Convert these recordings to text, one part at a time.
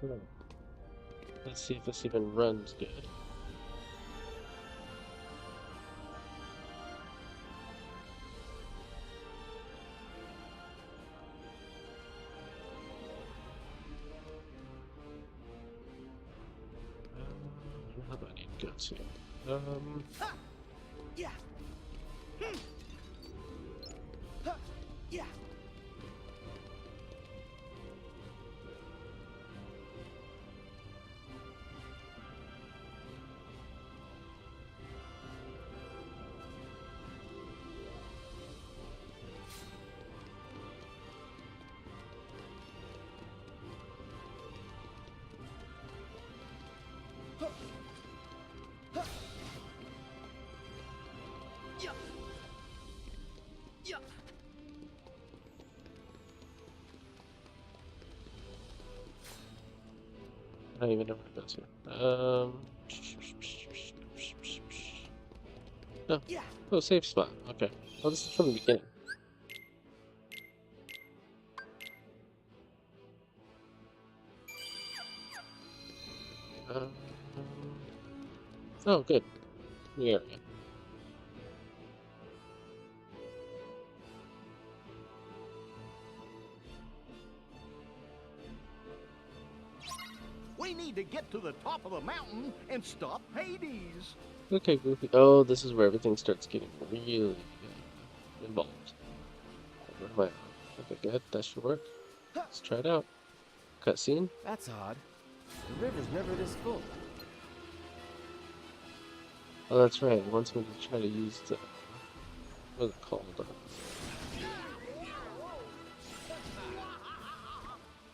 Hmm. Let's see if this even runs good. How do I need to go to? Yeah. Yeah. Yeah. Yeah. I don't even know where it goes here. No. Yeah. Oh, safe spot. Okay. Oh, this is from the beginning. Um, oh, good. New area. We need to get to the top of the mountain and stop Hades. Okay, Goofy. Oh, this is where everything starts getting really involved. Where am I on? Okay, good. That should work. Let's try it out. Cutscene. That's odd. The river's never this full. Oh, that's right. It wants me to try to use the... What's it called?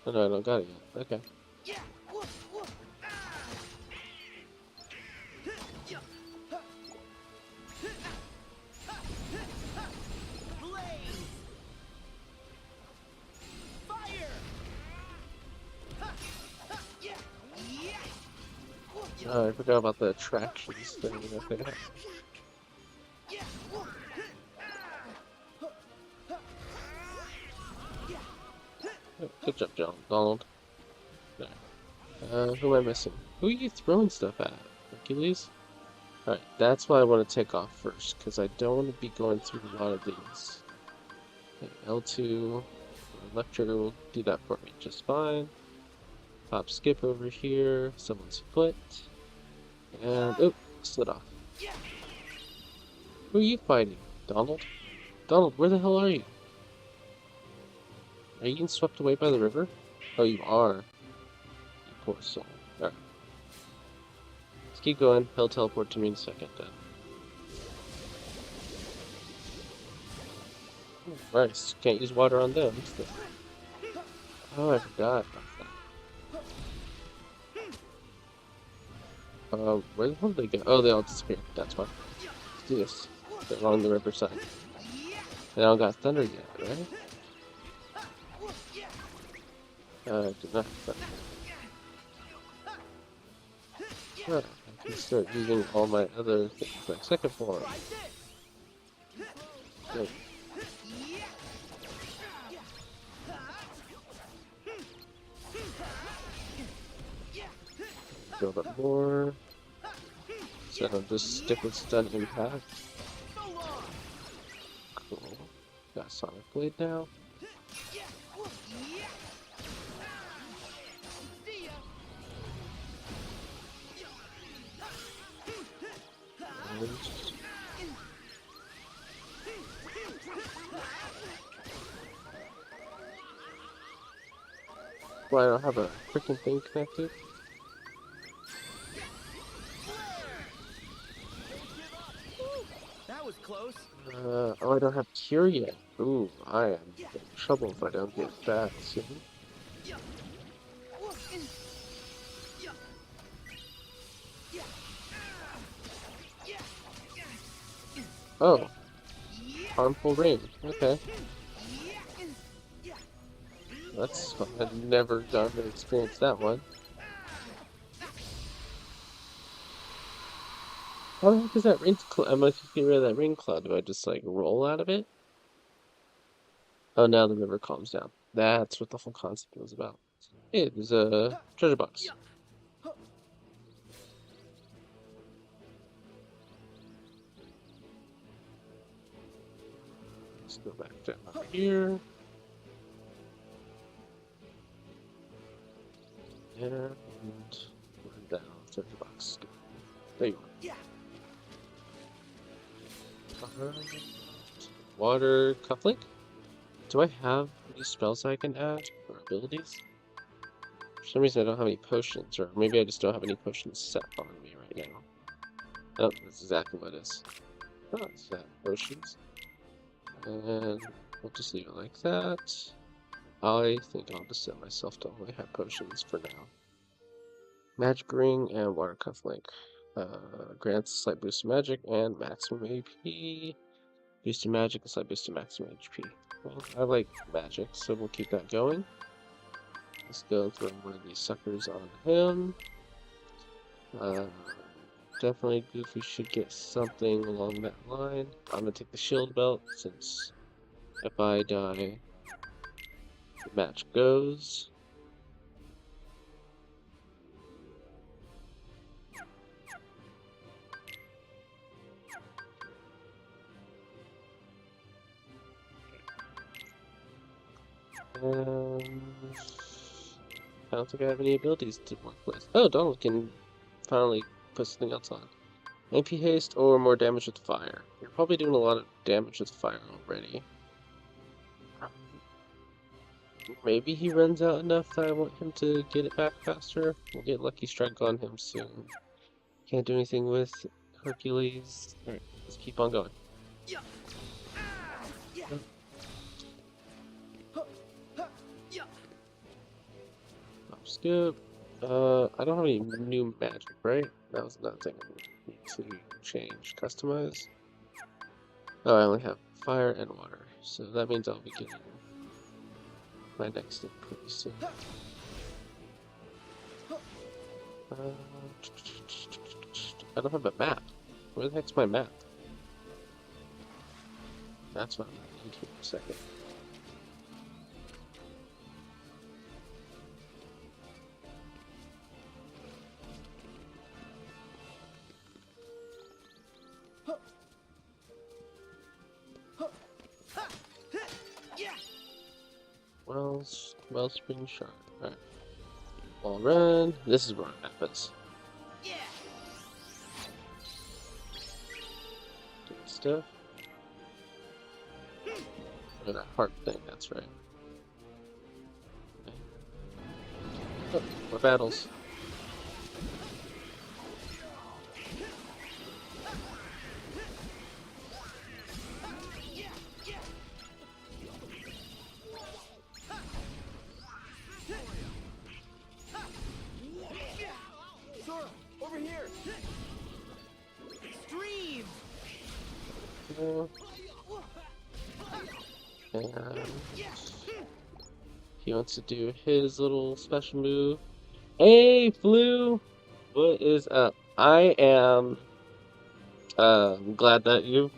Oh, no, I don't got it yet. Okay. Yeah. Blaze. Fire. Yeah. Yeah. Oh, I forgot about the attractions thing that they have. Yeah. Oh, good job, Donald. There. Who am I missing? Who are you throwing stuff at? Hercules? Alright, that's what I want to take off first, because I don't want to be going through a lot of these. Okay, L2, left trigger will do that for me just fine. Pop skip over here, someone's foot, and oh, slid off. Who are you fighting? Donald? Donald, where the hell are you? Are you getting swept away by the river? Oh, you are. You poor soul. Alright. Let's keep going. He'll teleport to me in a second then. Oh, nice. Can't use water on them. Oh, I forgot about that. Where the hell did they go? Oh, they all disappeared. That's fine. Let's do this. They're along the riverside. They all got thunder yet, right? Did not. Right, I can start using all my other things like second form. Good. Build up more. So just stick with stun impact. Cool. Got Sonic Blade now. Why I don't have a freaking thing connected? That was close. Oh, I don't have cure yet. Ooh, I am in trouble if I don't get that soon. Oh, harmful rain. Okay. That's fun. I've never done or experienced that one. How the heck is that rain cloud? I'm gonna get rid of that rain cloud. Do I just like roll out of it? Oh, now the river calms down. That's what the whole concept was about. Hey, there's a treasure box. Let's go back down over here. And we're down treasure box. There you are. Water cufflink? Do I have any spells I can add or abilities? For some reason I don't have any potions, or maybe I just don't have any potions set on me right now. Oh, that's exactly what it is. Oh, it's that potions. And we'll just leave it like that. I think I'll just set myself to only have potions for now. Magic ring and water cufflink. Grants slight boost to magic and maximum AP. Boost to magic and slight boost to maximum HP. Well, I like magic, so we'll keep that going. Let's go throw one of these suckers on him. Definitely Goofy should get something along that line. I'm gonna take the shield belt since if I die, the match goes. I don't think I have any abilities to work with. Oh, Donald can finally put something else on. MP haste or more damage with fire. You're probably doing a lot of damage with fire already. Maybe he runs out enough that I want him to get it back faster. We'll get Lucky Strike on him soon. Can't do anything with Hercules. Alright, let's keep on going. Skip. I don't have any new magic, right? That was another thing I need to change. Customize. Oh, I only have fire and water, so that means I'll be getting my next thing pretty soon. I don't have a map. Where the heck's my map? That's what I'm gonna need here in a second. Wellspring Shard. Alright. Wall run. This is where our map is. Good stuff. Oh, that heart thing, that's right. Okay. Oh, more battles. Sora, over here! Extreme. And he wants to do his little special move. Hey, Flu! What is up? I am glad that you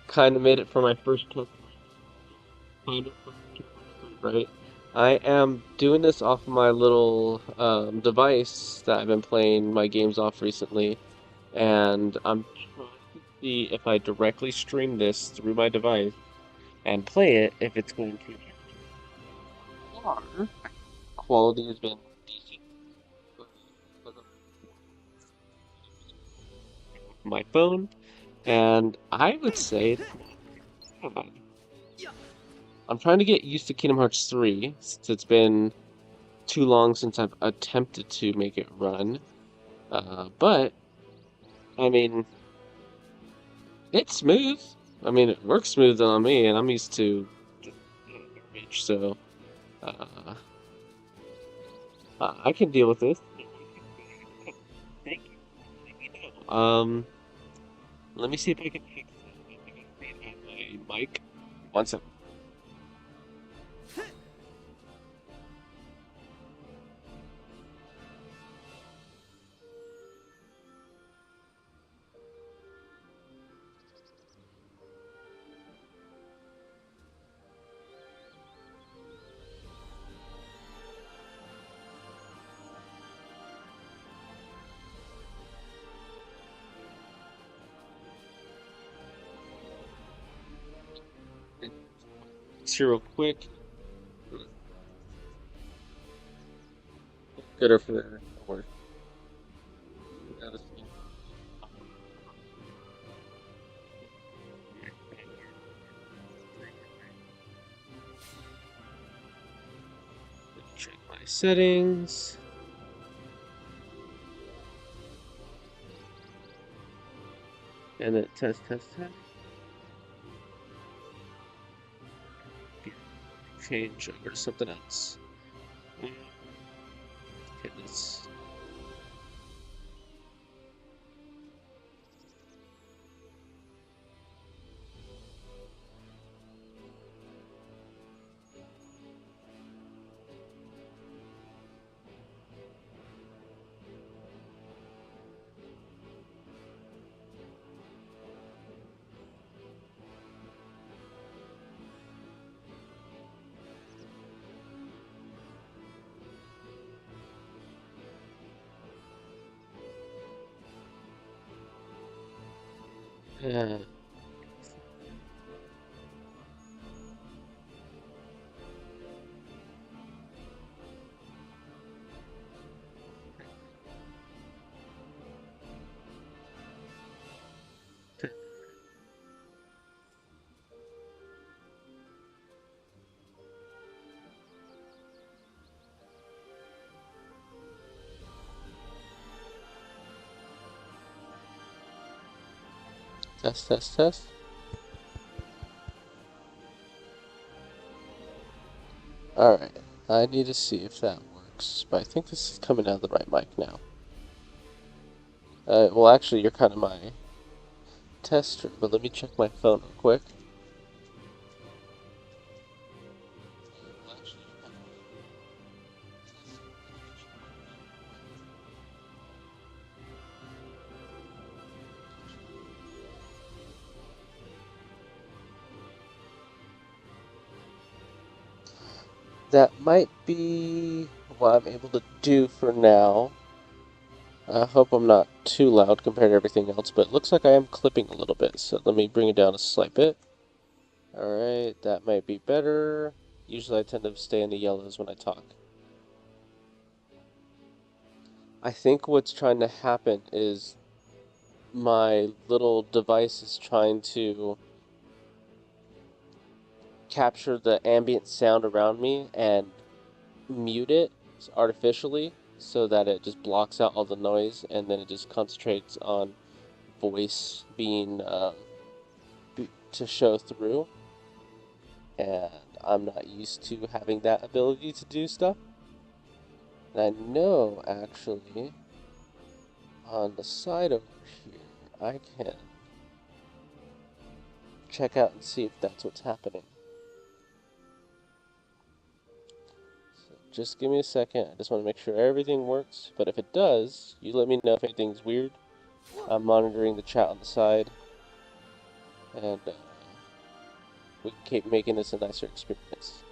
kind of made it for my first Pokemon. Kind of right? I am doing this off my little device that I've been playing my games off recently, and I'm trying to see if I directly stream this through my device and play it, if it's going to. Or quality has been decent. My phone, and I would say I'm trying to get used to Kingdom Hearts 3 since it's been too long since I've attempted to make it run. But I mean, it's smooth. I mean, it works smooth on me, and I'm used to garbage, so uh, I can deal with this. Thank you. Let me know. Let me see if I can fix my mic. One second. here real quick. Good or for there. Don't worry. Check my settings. And then test. Change over to something else. Okay, let's. Yeah. Test. Alright, I need to see if that works, but I think this is coming out of the right mic now. Well, actually, you're kind of my tester, but let me check my phone real quick. That might be what I'm able to do for now. I hope I'm not too loud compared to everything else, but it looks like I am clipping a little bit, so let me bring it down a slight bit. Alright, that might be better. Usually I tend to stay in the yellows when I talk. I think what's trying to happen is my little device is trying to capture the ambient sound around me and mute it artificially so that it just blocks out all the noise, and then it just concentrates on voice being to show through. And I'm not used to having that ability to do stuff. And I know actually on the side over here I can check out and see if that's what's happening. Just give me a second. I just want to make sure everything works. But if it does, you let me know if anything's weird. I'm monitoring the chat on the side. And we can keep making this a nicer experience.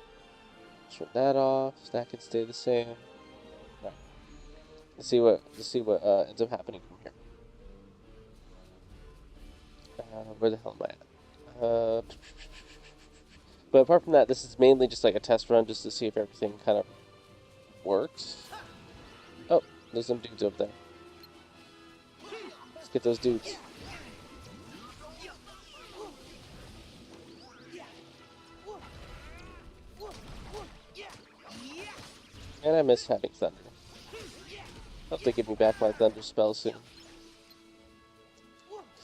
Turn that off. That can stay the same. Right. Let's see what ends up happening from here. Where the hell am I at? But apart from that, this is mainly just like a test run just to see if everything kind of works. Oh, there's some dudes over there. Let's get those dudes. And I miss having thunder. Hope they give me back my thunder spell soon.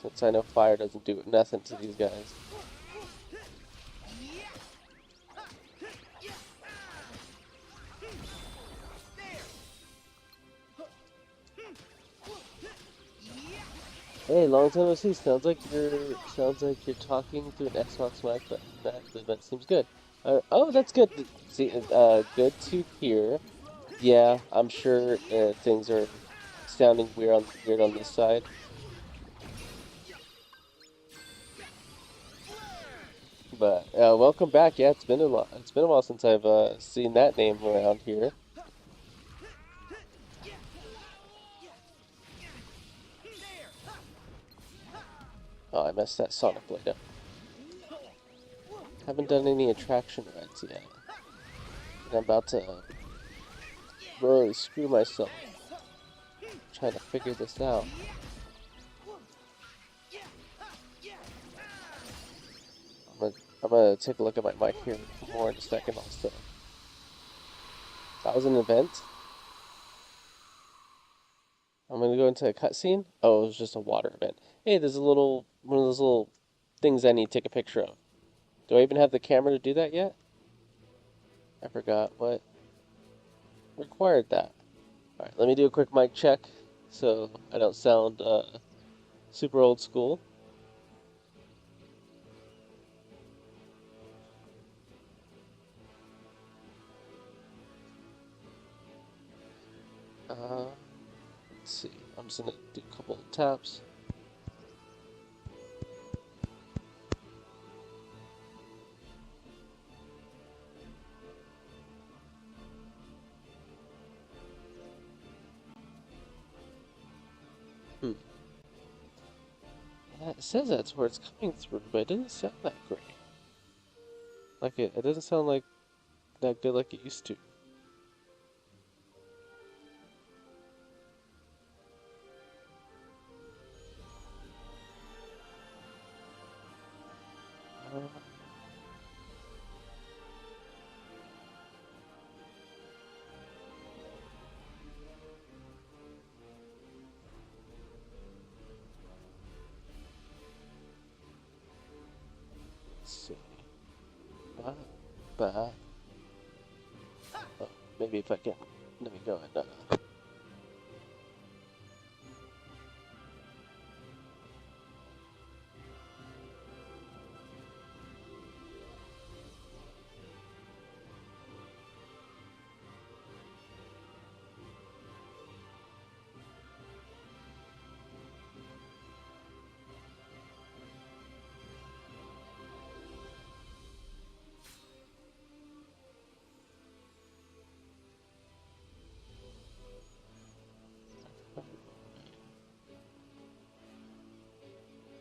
Since I know fire doesn't do nothing to these guys. Hey, long time no see. Sounds like you're talking through an Xbox mic, but that seems good. Oh, that's good. See, good to hear. Yeah, I'm sure things are sounding weird on this side. But welcome back. Yeah, it's been a while. It's been a while since I've seen that name around here. Oh, I messed that Sonic Blade up. Haven't done any attraction rides yet. And I'm about to really screw myself trying to figure this out. I'm gonna take a look at my mic here more in a second also. That was an event. I'm gonna go into a cutscene. Oh, it was just a water event. Hey, there's a little one of those little things I need to take a picture of. Do I even have the camera to do that yet? I forgot what required that. Alright, let me do a quick mic check so I don't sound super old school. Let's see. I'm just gonna do a couple of taps. Hmm. Yeah, it says that's where it's coming through, but it doesn't sound that great. Like it doesn't sound like that good like it used to. Uh, let's see. Ba, ba. Oh, maybe if I can. Let me go and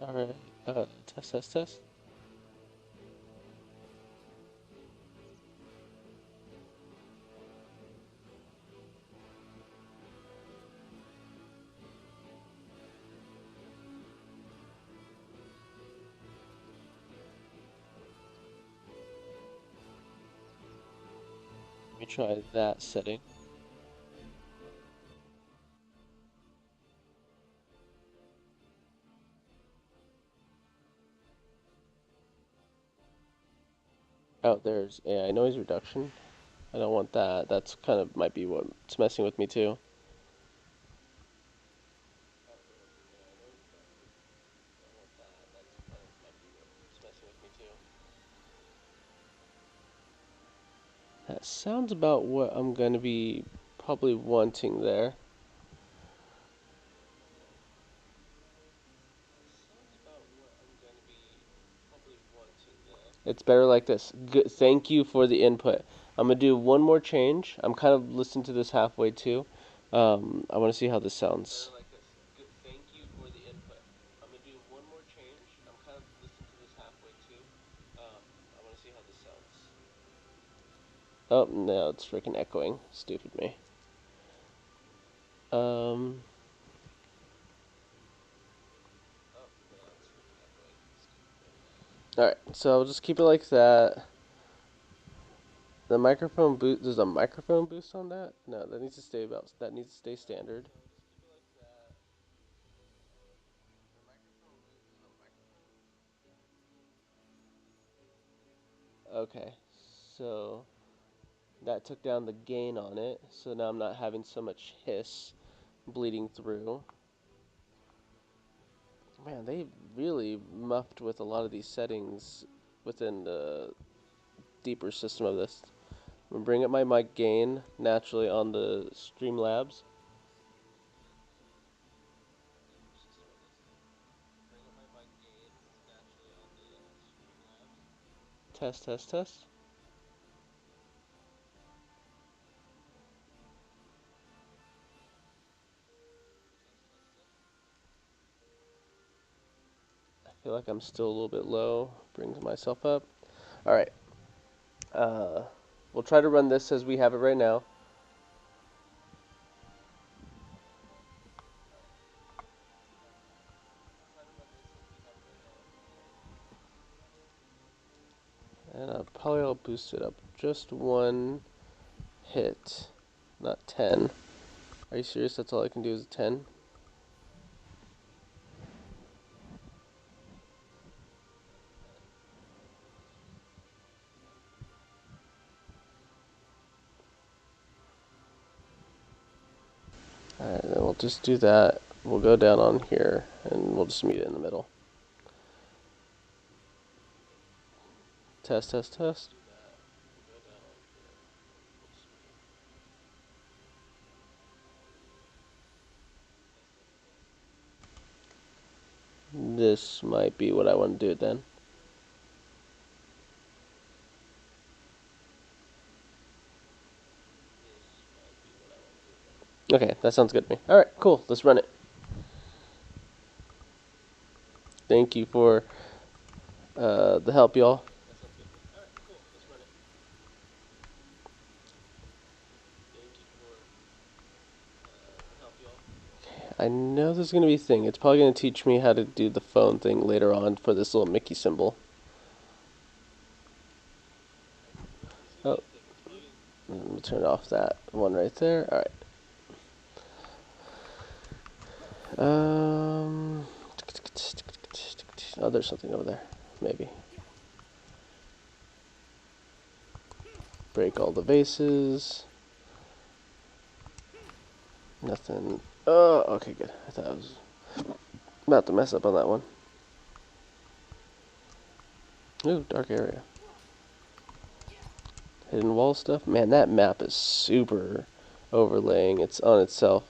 Alright, test, test, test. Let me try that setting. Oh, there's AI noise reduction. I don't want that. That's kind of might be what's messing with me too. That sounds about what I'm going to be probably wanting there. It's better like this. Good. Thank you for the input. I'm going to do one more change. I'm kind of listening to this halfway too. I want to see how this sounds. Oh, no, it's freaking echoing. Stupid me. Um, Alright, so I'll just keep it like that. The microphone boost, there's a microphone boost on that? No, that needs to stay standard. Okay, so that took down the gain on it, so now I'm not having so much hiss bleeding through. Man, they really muffed with a lot of these settings within the deeper system of this. I'm gonna bring up my mic gain naturally on the Streamlabs. Test, test, test. I feel like I'm still a little bit low. Brings myself up. All right. We'll try to run this as we have it right now. And probably I'll boost it up just one hit, not 10. Are you serious? That's all I can do is 10? Alright, then we'll just do that. We'll go down on here, and we'll just meet it in the middle. Test, test, test. This might be what I want to do then. Okay, that sounds good to me. Alright, cool. Let's run it. Thank you for the help, y'all. I know there's going to be a thing. It's probably going to teach me how to do the phone thing later on for this little Mickey symbol. Oh, let me turn off that one right there. Alright. Oh, there's something over there. Maybe. Break all the vases. Nothing. Oh, okay, good. I thought I was about to mess up on that one. Ooh, dark area. Hidden wall stuff. Man, that map is super overlaying. It's on itself.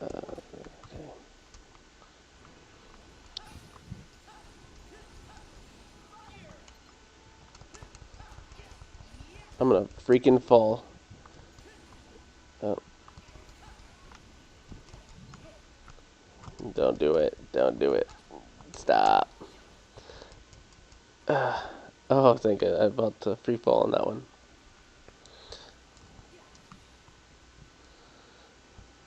Okay. I'm gonna freaking fall. Oh. Don't do it. Don't do it. Stop. Oh, thank God. I about to free fall on that one.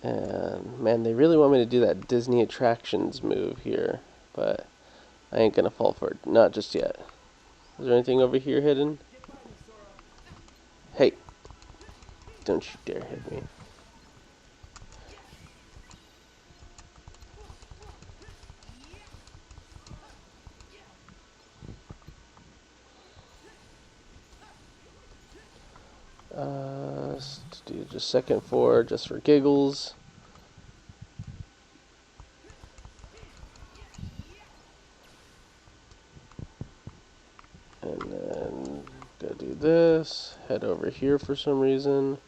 And, man, they really want me to do that Disney attractions move here. But I ain't gonna fall for it. Not just yet. Is there anything over here hidden? Hey. Don't you dare hit me. Let's do just second four, just for giggles. And then go do this. Head over here for some reason.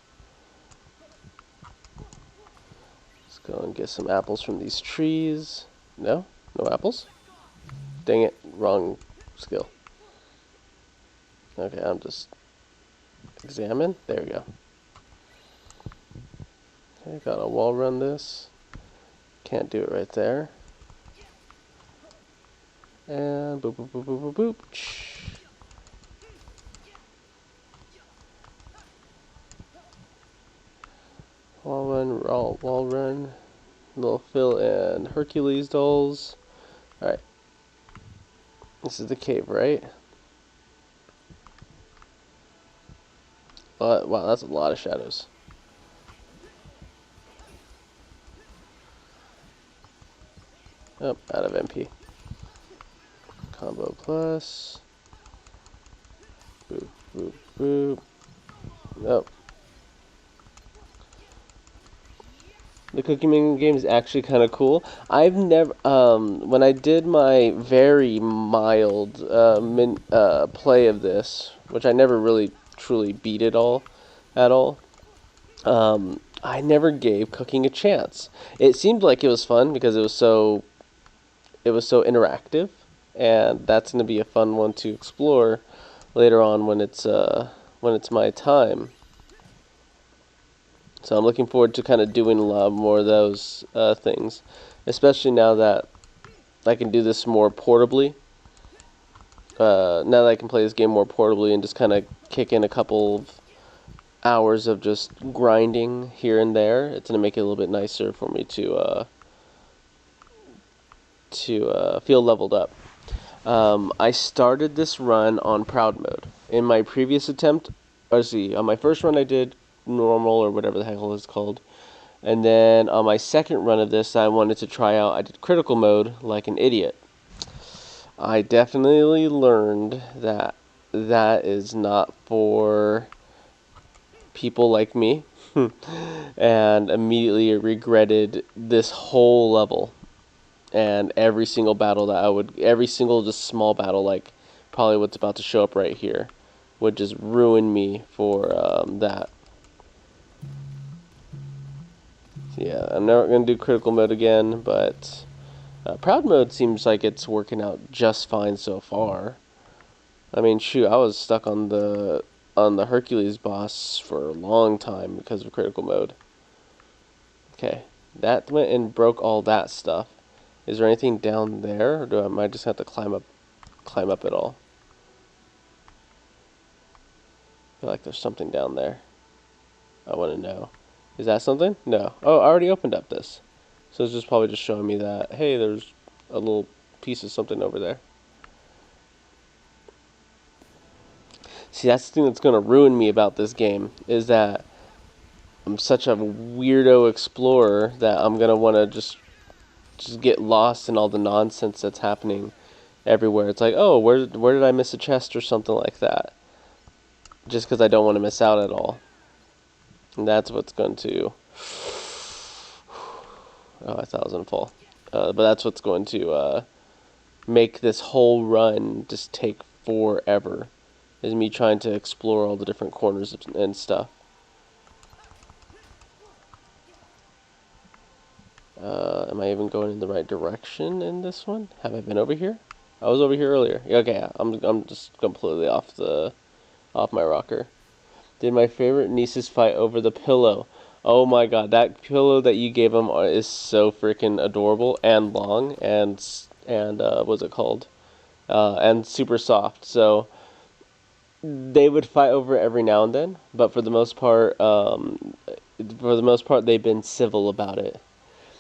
Let's go and get some apples from these trees. No? No apples? Dang it. Wrong skill. Okay, I'm just... Examine? There we go. Okay, gotta wall run this. Can't do it right there. And boop, boop, boop, boop, boop, boop. Wall run. Little Phil and Hercules dolls. Alright. This is the cave, right? Wow, that's a lot of shadows. Oh, out of MP. Combo plus. Boop, boop, boop. Nope. The Cookie Making game is actually kind of cool. I've never, when I did my very mild play of this, which I never really truly beat it all, at all, I never gave cooking a chance. It seemed like it was fun because it was so interactive, and that's going to be a fun one to explore later on when it's my time. So I'm looking forward to kind of doing a lot more of those things, especially now that I can do this more portably. now that I can play this game more portably and just kind of kick in a couple of hours of just grinding here and there, it's gonna make it a little bit nicer for me to feel leveled up. I started this run on proud mode. In my previous attempt, on my first run I did normal or whatever the hell it's called. And then on my second run of this, I wanted to try out, I did critical mode like an idiot. I definitely learned that that is not for people like me. And immediately regretted this whole level. And every single battle every single just small battle, like probably what's about to show up right here, would just ruin me for that. So yeah, I'm never going to do critical mode again, but proud mode seems like it's working out just fine so far. I mean, shoot, I was stuck on the Hercules boss for a long time because of critical mode. Okay, that went and broke all that stuff. Is there anything down there, or I might just have to climb up it all? I feel like there's something down there. I want to know. Is that something? No. Oh, I already opened up this. So it's just probably just showing me that, hey, there's a little piece of something over there. See, that's the thing that's going to ruin me about this game, is that I'm such a weirdo explorer that I'm going to want to just get lost in all the nonsense that's happening everywhere. It's like, oh, where did I miss a chest or something like that? Just because I don't want to miss out at all. And that's what's going to... Oh, I thought I was going to fall. But that's what's going to make this whole run just take forever. Is me trying to explore all the different corners and stuff. Am I even going in the right direction in this one? Have I been over here? I was over here earlier. Okay, I'm just completely off my rocker. Did my favorite nieces fight over the pillow? Oh my god, that pillow that you gave them is so freaking adorable and long and what's it called? And super soft. So they would fight over it every now and then, but for the most part, they've been civil about it.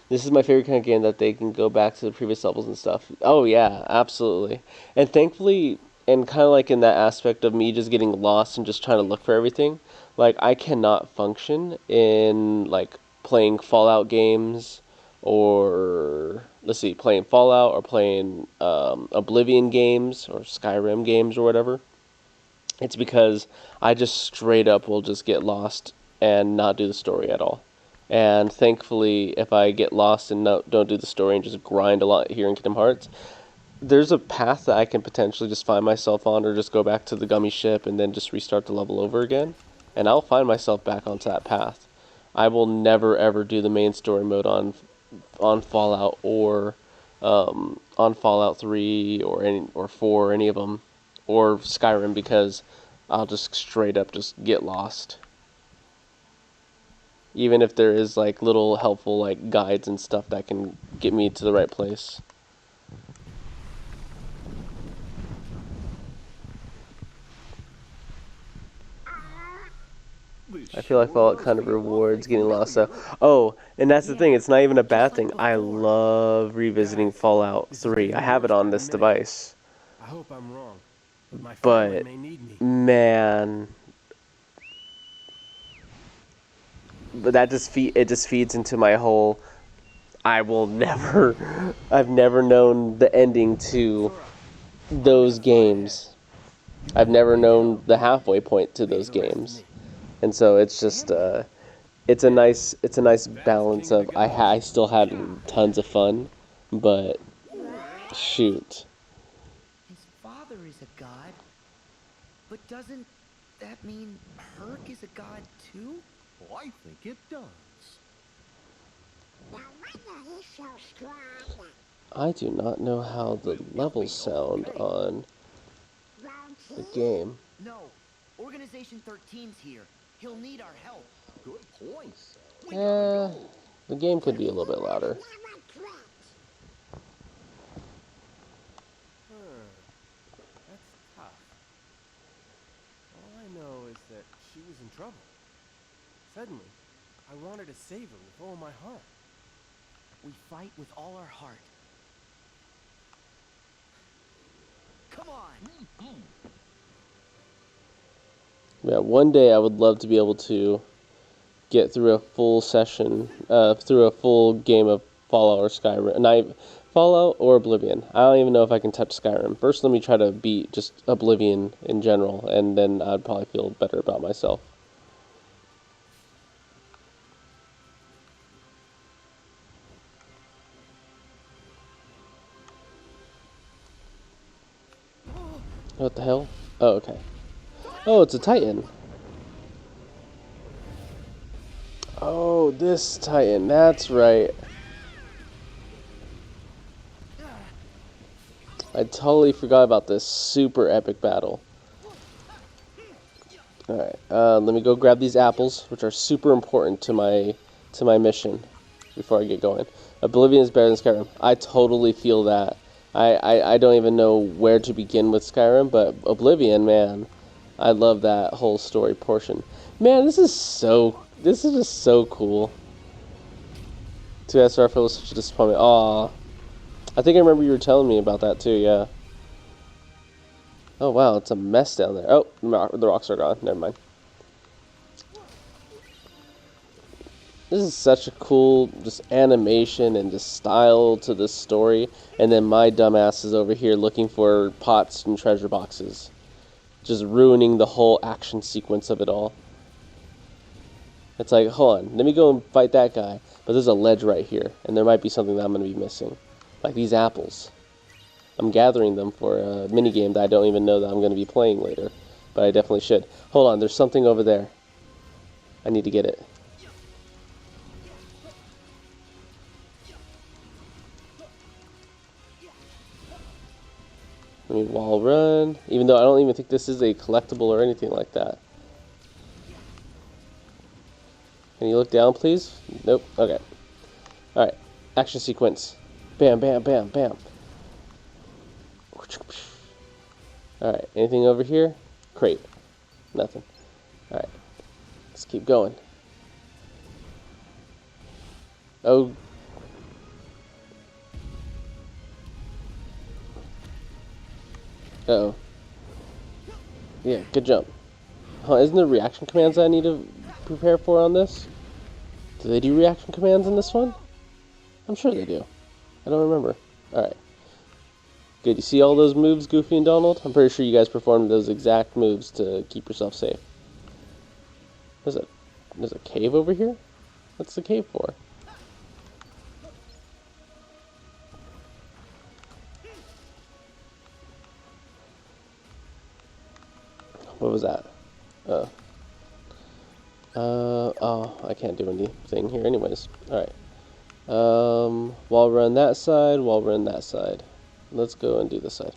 This is my favorite kind of game that they can go back to the previous levels and stuff. Oh yeah, absolutely. And thankfully, and kind of like in that aspect of me just getting lost and just trying to look for everything, like I cannot function in like playing Fallout games or playing Fallout or playing Oblivion games or Skyrim games or whatever. It's because I just straight up will just get lost and not do the story at all. And thankfully, if I get lost and don't do the story and just grind a lot here in Kingdom Hearts, there's a path that I can potentially just find myself on, or just go back to the gummy ship and then just restart the level over again. And I'll find myself back onto that path. I will never ever do the main story mode on Fallout or on Fallout 3 or 4 or any of them, or Skyrim, because I'll just straight up just get lost. Even if there is like little helpful like guides and stuff that can get me to the right place. I feel like Fallout kind of rewards getting lost. So, oh, and that's the thing. It's not even a bad thing. I love revisiting Fallout 3. I have it on this device. I hope I'm wrong, but my family But may need me. man, but that just feeds into my whole. I will never. I've never known the ending to those games. I've never known the halfway point to those games, and so it's just it's a nice balance of I still had tons of fun, but shoot. His father is a god. But doesn't that mean Herc is a god too? Oh, I think it does. I do not know how the levels sound on the game. No. Organization 13's here. He'll need our help. Good point. The game could be a little bit louder. That's she was in trouble. Suddenly, I wanted to save her with all my heart. We fight with all our heart. Come on! Yeah, one day I would love to be able to get through a full session, through a full game of Fallout or Skyrim. Fallout or Oblivion. I don't even know if I can touch Skyrim. First, let me try to beat just Oblivion in general, and then I'd probably feel better about myself. What the hell? Oh, okay. Oh, it's a Titan. Oh, this Titan. That's right. I totally forgot about this super epic battle. Alright, let me go grab these apples, which are super important to my mission before I get going. Oblivion is better than Skyrim. I totally feel that. I don't even know where to begin with Skyrim, but Oblivion, man, I love that whole story portion. Man, this is just so cool. 2SR was such a disappointment. Aw. I think I remember you were telling me about that too, yeah. Oh wow, it's a mess down there. Oh, the rocks are gone. Never mind. This is such a cool just animation and just style to this story. And then my dumbass is over here looking for pots and treasure boxes. Just ruining the whole action sequence of it all. It's like, hold on, let me go and fight that guy. But there's a ledge right here, and there might be something that I'm going to be missing. Like these apples. I'm gathering them for a minigame that I don't even know that I'm going to be playing later. But I definitely should. Hold on, there's something over there. I need to get it. I mean, wall run. Even though I don't even think this is a collectible or anything like that. Can you look down, please? Nope. Okay. Alright. Action sequence. Bam, bam, bam, bam. Alright. Anything over here? Crate. Nothing. Alright. Let's keep going. Oh. Uh-oh. Yeah, good jump. Huh, isn't there reaction commands I need to prepare for on this? Do they do reaction commands in this one? I'm sure they do. I don't remember. Alright. Good, you see all those moves, Goofy and Donald? I'm pretty sure you guys performed those exact moves to keep yourself safe. There's a cave over here? What's the cave for? What was that? Oh, I can't do anything here anyways. Alright. Wall run that side, wall run that side. Let's go and do this side.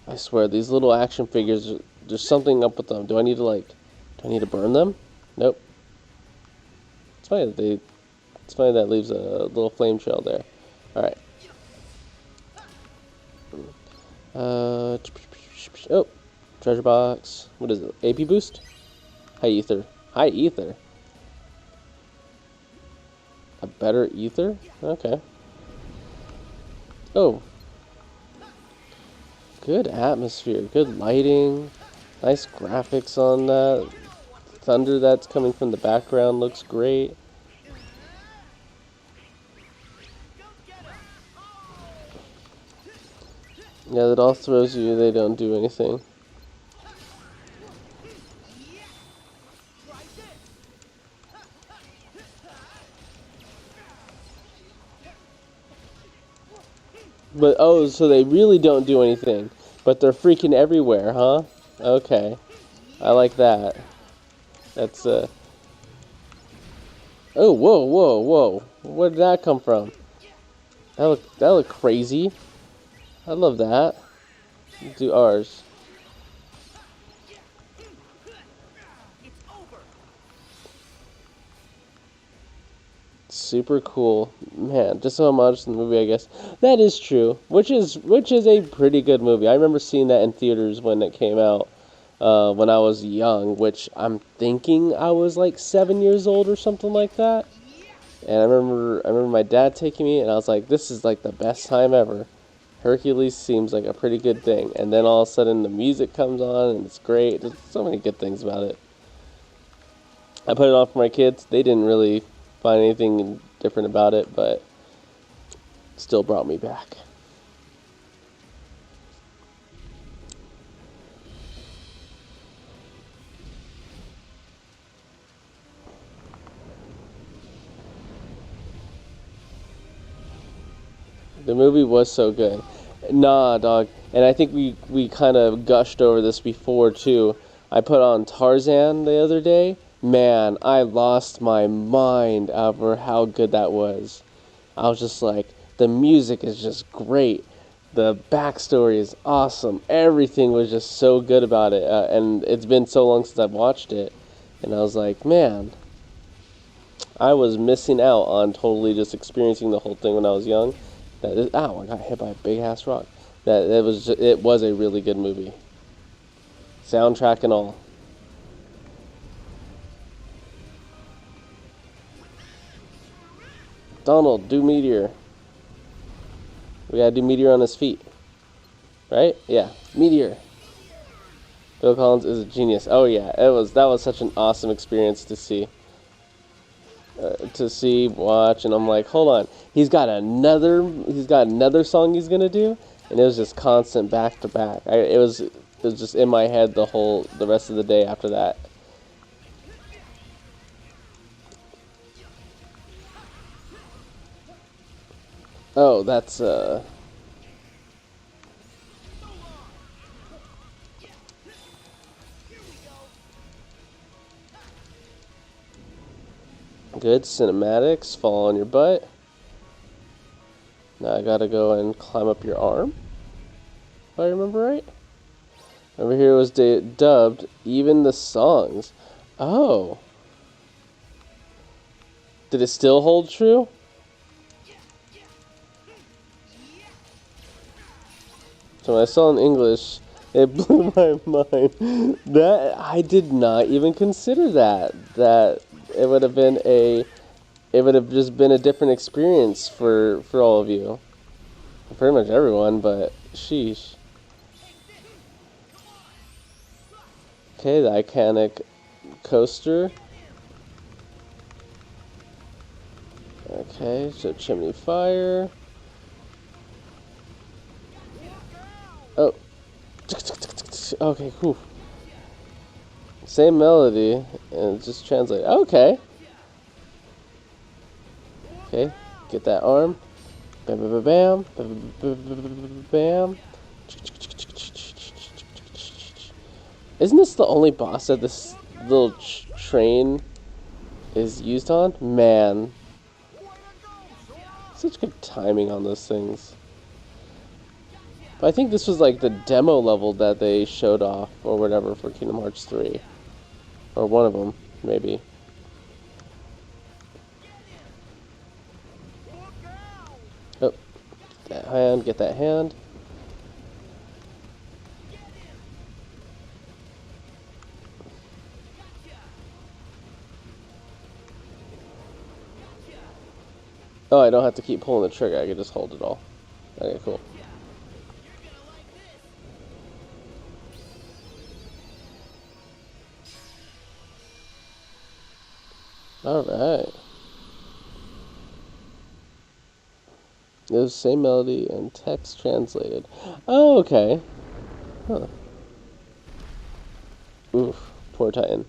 I swear, these little action figures, there's something up with them. Do I need to burn them? Nope. It's funny that leaves a little flame trail there. Alright. Oh, treasure box. What is it? AP boost? High ether. High ether? A better ether? Okay. Oh. Good atmosphere. Good lighting. Nice graphics on that. Thunder that's coming from the background looks great. Yeah, that all throws you. They don't do anything. But, oh, so they really don't do anything. But they're freaking everywhere, huh? Okay. I like that. That's, Oh, whoa, whoa, whoa. Where did that come from? That looked crazy. I love that. Let's do ours. super cool. Man, just so much in the movie, I guess. That is true. Which is a pretty good movie. I remember seeing that in theaters when it came out. When I was young, which I'm thinking I was like 7 years old or something like that. And I remember my dad taking me, and I was like, this is like the best time ever. Hercules seems like a pretty good thing. And then all of a sudden the music comes on, and it's great. There's so many good things about it. I put it on for my kids. They didn't really find anything different about it, but still brought me back. The movie was so good. Nah, dog. And I think we kind of gushed over this before, too. I put on Tarzan the other day. Man, I lost my mind over how good that was. I was just like, the music is just great. The backstory is awesome. Everything was just so good about it. And it's been so long since I've watched it. And I was like, man, I was missing out on totally just experiencing the whole thing when I was young. Ow, I got hit by a big ass rock. It was a really good movie. Soundtrack and all. Donald, do Meteor. We gotta do Meteor on his feet. Right? Yeah. Meteor. Bill Collins is a genius. Oh yeah, that was such an awesome experience to see. Watch, and I'm like, hold on, he's got another song he's gonna do, and it was just constant back to back. It was just in my head the rest of the day after that. Oh, that's good cinematics. Fall on your butt. Now I gotta go and climb up your arm, if I remember right. Over here was dubbed, even the songs. Oh. Did it still hold true? So when I saw in English, it blew my mind. That I did not even consider that it would have just been a different experience for all of you. Pretty much everyone, but sheesh. Okay, the iconic coaster. Okay, so chimney fire. Oh. Okay, whew. Same melody, and just translate. Okay. Okay, get that arm. Bam, bam, bam, bam, bam, bam. Isn't this the only boss that this little train is used on? Man. Such good timing on those things. But I think this was like the demo level that they showed off or whatever for Kingdom Hearts 3. Or one of them, maybe. Oh, that hand, get that hand. Oh, I don't have to keep pulling the trigger, I can just hold it all. Okay, cool. Alright. It was the same melody and text translated. Oh, okay. Huh. Oof, poor Titan.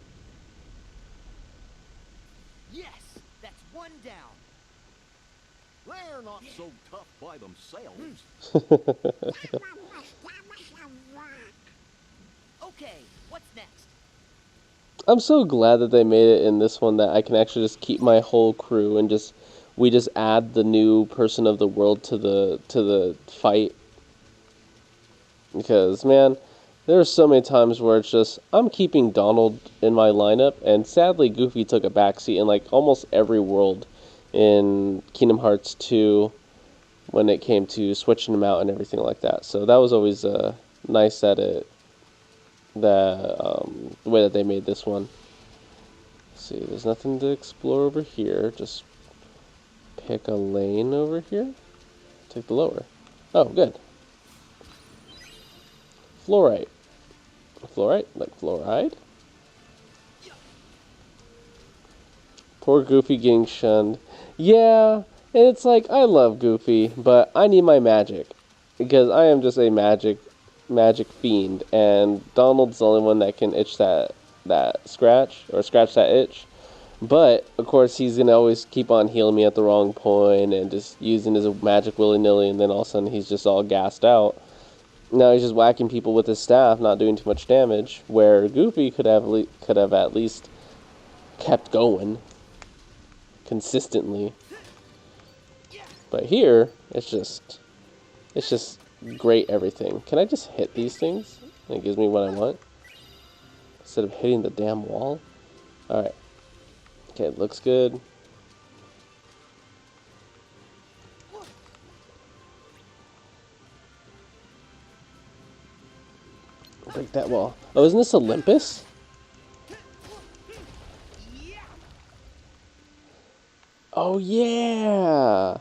Yes, that's one down. They're not so tough by themselves. Okay, what's next? I'm so glad that they made it in this one that I can actually just keep my whole crew and we just add the new person of the world to the fight. Because man, there are so many times where it's just I'm keeping Donald in my lineup, and sadly Goofy took a backseat in like almost every world in Kingdom Hearts 2 when it came to switching them out and everything like that. So that was always nice that the way that they made this one. Let's see, there's nothing to explore over here. Just pick a lane over here. Take the lower. Oh, good. Fluorite. Fluorite? Like fluoride? Poor Goofy getting shunned. Yeah, and it's like, I love Goofy, but I need my magic. Because I am just a magic fiend, and Donald's the only one that can itch that scratch, or scratch that itch. But, of course, he's going to always keep on healing me at the wrong point, and just using his magic willy-nilly, and then all of a sudden he's just all gassed out. Now he's just whacking people with his staff, not doing too much damage, where Goofy could have at least kept going consistently. But here, it's just great everything. Can I just hit these things? And it gives me what I want? Instead of hitting the damn wall? Alright. Okay, it looks good. Break that wall. Oh, isn't this Olympus? Oh, yeah!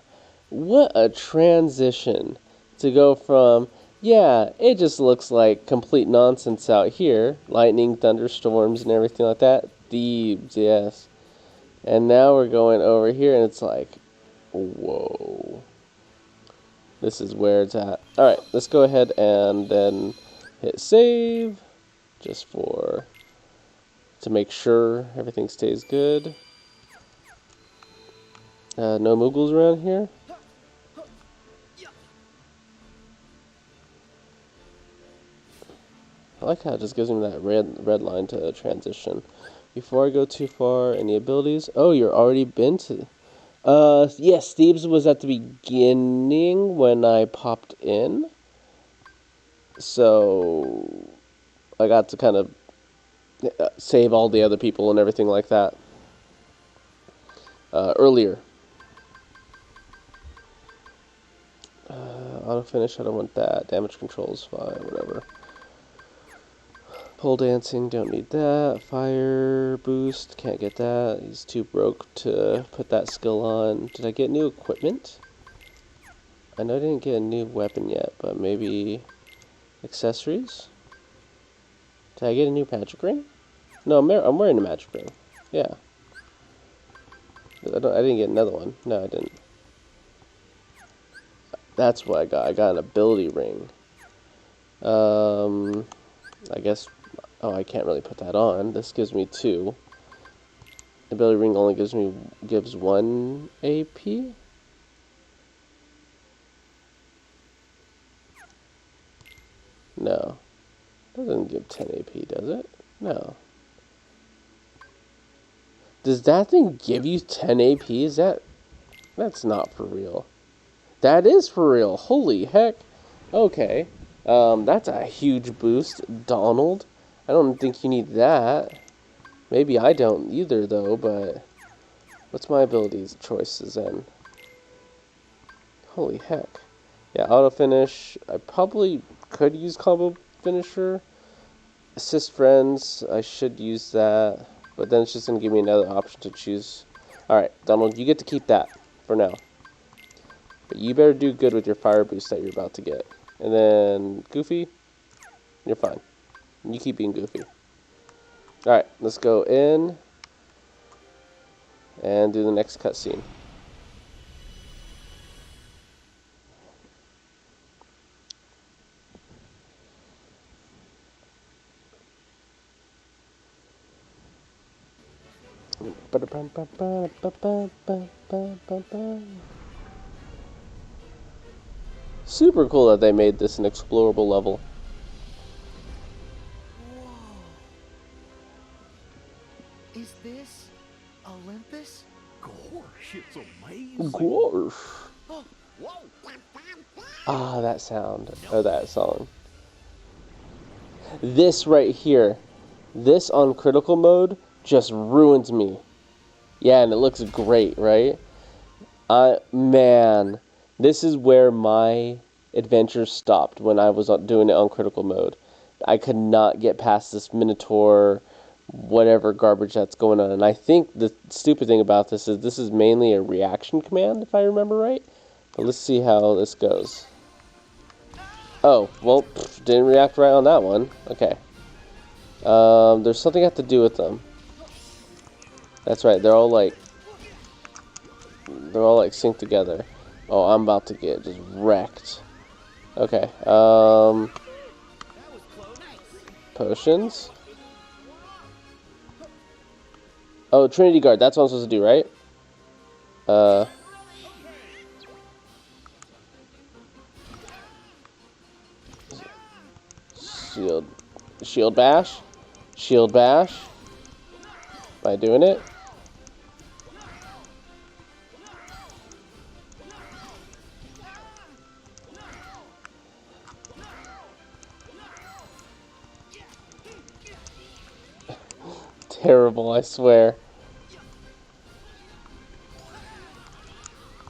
What a transition to go from, yeah, it just looks like complete nonsense out here. Lightning, thunderstorms, and everything like that. Thieves, yes. And now we're going over here, and it's like, whoa. This is where it's at. Alright, let's go ahead and then hit save. Just to make sure everything stays good. No Moogles around here. I like how it just gives me that red line to transition. Before I go too far, any abilities? Oh, you're already been to... yes, Thebes was at the beginning when I popped in. So, I got to kind of save all the other people and everything like that earlier. Auto finish, I don't want that. Damage control is fine, whatever. Pole dancing, don't need that. Fire boost, can't get that. He's too broke to put that skill on. Did I get new equipment? I know I didn't get a new weapon yet, but maybe accessories? Did I get a new magic ring? No, I'm wearing a magic ring. Yeah. I didn't get another one. No, I didn't. That's what I got. I got an ability ring. I guess... Oh, I can't really put that on. This gives me 2. The ability ring only gives 1 AP? No. Doesn't give 10 AP, does it? No. Does that thing give you 10 AP? That's not for real. That is for real. Holy heck. Okay. That's a huge boost, Donald. I don't think you need that. Maybe I don't either, though, but... What's my abilities choices then? Holy heck. Yeah, auto finish. I probably could use combo finisher. Assist friends. I should use that. But then it's just going to give me another option to choose. Alright, Donald, you get to keep that for now. But you better do good with your fire boost that you're about to get. And then, Goofy, you're fine. You keep being Goofy. Alright, let's go in and do the next cutscene. Super cool that they made this an explorable level. Is this Olympus? Gosh, it's amazing. Gosh. Whoa. Ah, that sound. Or that song. This right here. This on critical mode just ruins me. Yeah, and it looks great, right? Man, this is where my adventure stopped when I was doing it on critical mode. I could not get past this Minotaur, whatever garbage that's going on. And I think the stupid thing about this is mainly a reaction command, if I remember right. But let's see how this goes. Oh, well, didn't react right on that one. Okay. There's something I have to do with them. That's right, they're all like synced together. Oh, I'm about to get just wrecked. Okay, potions. Oh, Trinity Guard, that's what I'm supposed to do, right? Shield bash. Shield bash. By doing it. Terrible, I swear.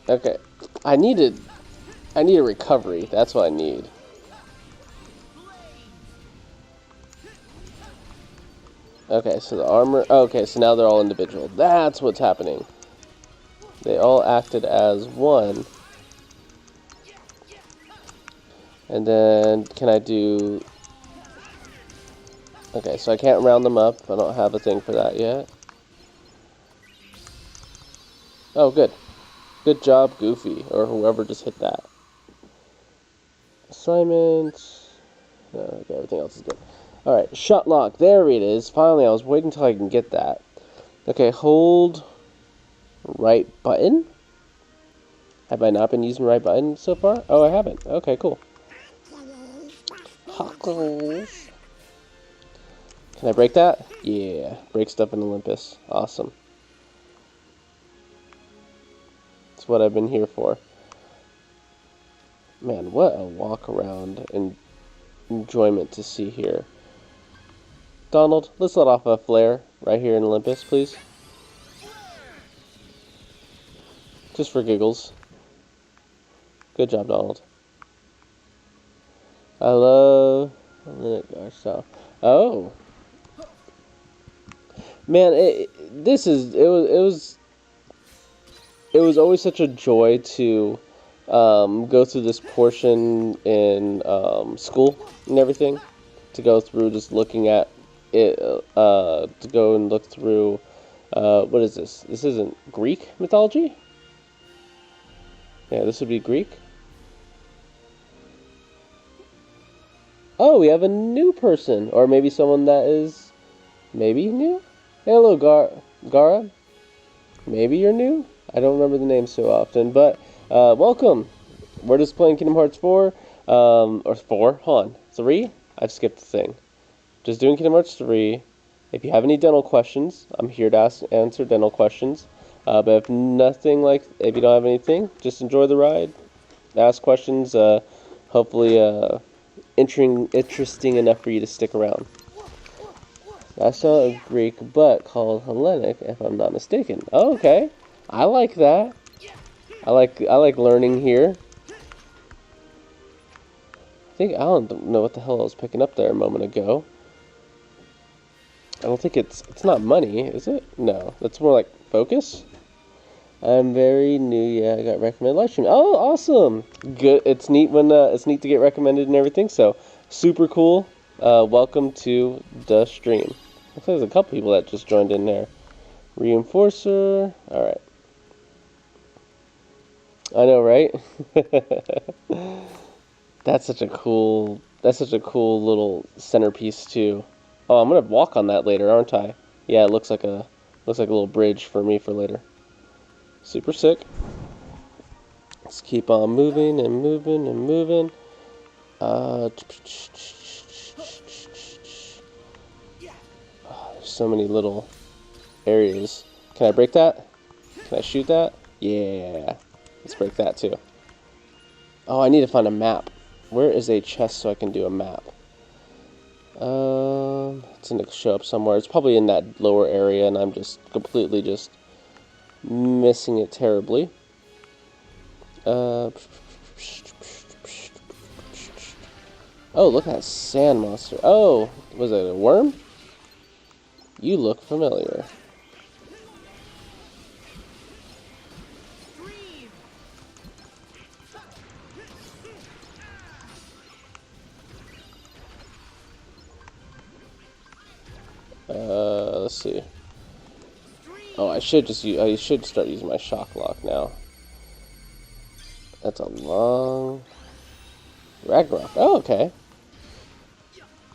Okay, I need a recovery. That's what I need. Okay, so the armor. Okay, so now they're all individual. That's what's happening. They all acted as one. And then can I do? Okay, so I can't round them up. I don't have a thing for that yet. Oh, good. Good job, Goofy, or whoever just hit that. Assignments. Okay, everything else is good. Alright, shut lock. There it is. Finally, I was waiting until I can get that. Okay, hold right button. Have I not been using right button so far? Oh, I haven't. Okay, cool. Huckles. Can I break that? Yeah. Break stuff in Olympus. Awesome. That's what I've been here for. Man, what a walk around and enjoyment to see here. Donald, let's let off a flare right here in Olympus, please. Just for giggles. Good job, Donald. I love... Oh. Man, it was always such a joy to go through this portion in school and everything. To go through just looking at it, to go and look through, what is this? This isn't Greek mythology? Yeah, this would be Greek. Oh, we have a new person, or maybe someone that is maybe new? Hello, Gara. Maybe you're new? I don't remember the name so often, but welcome. We're just playing Kingdom Hearts 4, or 4, hold on, 3? I've skipped the thing. Just doing Kingdom Hearts 3. If you have any dental questions, I'm here to answer dental questions. But if if you don't have anything, just enjoy the ride. Ask questions, hopefully interesting enough for you to stick around. I saw a Greek butt called Hellenic, if I'm not mistaken. Oh, okay. I like that. I like learning here. I don't know what the hell I was picking up there a moment ago. I don't think it's not money, is it? No, that's more like focus. I'm very new. Yeah, I got recommended live stream. Oh, awesome! Good. It's neat when it's neat to get recommended and everything. So super cool. Welcome to the stream. Looks like there's a couple people that just joined in there. Reinforcer. All right. I know, right? That's such a cool little centerpiece too. Oh, I'm gonna walk on that later, aren't I? Yeah, it looks like a little bridge for me for later. Super sick. Let's keep on moving and moving and moving. Oh, there's so many little areas. Can I break that? Can I shoot that? Yeah. Let's break that too. Oh, I need to find a map. Where is a chest so I can do a map? It's gonna show up somewhere. It's probably in that lower area, and I'm just completely missing it terribly. Oh, look at that sand monster. Oh, was it a worm? You look familiar. Let's see. Oh, I should start using my shock lock now. That's a long Ragnarok. Oh, okay.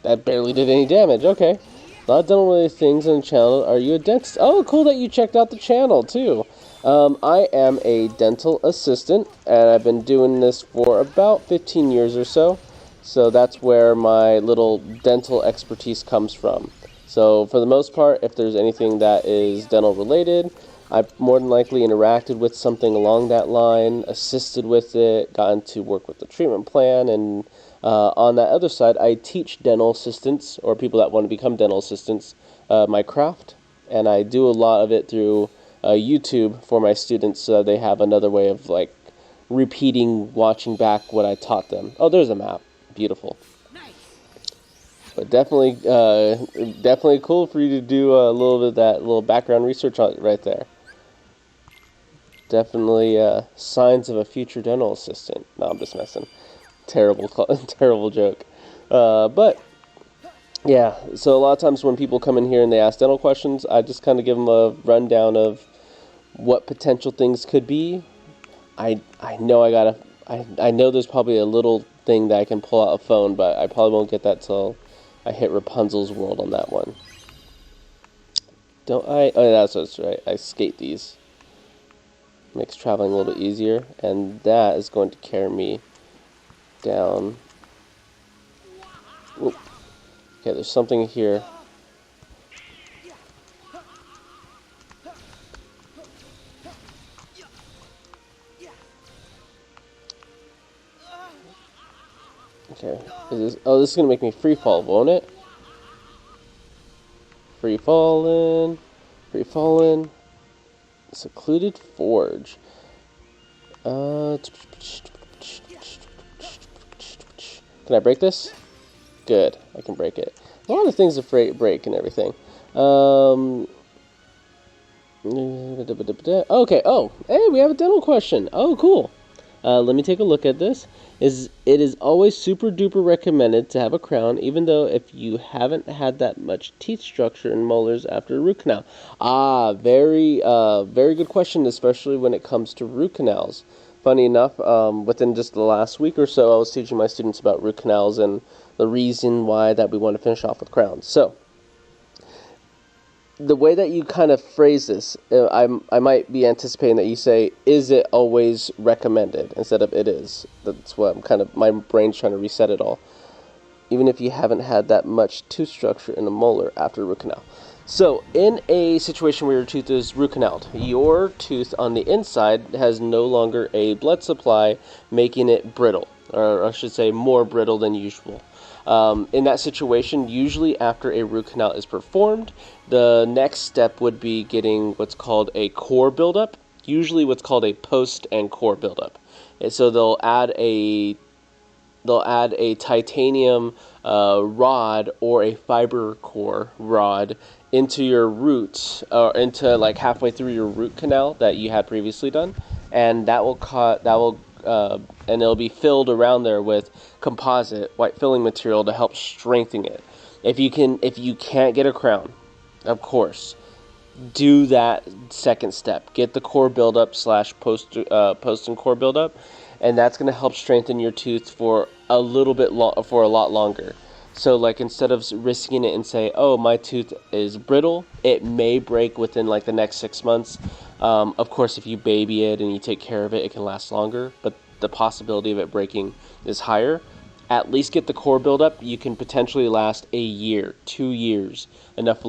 That barely did any damage. Okay. A lot of dental related things on the channel. Are you a dentist? Oh, cool that you checked out the channel too. I am a dental assistant, and I've been doing this for about 15 years or so. So that's where my little dental expertise comes from. So for the most part, if there's anything that is dental related, I've more than likely interacted with something along that line, assisted with it, gotten to work with the treatment plan, and on that other side, I teach dental assistants, or people that want to become dental assistants, my craft, and I do a lot of it through YouTube for my students, so they have another way of like repeating, watching back what I taught them. Oh, there's a map. Beautiful. But definitely, definitely cool for you to do a little bit of that little background research on it right there. Definitely signs of a future dental assistant. No, I'm just messing. Terrible, terrible joke. But yeah, so a lot of times when people come in here and they ask dental questions, I just kind of give them a rundown of what potential things could be. I know I know there's probably a little thing that I can pull out a phone, but I probably won't get that till I hit Rapunzel's world on that one. Don't I? Oh, that's right. I skate these. Makes traveling a little bit easier, and that is going to carry me down. Whoop. Okay, there's something here. Okay, this is gonna make me free fall, won't it? Free falling, free falling. Secluded forge. Can I break this? Good, I can break it. A lot of things to break and everything. Okay, oh, hey, we have a dental question. Oh, cool. Let me take a look at this. It is always super duper recommended to have a crown, even though if you haven't had that much teeth structure and molars after a root canal. Ah, very good question, especially when it comes to root canals. Funny enough, within just the last week or so, I was teaching my students about root canals and the reason why that we want to finish off with crowns. So, the way that you kind of phrase this, I might be anticipating that you say, is it always recommended, instead of it is. That's what my brain's trying to reset it all. Even if you haven't had that much tooth structure in a molar after a root canal. So, in a situation where your tooth is root canaled, your tooth on the inside has no longer a blood supply, making it brittle, or I should say more brittle than usual. In that situation, usually after a root canal is performed, the next step would be getting what's called a core buildup, usually what's called a post and core buildup. And so they'll add a titanium rod or a fiber core rod into your root, or into like halfway through your root canal that you had previously done, and and it'll be filled around there with composite white filling material to help strengthen it. If you can't get a crown, of course, do that second step. Get the core buildup / post and core buildup, and that's going to help strengthen your tooth for a lot longer. So, like, instead of risking it and say, "Oh, my tooth is brittle," it may break within like the next 6 months. Of course, if you baby it and you take care of it, it can last longer. But the possibility of it breaking is higher. At least get the core buildup. You can potentially last a year, 2 years, enough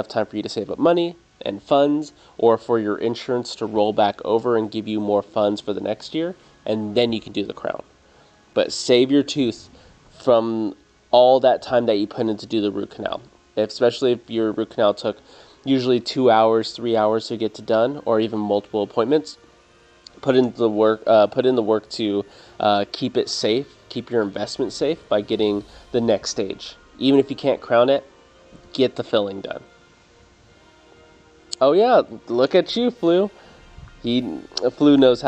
time for you to save up money and funds, or for your insurance to roll back over and give you more funds for the next year, and then you can do the crown. But save your tooth from all that time that you put in to do the root canal. Especially if your root canal took usually 2 hours, 3 hours to get done, or even multiple appointments. put in the work to keep it safe, keep your investment safe by getting the next stage. Even if you can't crown it, get the filling done. Oh yeah, look at you, Flu. Flu knows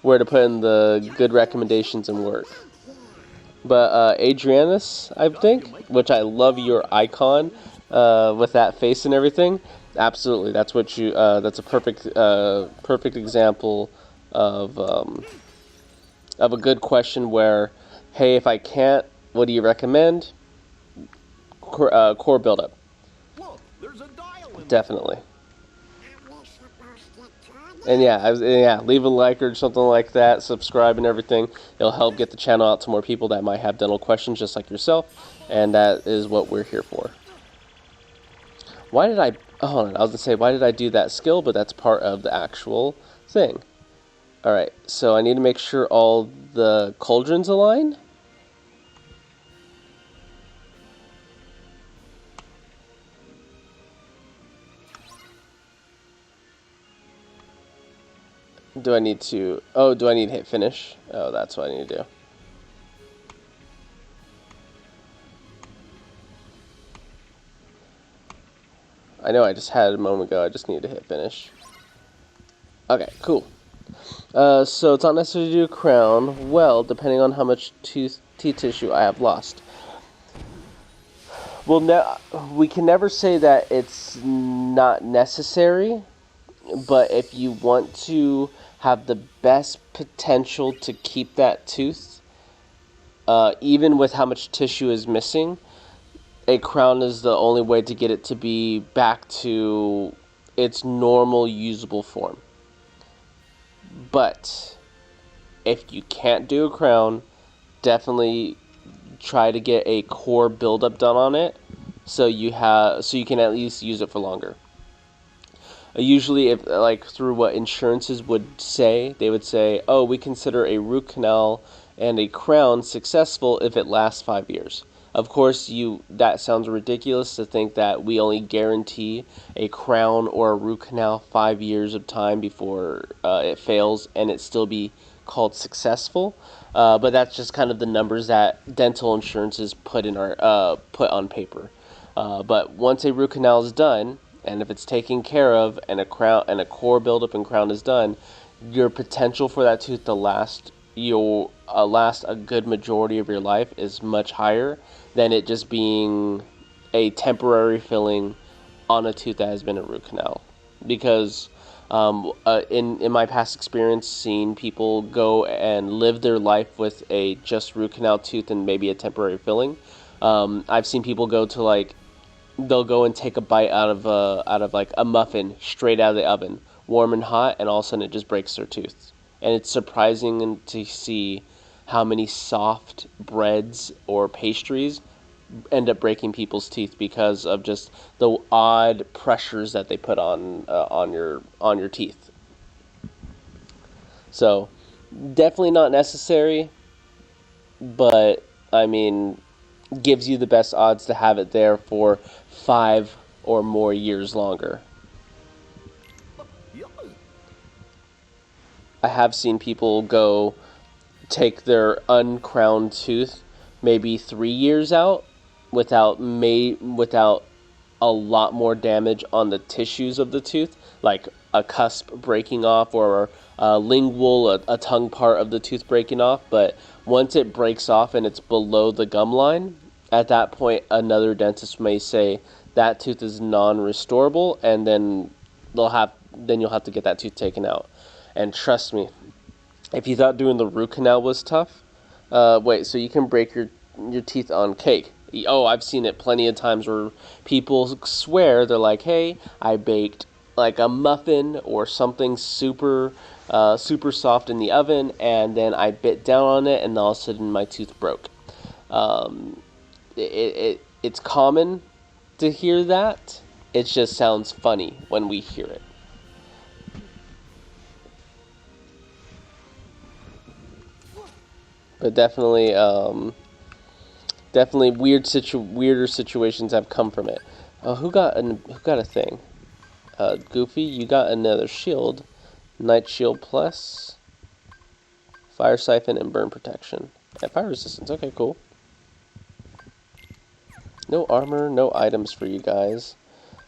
where to put in the good recommendations and work. But Adrianus, I think, which I love your icon with that face and everything. Absolutely, that's what you. That's a perfect example of a good question where, hey, if I can't, what do you recommend? Core buildup, Look, there's a dial in definitely. And yeah, leave a like or something like that, subscribe and everything. It'll help get the channel out to more people that might have dental questions just like yourself, and that is what we're here for. Why did I, oh, hold on, I was gonna say, why did I do that skill, but that's part of the actual thing. Alright, so I need to make sure all the cauldrons align. Do I need to, oh, do I need to hit finish? Oh, that's what I need to do. I know I just had it a moment ago, I just need to hit finish. Okay, cool. So it's not necessary to do a crown. Well, depending on how much teeth tissue I have lost. Well, we can never say that it's not necessary, but if you want to have the best potential to keep that tooth, even with how much tissue is missing, a crown is the only way to get it to be back to its normal usable form. But if you can't do a crown, definitely try to get a core buildup done on it, so you can at least use it for longer. Usually, if like through what insurances would say, they would say, "Oh, we consider a root canal and a crown successful if it lasts 5 years." Of course, that sounds ridiculous to think that we only guarantee a crown or a root canal 5 years of time before it fails and it still be called successful. But that's just kind of the numbers that dental insurances put on paper. But once a root canal is done, and if it's taken care of, and a crown and a core buildup and crown is done, your potential for that tooth to last a good majority of your life is much higher than it just being a temporary filling on a tooth that has been a root canal. Because in my past experience, seeing people go and live their life with a just root canal tooth and maybe a temporary filling, I've seen people go to they'll go and take a bite out of like a muffin straight out of the oven, warm and hot, and all of a sudden it just breaks their tooth. And it's surprising to see how many soft breads or pastries end up breaking people's teeth because of just the odd pressures that they put on your teeth. So definitely not necessary, but I mean, gives you the best odds to have it there for 5 or more years longer. I have seen people go take their uncrowned tooth maybe 3 years out without a lot more damage on the tissues of the tooth, like a cusp breaking off or a lingual, a tongue part of the tooth breaking off. But once it breaks off and it's below the gum line, at that point another dentist may say that tooth is non-restorable, and then you'll have to get that tooth taken out. And trust me, if you thought doing the root canal was tough, wait, so you can break your teeth on cake? Oh, I've seen it plenty of times where people swear, they're like, "Hey, I baked like a muffin or something super soft in the oven, and then I bit down on it, and all of a sudden my tooth broke." It's common to hear that. It just sounds funny when we hear it. But definitely, weirder situations have come from it. Who got a thing? Goofy, you got another shield. Night Shield Plus, Fire Siphon, and Burn Protection. And Fire Resistance, okay, cool. No armor, no items for you guys.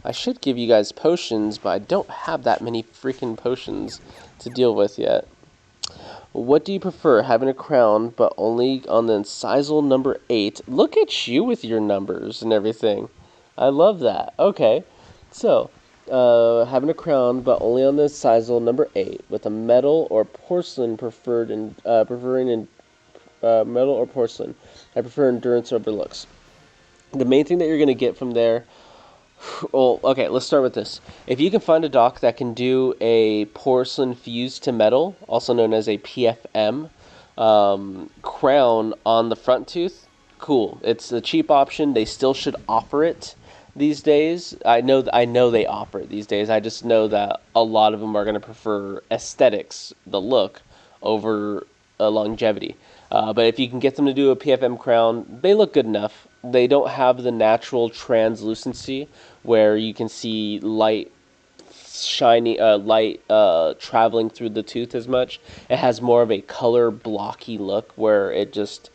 I should give you guys potions, but I don't have that many freaking potions to deal with yet. What do you prefer, having a crown, but only on the incisal number 8? Look at you with your numbers and everything. I love that. Okay, so having a crown, but only on the incisal number 8, with a metal or porcelain preferring metal or porcelain. I prefer endurance over looks. The main thing that you're going to get from there. Well, okay, let's start with this. If you can find a dock that can do a porcelain fused to metal, also known as a PFM, crown on the front tooth, cool. It's a cheap option. They still should offer it these days. I know they offer it these days. I just know that a lot of them are going to prefer aesthetics, the look, over longevity. But if you can get them to do a PFM crown, they look good enough. They don't have the natural translucency where you can see light traveling through the tooth as much. It has more of a color blocky look where it's just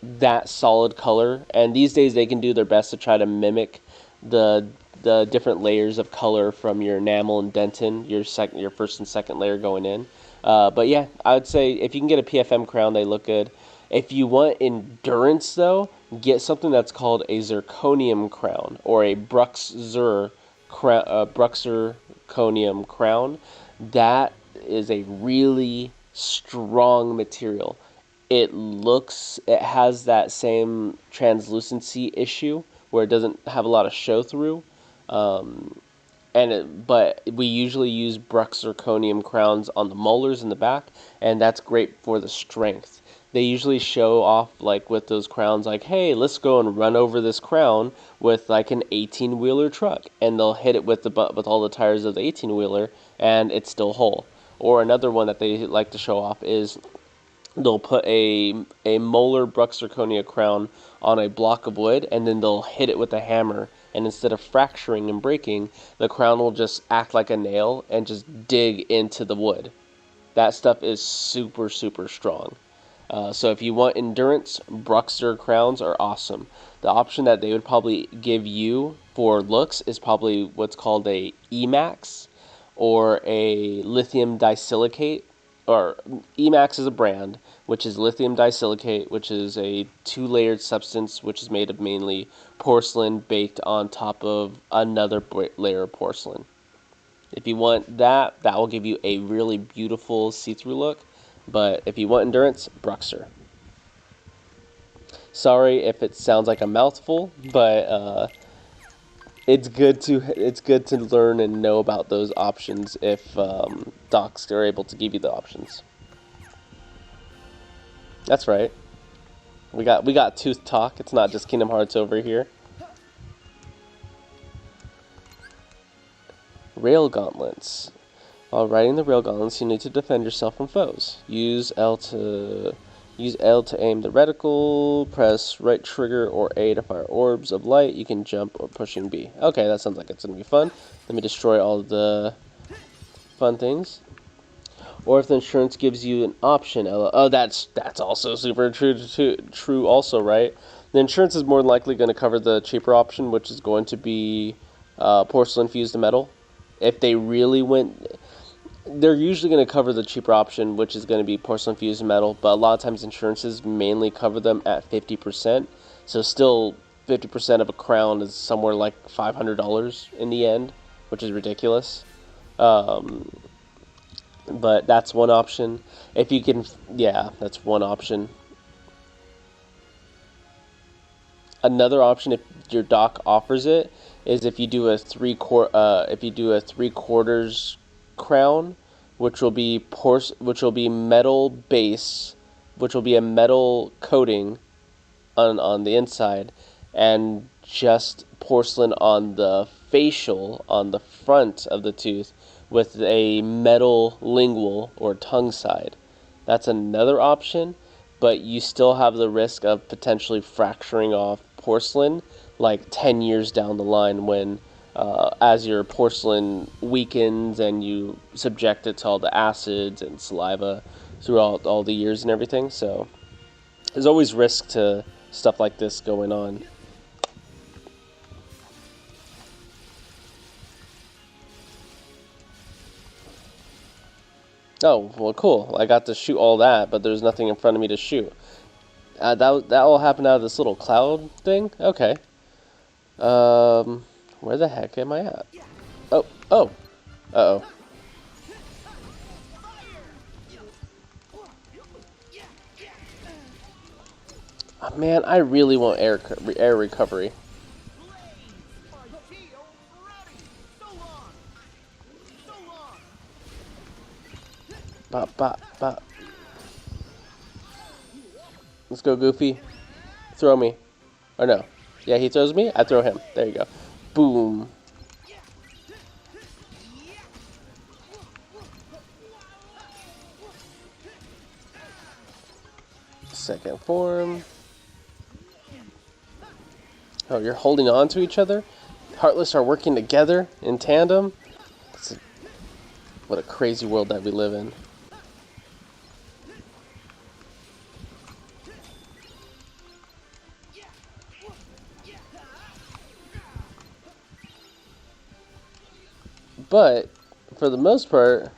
that solid color. And these days they can do their best to try to mimic the different layers of color from your enamel and dentin, your first and second layer going in. But yeah, I would say if you can get a PFM crown, they look good. If you want endurance, though, get something that's called a zirconium crown or a Bruxzirconium crown. That is a really strong material. It has that same translucency issue where it doesn't have a lot of show through. But we usually use Bruxzirconium crowns on the molars in the back, and that's great for the strength. They usually show off like with those crowns, like, hey, let's go and run over this crown with like an 18-wheeler truck, and they'll hit it with all the tires of the 18-wheeler, and it's still whole. Or another one that they like to show off is they'll put a molar Bruxzirconia crown on a block of wood, and then they'll hit it with a hammer, and instead of fracturing and breaking, the crown will just act like a nail and just dig into the wood. That stuff is super, super strong. So if you want endurance, Bruxzir crowns are awesome. The option that they would probably give you for looks is probably what's called a Emax or a lithium disilicate. Or Emax is a brand, which is lithium disilicate, which is a 2-layered substance which is made of mainly porcelain baked on top of another layer of porcelain. If you want that, that will give you a really beautiful see-through look. But if you want endurance, Bruxzir. Sorry if it sounds like a mouthful, but it's good to learn and know about those options if docs are able to give you the options. That's right. We got tooth talk. It's not just Kingdom Hearts over here. Rail gauntlets. While riding the rail gauntlets, you need to defend yourself from foes. Use L to aim the reticle, press right trigger or A to fire orbs of light. You can jump or pushing B. Okay, that sounds like it's going to be fun. Let me destroy all of the fun things. Or if the insurance gives you an option, oh, that's also super true also, right? The insurance is more than likely going to cover the cheaper option, which is going to be porcelain fused to metal. If they really went... They're usually going to cover the cheaper option, which is going to be porcelain fused metal, but a lot of times insurances mainly cover them at 50%. So still 50% of a crown is somewhere like $500 in the end, which is ridiculous. But that's one option. If you can, yeah, that's one option. Another option, if your dock offers it, is if you do a 3/4 crown, which will be metal base, which will be a metal coating on the inside, and just porcelain on the facial on the front of the tooth with a metal lingual or tongue side. That's another option, but you still have the risk of potentially fracturing off porcelain like 10 years down the line when as your porcelain weakens and you subject it to all the acids and saliva throughout all the years and everything. So there's always risk to stuff like this going on. Oh, well, cool. I got to shoot all that, but there's nothing in front of me to shoot. That all happened out of this little cloud thing? Okay. Where the heck am I at? Oh, oh. Uh-oh. Oh, man, I really want air recovery. Bop, bop, bop. Let's go, Goofy. Throw me. Or no. Yeah, he throws me, I throw him. There you go. Boom. Second form. Oh, you're holding on to each other? Heartless are working together in tandem? What a crazy world that we live in. But, for the most part,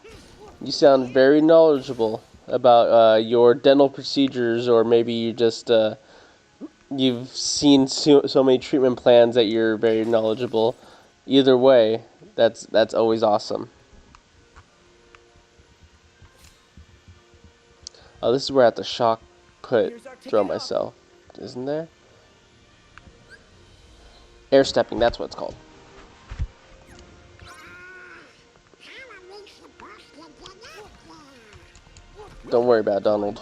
you sound very knowledgeable about your dental procedures, or maybe you just you've seen so many treatment plans that you're very knowledgeable. Either way, that's always awesome. Oh, this is where I have to shock throw myself, isn't there? Air stepping, that's what it's called. Don't worry about it, Donald.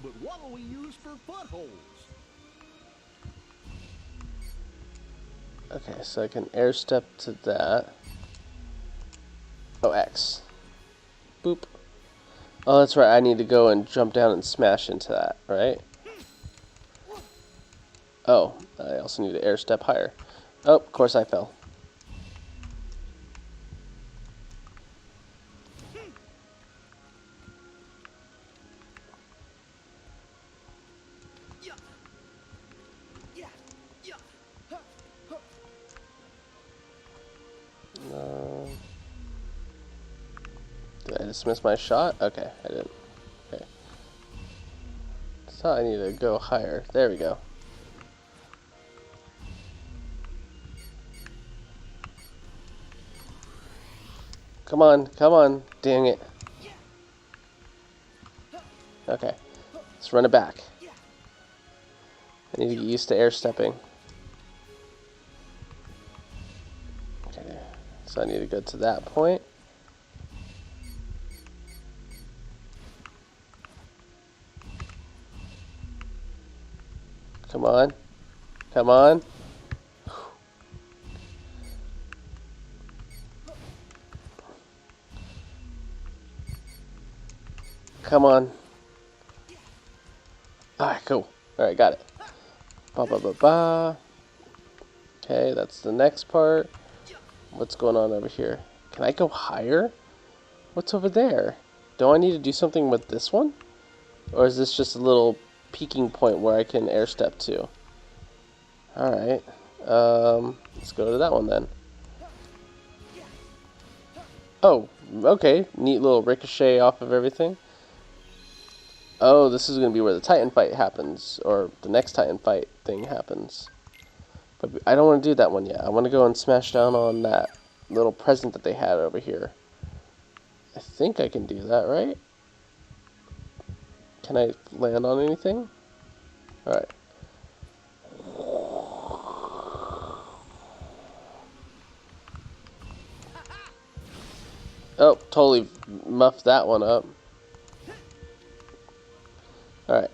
But what will we use for footholds? Okay, so I can air step to that. Oh, X. Boop. Oh, that's right, I need to go and jump down and smash into that, right? Oh, I also need to air step higher. Oh, of course I fell. Did I just miss my shot? Okay, I didn't. Okay. So I need to go higher. There we go. Come on, come on. Dang it. Okay. Let's run it back. I need to get used to air stepping. Okay. So I need to go to that point. Come on. Come on. Come on. Alright, cool. Alright, got it. Ba ba ba ba. Okay, that's the next part. What's going on over here? Can I go higher? What's over there? Do I need to do something with this one? Or is this just a little peaking point where I can air step to? Alright. Let's go to that one then. Oh, okay. Neat little ricochet off of everything. Oh, this is going to be where the Titan fight happens, or the next Titan fight thing happens. But I don't want to do that one yet. I want to go and smash down on that little present that they had over here. I think I can do that, right? Can I land on anything? Alright. Oh, totally muffed that one up. Alright.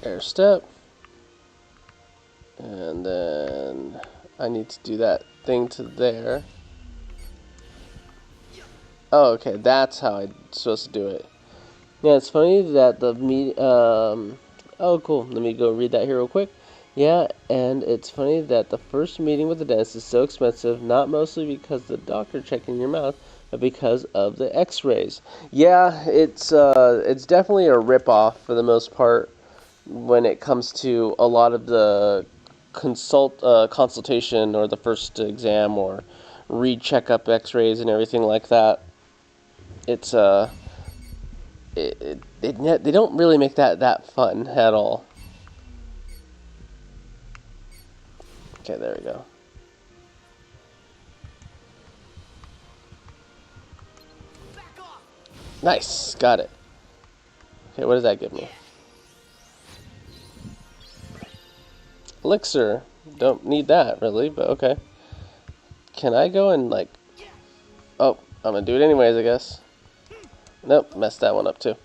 Air step. And then I need to do that thing to there. Oh, okay, that's how I'm supposed to do it. Yeah, it's funny that the oh, cool. Let me go read that here real quick. Yeah, and it's funny that the first meeting with the dentist is so expensive, not mostly because the doctor checking your mouth, but because of the X-rays. Yeah, it's definitely a rip-off for the most part when it comes to a lot of the consultation or the first exam or re-checkup X-rays and everything like that. It's they don't really make that fun at all. Okay, there we go. Nice, got it. Okay, what does that give me? Elixir. Don't need that, really, but okay. Can I go and, like... Oh, I'm gonna do it anyways, I guess. Nope, messed that one up, too.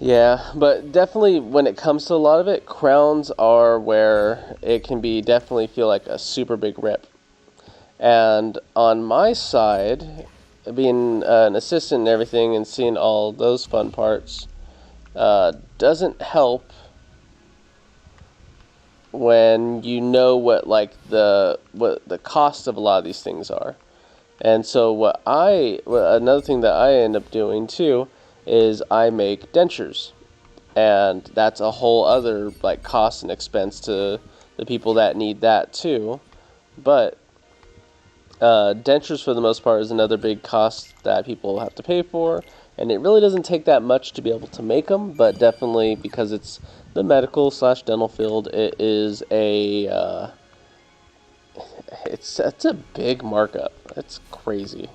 Yeah, but definitely when it comes to a lot of it, crowns are where it can be definitely feel like a super big rip. And on my side, being an assistant and everything and seeing all those fun parts, doesn't help when you know what the cost of a lot of these things are. And so another thing that I end up doing too is I make dentures, and that's a whole other like cost and expense to the people that need that too. But dentures, for the most part, is another big cost that people have to pay for, and it really doesn't take that much to be able to make them. But definitely, because it's the medical slash dental field, it is it's a big markup. It's crazy.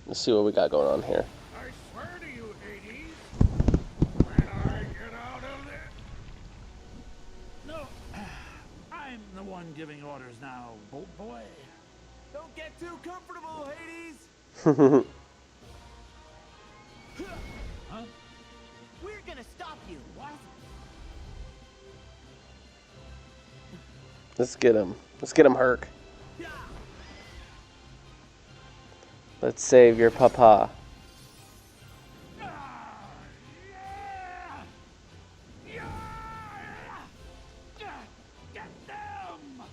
Let's see what we got going on here. I swear to you, Hades, when I get out of there. No, I'm the one giving orders now, boy. Don't get too comfortable, Hades! Huh? We're gonna stop you. What? Let's get him. Let's get him, Herc. Let's save your papa. Get them!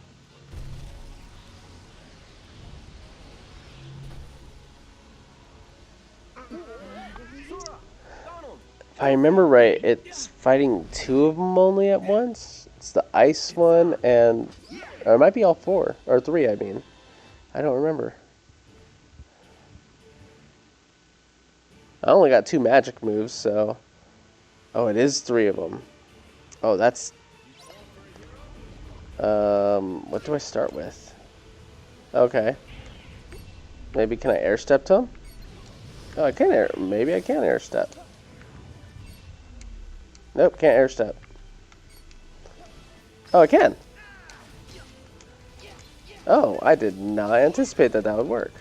If I remember right, it's fighting two of them only at once. It's the ice one and... Or it might be all four. Or three, I mean. I don't remember. I only got two magic moves, so... Oh, it is three of them. Oh, that's... what do I start with? Okay. Maybe can I air step to him? Oh, I can air... Maybe I can air step. Nope, can't air step. Oh, I can. Oh, I did not anticipate that would work.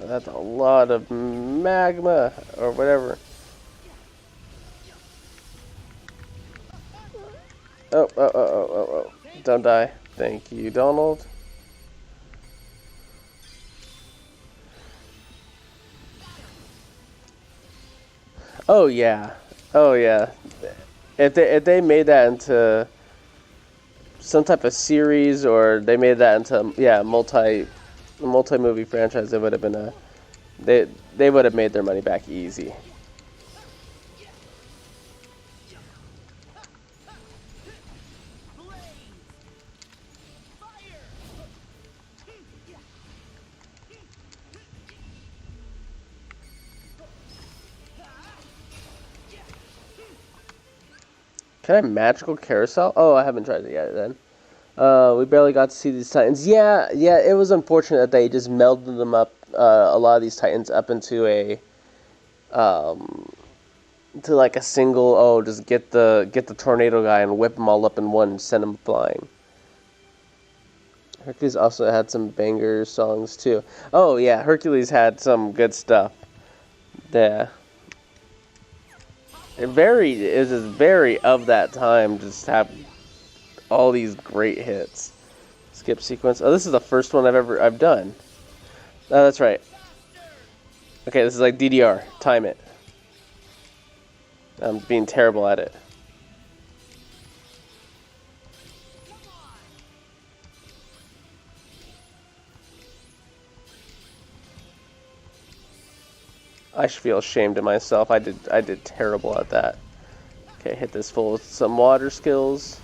That's a lot of magma, or whatever. Oh. Don't die. Thank you, Donald. Oh, yeah. Oh, yeah. If they made that into some type of series, or they made that into, yeah, multi-movie franchise, it would have been a... They would have made their money back easy. Can I magical carousel? Oh, I haven't tried it yet then. We barely got to see these titans. Yeah, it was unfortunate that they just melded them up, a lot of these titans up into to like a single, oh, just get the tornado guy and whip them all up in one and send them flying. Hercules also had some banger songs too. Oh yeah, Hercules had some good stuff. Yeah. It was just very of that time. Just have all these great hits. Skip sequence. Oh, this is the first one I've done. Oh, that's right. Okay, this is like DDR. Time it. I'm being terrible at it. I should feel ashamed of myself. I did terrible at that. Okay, hit this full with some water skills.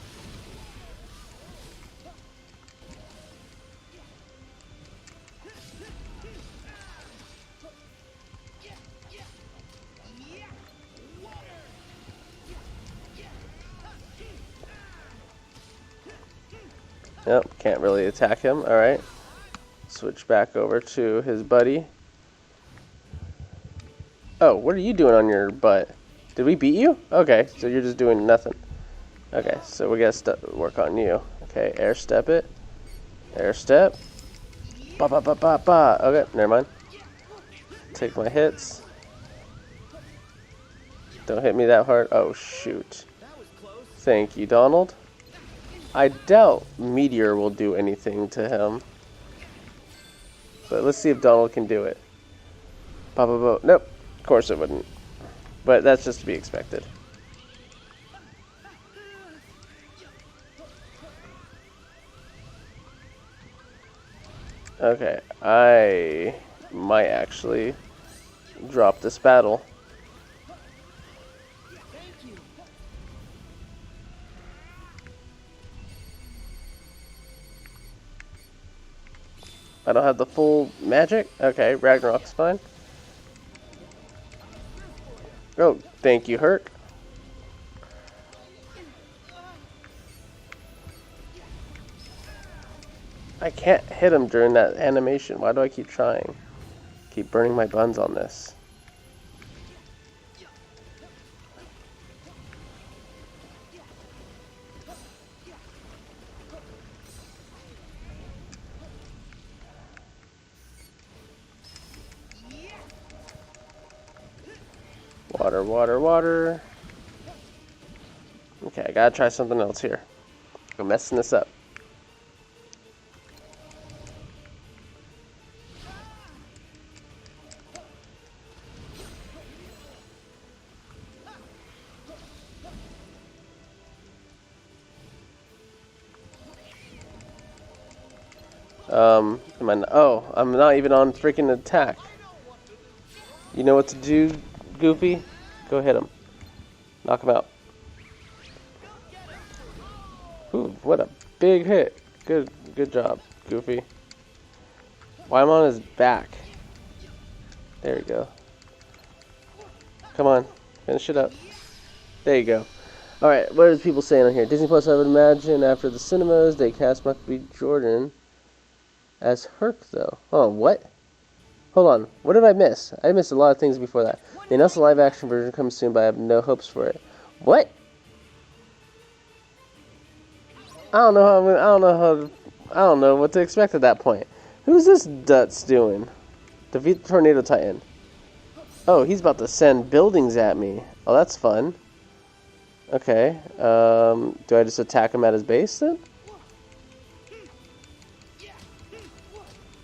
Yep, can't really attack him. Alright. Switch back over to his buddy. Oh, what are you doing on your butt? Did we beat you? Okay, so you're just doing nothing. Okay, so we gotta work on you. Okay, air step it. Air step. Ba ba ba ba ba. Okay, never mind. Take my hits. Don't hit me that hard. Oh, shoot. Thank you, Donald. I doubt Meteor will do anything to him. But let's see if Donald can do it. Ba ba ba. Nope. Of course it wouldn't. But that's just to be expected. Okay, I might actually drop this battle. I don't have the full magic? Okay, Ragnarok's fine. Oh, thank you, Herc. I can't hit him during that animation. Why do I keep trying? Keep burning my buns on this. Water, water, water. Okay, I gotta try something else here. I'm messing this up. I'm not even on freaking attack. You know what to do, Goofy? Go hit him. Knock him out. Ooh, what a big hit. Good job, Goofy. Why am I on his back? There we go. Come on, finish it up. There you go. Alright, what are people saying on here? Disney Plus, I would imagine, after the cinemas, they cast Michael B. Jordan as Herc, though. Oh, what? Hold on. What did I miss? I missed a lot of things before that. They announced a live-action version comes soon, but I have no hopes for it. What? I don't know what to expect at that point. Who's this Dutz doing? Defeat the Tornado Titan. Oh, he's about to send buildings at me. Oh, that's fun. Okay. Do I just attack him at his base then?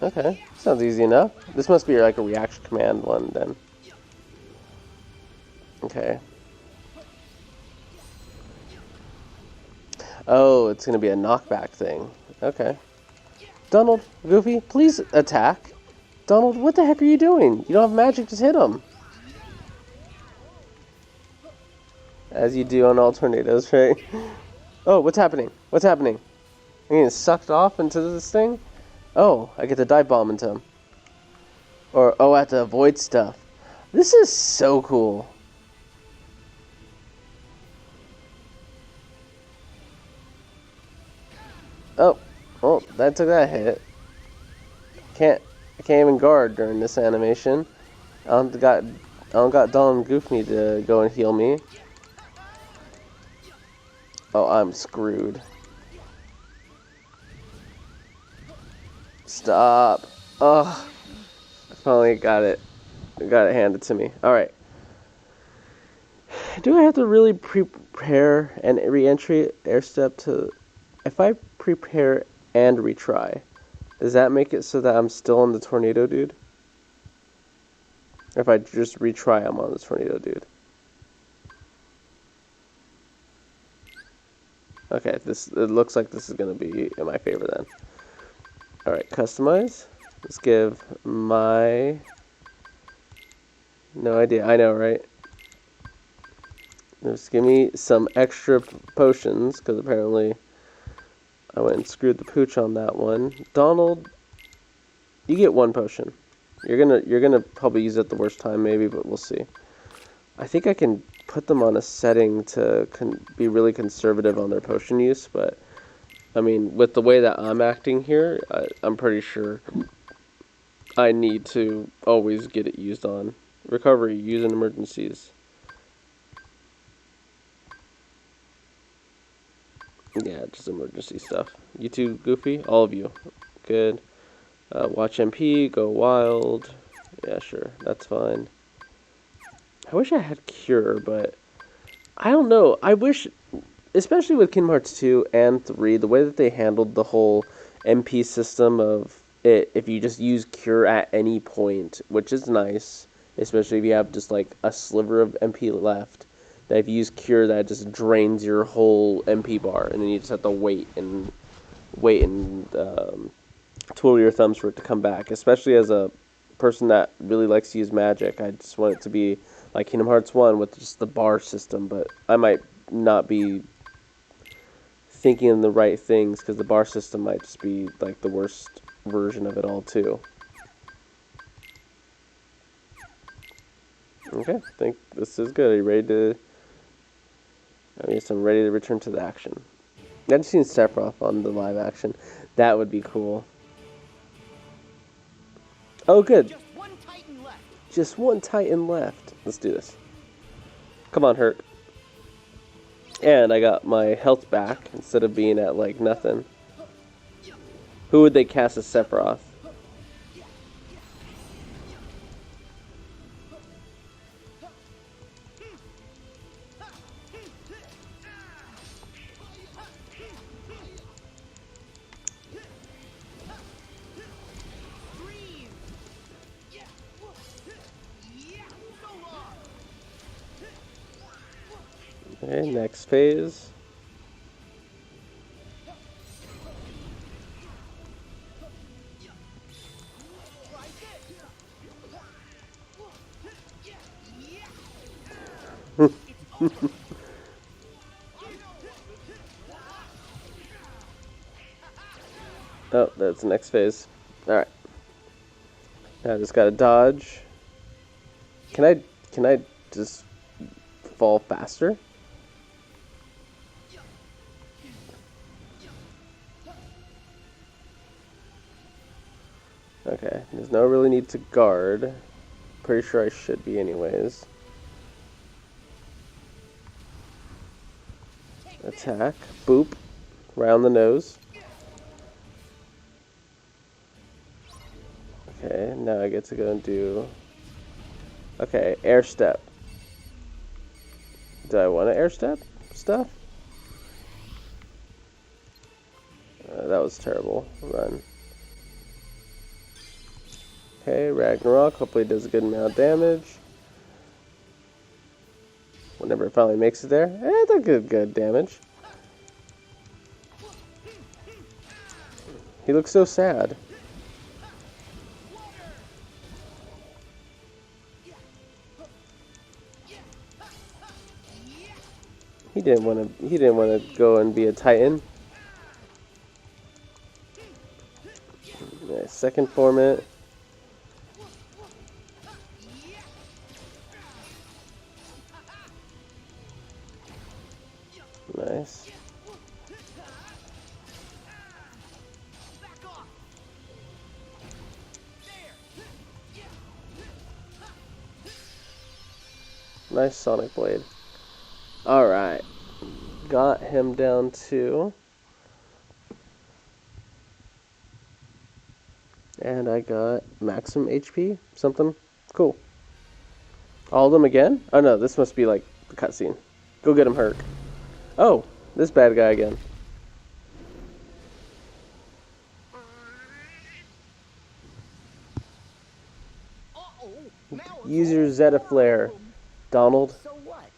Okay, sounds easy enough. This must be like a reaction command one then. Okay. Oh, it's gonna be a knockback thing. Okay. Donald, Goofy, please attack. Donald, what the heck are you doing? You don't have magic, just hit him. As you do on all tornadoes, right? Oh, what's happening? What's happening? I'm getting sucked off into this thing? Oh, I get to dive bomb into him. Or, oh, I have to avoid stuff. This is so cool. Oh, well, that took that hit. I can't even guard during this animation. I don't got Donald and Goofy to go and heal me. Oh, I'm screwed. Stop. Ugh. I finally got it. Got it handed to me. Alright. Do I have to really prepare and re-entry air step to... If I prepare and retry, does that make it so that I'm still on the tornado dude? Or if I just retry, I'm on the tornado dude. Okay, it looks like this is going to be in my favor then. Alright, customize. Let's give my... No idea. I know, right? Just give me some extra potions, because apparently I went and screwed the pooch on that one. Donald, you get one potion. You're gonna probably use it at the worst time, maybe, but we'll see. I think I can put them on a setting to be really conservative on their potion use, but I mean, with the way that I'm acting here, I'm pretty sure I need to always get it used on. Recovery, use in emergencies. Yeah, just emergency stuff. You too, Goofy? All of you. Good. Watch MP, go wild. Yeah, sure. That's fine. I wish I had Cure, but I don't know. I wish, especially with Kingdom Hearts 2 and 3, the way that they handled the whole MP system of it, if you just use Cure at any point, which is nice, especially if you have just like a sliver of MP left, that if you use Cure, that just drains your whole MP bar, and then you just have to wait and twiddle your thumbs for it to come back. Especially as a person that really likes to use magic, I just want it to be like Kingdom Hearts 1 with just the bar system, but I might not be thinking of the right things because the bar system might just be like the worst version of it all too. Okay, I think this is good. Are you ready to... I guess I'm ready to return to the action. I just seen Sephiroth on the live action. That would be cool. Oh, good. Just one Titan left. Just one Titan left. Let's do this. Come on, Herc. And I got my health back instead of being at, like, nothing. Who would they cast as Sephiroth? Okay, next phase. Oh, that's the next phase. Alright. Now I just gotta dodge. Can I just fall faster? Okay, there's no really need to guard. Pretty sure I should be anyways. Attack. Boop. Right on the nose. Okay, now I get to go and do... Okay, air step. Do I want to air step stuff? That was terrible. Run. Okay, Ragnarok. Hopefully it does a good amount of damage. Whenever it finally makes it there. It did good damage. He looks so sad. He didn't want to go and be a Titan. Nice. Second form it. Nice. Nice Sonic Blade. Alright. Got him down to... And I got maximum HP, something. Cool. All of them again? Oh no, this must be like the cutscene. Go get him, Herc. Oh, this bad guy again. Use your Zeta Flare, Donald. So what?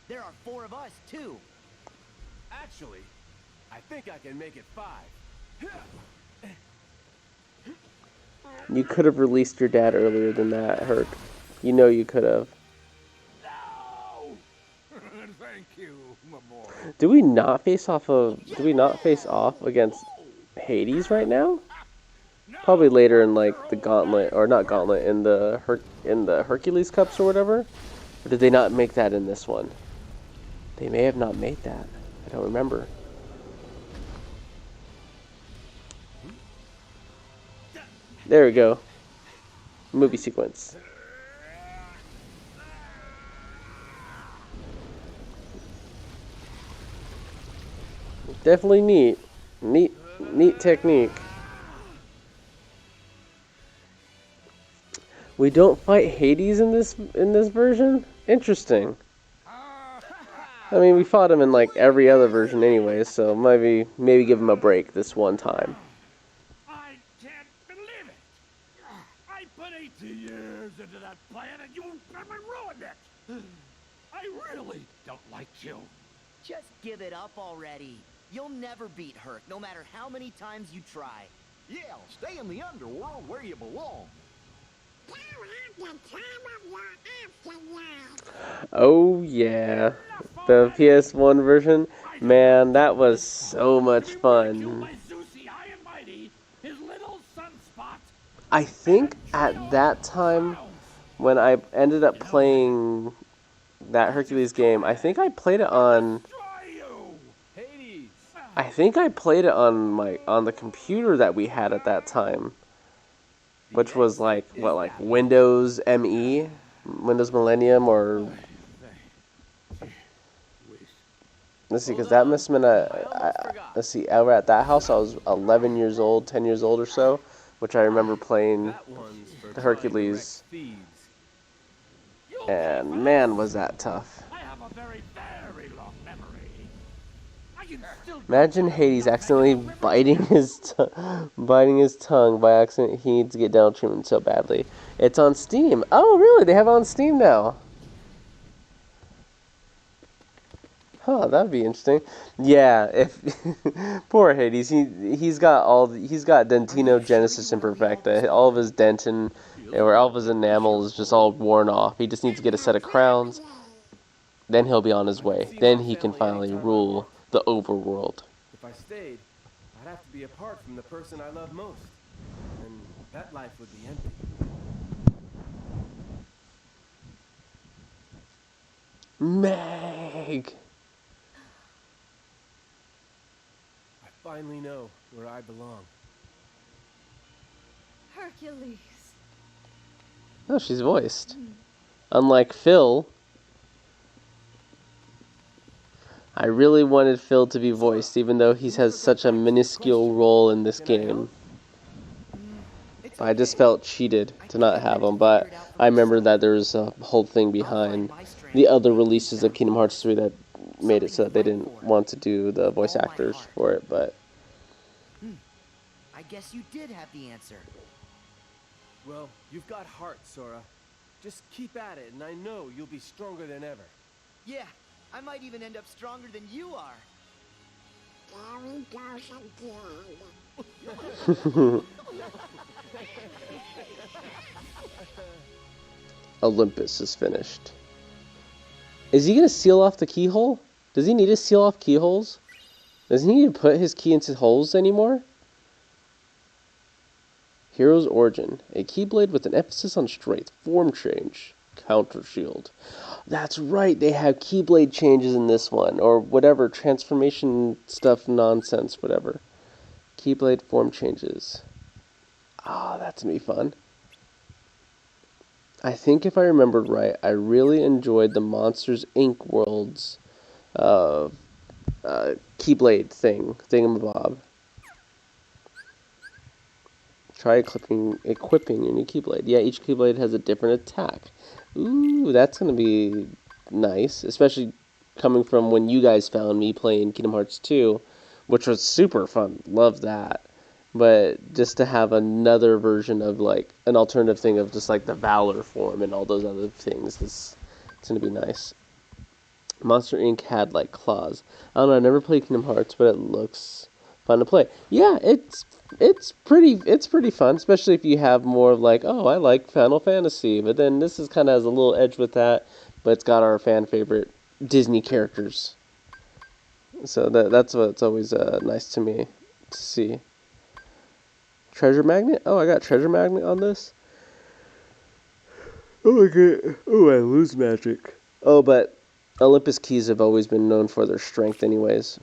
There are 4 of us, too. Actually, I think I can make it 5. You could have released your dad earlier than that, Herc. You know you could have. No! Thank you, my boy. Do we not face off against Hades right now? Probably later in like the Gauntlet, or not Gauntlet, in the Hercules Cups or whatever. Or did they not make that in this one? They may have not made that. I don't remember. There we go. Movie sequence. Definitely neat. Neat technique. We don't fight Hades in this version? Interesting. I mean, we fought him in like every other version anyway, so maybe give him a break this one time. I can't believe it. I put 18 years into that plan and you ruined it. I really don't like you. Just give it up already. You'll never beat Herc, no matter how many times you try. Yeah, stay in the underworld where you belong. Oh yeah, the PS1 version, man, that was so much fun. I think at that time, when I ended up playing that Hercules game, I think I played it on. I think I played it on the computer that we had at that time, which was like Windows ME, Windows Millennium, or let's see, because that must have been let's see, over at that house I was 11 years old, 10 years old or so, which I remember playing the Hercules, and man, was that tough. I have a very, very long memory. Imagine Hades accidentally biting his tongue by accident. He needs to get dental treatment so badly. It's on Steam. Oh, really? They have it on Steam now. Huh, that'd be interesting. Yeah, if poor Hades, he's got Dentino Genesis Imperfecta. All of his dentin or all of his enamel is just all worn off. He just needs to get a set of crowns. Then he'll be on his way. Then he can finally rule the overworld. If I stayed, I'd have to be apart from the person I love most. And that life would be empty. Meg! I finally know where I belong. Hercules. Oh, she's voiced. Unlike Phil, I really wanted Phil to be voiced, even though he has such a minuscule role in this game. I just felt cheated to not have him, but I remember that there was a whole thing behind the other releases of Kingdom Hearts 3 that made it so that they didn't want to do the voice actors for it, but... I guess you did have the answer. Well, you've got heart, Sora. Just keep at it, and I know you'll be stronger than ever. Yeah, I might even end up stronger than you are. Olympus is finished. Is he gonna seal off the keyhole? Does he need to seal off keyholes? Does he need to put his key into holes anymore? Hero's Origin. A Keyblade with an emphasis on strength. Form change. Counter shield. That's right, they have Keyblade changes in this one. Or whatever, transformation stuff nonsense, whatever. Keyblade form changes. Ah, that's gonna be fun. I think if I remembered right, I really enjoyed the Monsters Inc. World's Keyblade thingamabob. Try equipping your new Keyblade. Yeah, each Keyblade has a different attack. Ooh, that's gonna be nice, especially coming from when you guys found me playing Kingdom Hearts 2, which was super fun. Love that. But just to have another version of like an alternative thing of just like the Valor form and all those other things is it's gonna be nice. Monster Inc. had like claws. I don't know. I never played Kingdom Hearts, but it looks fun to play. Yeah, it's pretty fun, especially if you have more of like, oh, I like Final Fantasy, but then this is kind of has a little edge with that, but it's got our fan favorite Disney characters. So that's what's always nice to me to see. Treasure magnet? Oh, I got treasure magnet on this. Oh my god. Oh, I lose magic. Oh, but Olympus keys have always been known for their strength anyways.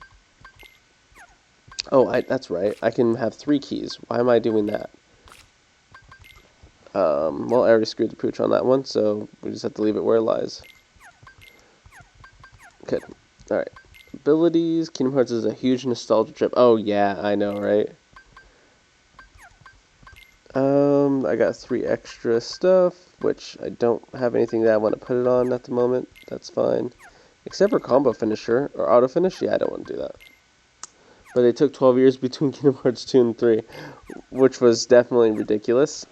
Oh, that's right. I can have 3 keys. Why am I doing that? Well, I already screwed the pooch on that one, so we just have to leave it where it lies. Good. Alright. Abilities. Kingdom Hearts is a huge nostalgia trip. Oh, yeah, I know, right? I got 3 extra stuff, which I don't have anything that I want to put it on at the moment. That's fine. Except for combo finisher, or auto finish. Yeah, I don't want to do that. But they took 12 years between Kingdom Hearts 2 and 3, which was definitely ridiculous.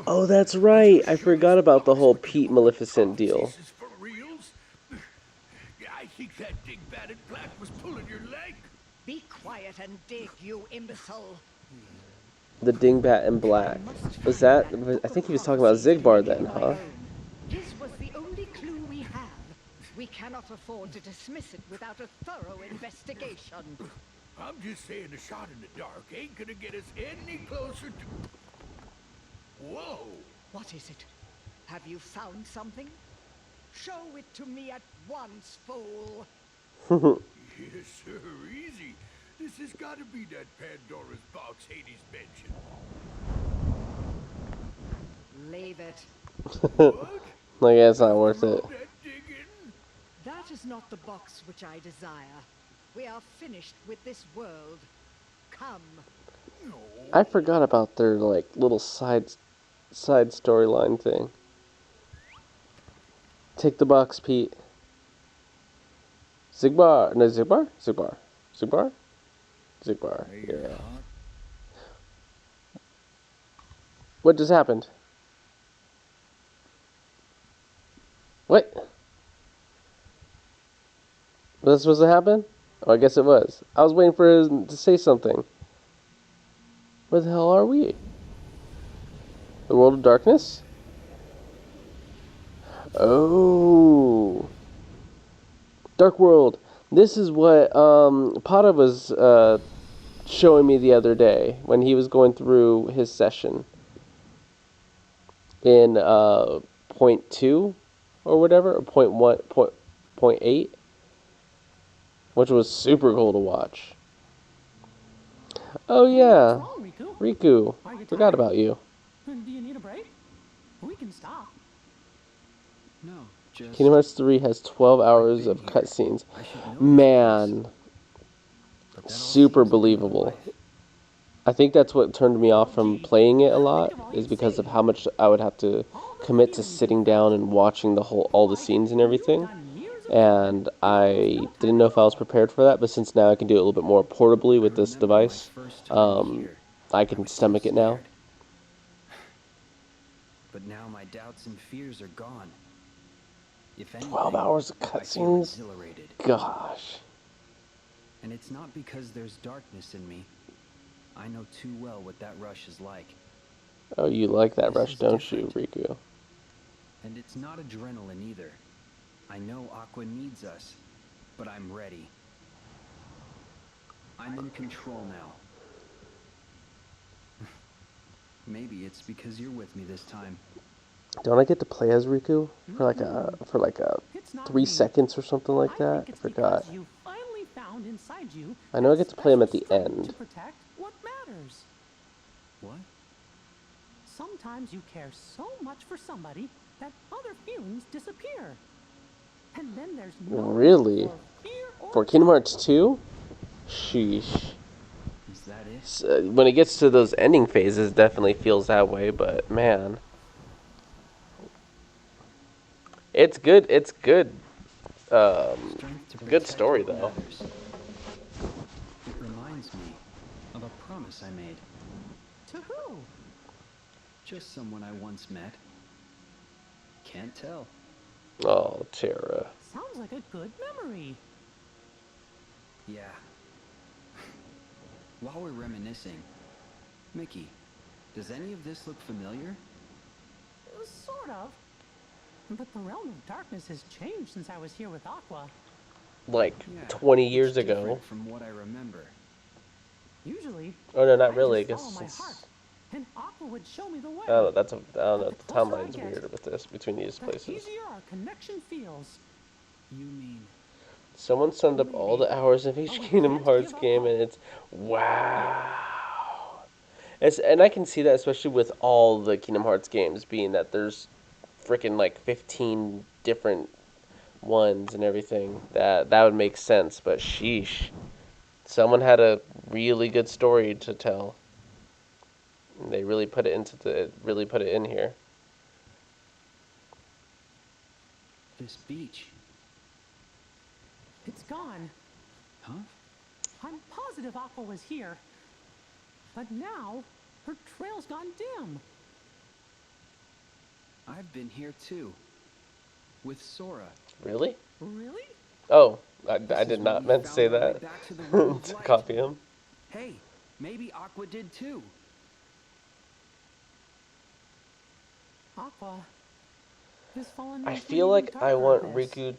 Oh, that's right. I forgot about the whole Pete Maleficent deal. For reals? I think that dingbat in black was pulling your leg. Be quiet and dig, you imbecile. The dingbat in black. Was that? I think he was talking about Zigbar then, huh? His was the only clue we have. We cannot afford to dismiss it without a thorough investigation. I'm just saying a shot in the dark ain't gonna get us any closer to... Whoa! What is it? Have you found something? Show it to me at once, fool. Yes, sir, easy. This has got to be that Pandora's box Hades mentioned. Leave it. What? Like, yeah, it's not worth it. That digging? That is not the box which I desire. We are finished with this world. Come. No. I forgot about their like little side storyline thing. Take the box, Pete. Zigbar. No, Zigbar? Zigbar. Zigbar? Zigbar. Yeah. What just happened? What? Was that supposed to happen? Oh, I guess it was. I was waiting for him to say something. Where the hell are we? The world of darkness? Oh. Dark World. This is what Pata was showing me the other day when he was going through his session in point 2 or whatever, or point 1, point 8, which was super cool to watch. Oh yeah, What's wrong, Riku? Riku. Are you Forgot tired? about you. Do you need a break? We can stop. No, just... Kingdom Hearts 3 has 12 hours of cutscenes. I should know Man, this, but that all super seems to be my believable. life. I think that's what turned me off from playing it a lot, is because of how much I would have to commit to sitting down and watching all the scenes and everything. And I didn't know if I was prepared for that, but since now I can do it a little bit more portably with this device, I can stomach it now. But now my doubts and fears are gone. If 12 anything, hours of I feel cutscenes? exhilarated. Gosh. And it's not because there's darkness in me. I know too well what that rush is like. Oh, you like that This rush, is don't you, different. Riku? And it's not adrenaline either. I know Aqua needs us, but I'm ready. I'm in control now. Maybe it's because you're with me this time. Don't I get to play as Riku for like a It's not 3 me. seconds or something like I that? think it's I forgot. because you finally found inside you. I know I that get to play him at the special strength end. To protect what matters. What? Sometimes you care so much for somebody that other feelings disappear. And then there's no Really? room for fear or For Kingdom Hearts 2? Sheesh. Is that it? when it gets to those ending phases, it definitely feels that way. But man, it's good. It's good. Strength to Good protect story what though. matters. It reminds me of a promise I made. To who? Just someone I once met. Can't tell. Oh, Tara. Sounds like a good memory. Yeah. While we're reminiscing, Mickey, does any of this look familiar? Sort of. But the realm of darkness has changed since I was here with Aqua. Like Yeah, 20 it's years ago. different from what I remember. Usually, Oh no, not I really. I just guess follow my since heart, and Aqua would show me the way. I don't know. That's a I don't But know. the The closer I timeline's get, weird with this between these the places. easier our connection feels. You mean Someone summed up all Maybe. the hours of each But we Kingdom can't Hearts give up game, hope. and it's wow. And I can see that especially with all the Kingdom Hearts games, being that there's freaking like 15 different ones and everything. That would make sense, but sheesh, someone had a really good story to tell. And they really put it in here. this beach? It's gone. Huh? I'm positive Aqua was here. But now, her trail's gone dim. I've been here too. With Sora. Really? Really? Oh, I This did is where not we meant to found say our way that. back to the realm of To light. copy him. Hey, maybe Aqua did too. Aqua has fallen I into feel an even like I darker want abyss. Riku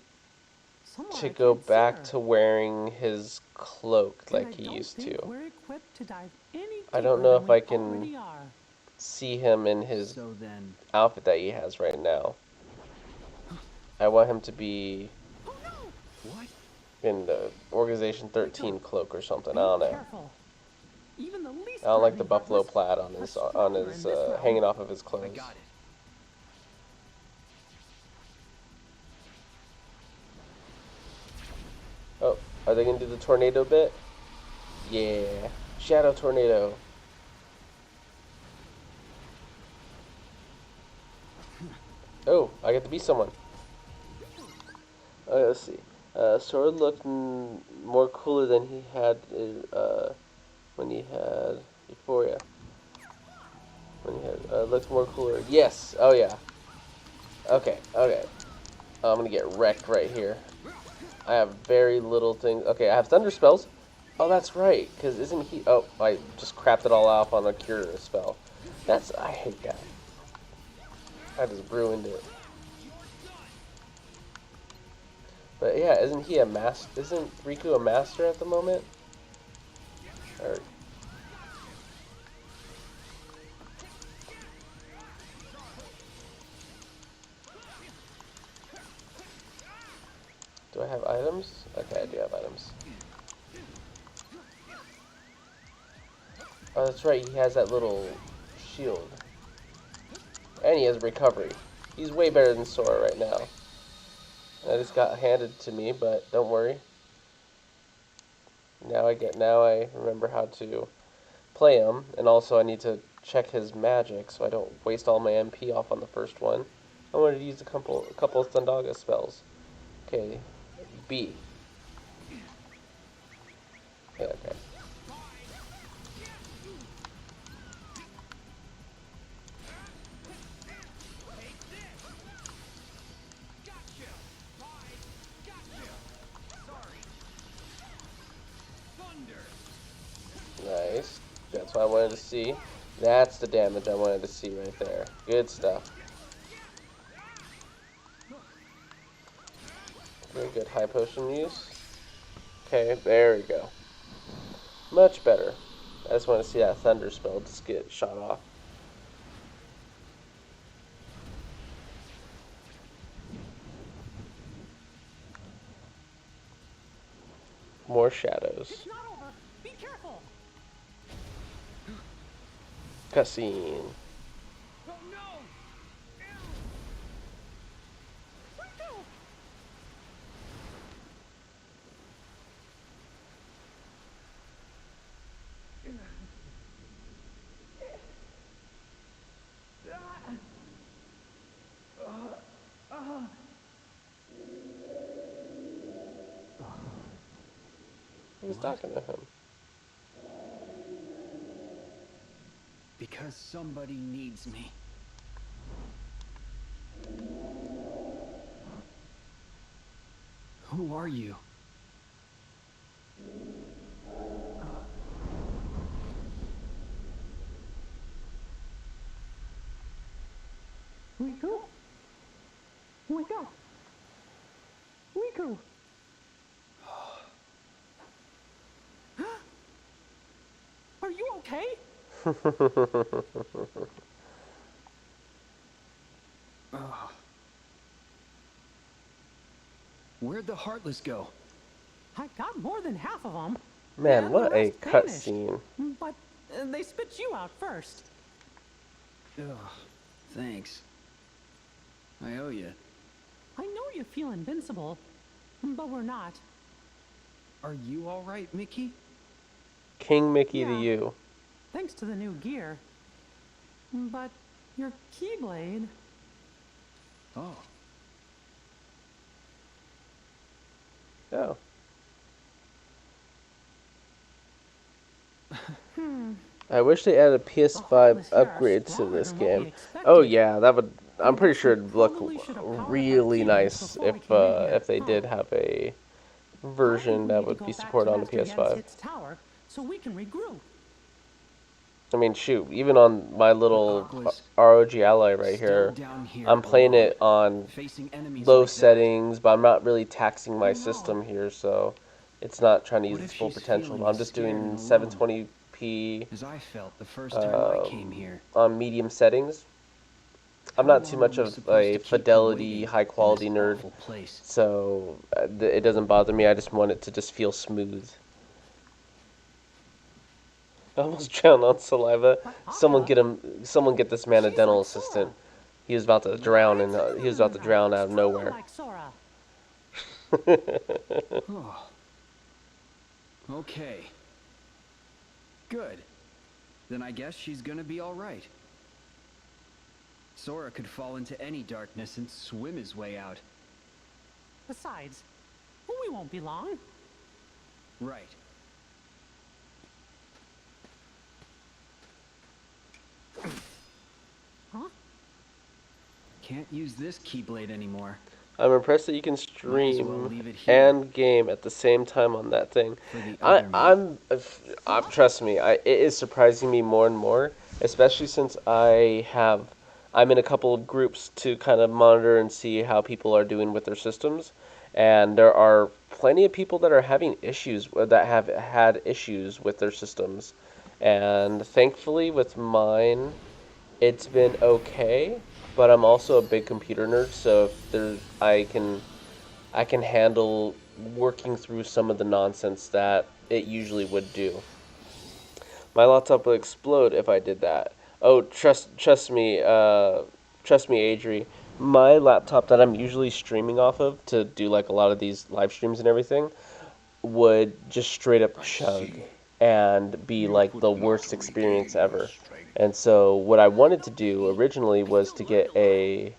Somewhere to I go can't see back her. to wearing his cloak And like I he don't used think to. we're equipped to dive any I don't deeper know than if we I can already are. see him in his So then, outfit that he has right now. I want him to be Oh no! what? in the Organization 13 cloak or something. I Be don't know. careful. Even the least I don't like the threatening buffalo Heartless plaid are stronger in this realm. hanging off of his I clothes. got it. Oh, are they gonna do the tornado bit? Yeah, shadow tornado. Oh, I get to be someone. Let's see. Sora looked more cooler than he had when he had Euphoria. When he had looked more cooler. Yes. Oh yeah. Okay. Okay. I'm gonna get wrecked right here. I have very little things. Okay, I have thunder spells. Oh, that's right. Cause isn't he? Oh, I just crapped it all off on a cure spell. I hate that. I just ruined it. But yeah, isn't he a master? Isn't Riku a master at the moment? Or do I have items? Okay, I do have items. Oh, that's right. He has that little shield, and he has recovery. He's way better than Sora right now. I just got handed to me, but don't worry. Now I remember how to play him, and also I need to check his magic so I don't waste all my MP off on the first one. I wanted to use a couple of Thundaga spells. Okay, B. Yeah, okay. Nice. That's what I wanted to see. That's the damage I wanted to see right there. Good stuff. Very good high potion use. Okay, there we go. Much better. I just want to see that thunder spell just get shot off. More shadows. It's not over. Be careful. Cutscene. Oh no! Riku! He was talking to him. Because somebody needs me. Who are you? Riku? Wake up! Riku! Are you okay? Where'd the Heartless go? I got more than half of them. Man, And the what a rest vanished. cutscene. But they spit you out first. Ugh, thanks. I owe you. I know you feel invincible, but we're not. Are you all right, Mickey? King Mickey to Yeah. you. Thanks to the new gear. But your Keyblade... Oh. Oh. I wish they added a PS5 upgrade to this game. Oh yeah, that would. I'm pretty sure it'd look really nice if they did have a version that would be supported on the PS5. Tower so we can regroup. I mean, shoot, even on my little ROG Ally right here, I'm playing it on low settings, but I'm not really taxing my system here, so it's not trying to use its full potential. I'm just doing 720p As I felt the first time I came here. on medium settings. I'm not too much of a fidelity, high quality nerd, so it doesn't bother me. I just want it to just feel smooth. I almost drowned on saliva. Someone get this man a dental assistant. He was about to drown, and he was about to drown out of nowhere. Oh. Okay. Good. Then I guess she's gonna be all right. Sora could fall into any darkness and swim his way out. Besides, we won't be long. Right. Huh? Can't use this Keyblade anymore. I'm impressed that you can Might as well stream leave it here. and game at the same time on that thing. For the other I'm trust me, it is surprising me more and more, especially since I'm in a couple of groups to kind of monitor and see how people are doing with their systems, and there are plenty of people that are having issues that have had issues with their systems, and thankfully with mine, it's been okay. But I'm also a big computer nerd, so if I can handle working through some of the nonsense that it usually would do. My laptop would explode if I did that. Oh, trust me, Adri. My laptop that I'm usually streaming off of to do like a lot of these live streams and everything would just straight up chug and be like the worst experience ever. And so what I wanted to do originally was to get I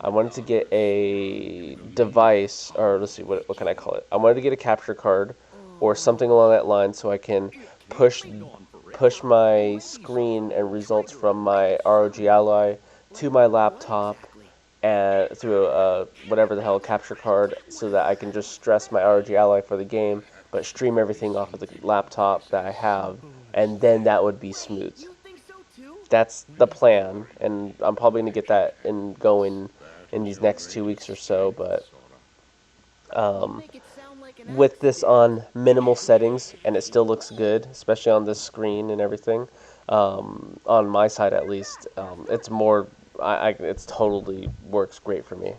wanted to get a device, or let's see, what can I call it? I wanted to get a capture card or something along that line so I can push my screen and results from my ROG Ally to my laptop and through whatever the hell capture card, so that I can just stress my ROG Ally for the game, but stream everything off of the laptop that I have, and then that would be smooth. That's the plan, and I'm probably gonna get that going in these next 2 weeks or so. But with this on minimal settings, and it still looks good, especially on this screen and everything. On my side, at least, it's more. It's totally works great for me.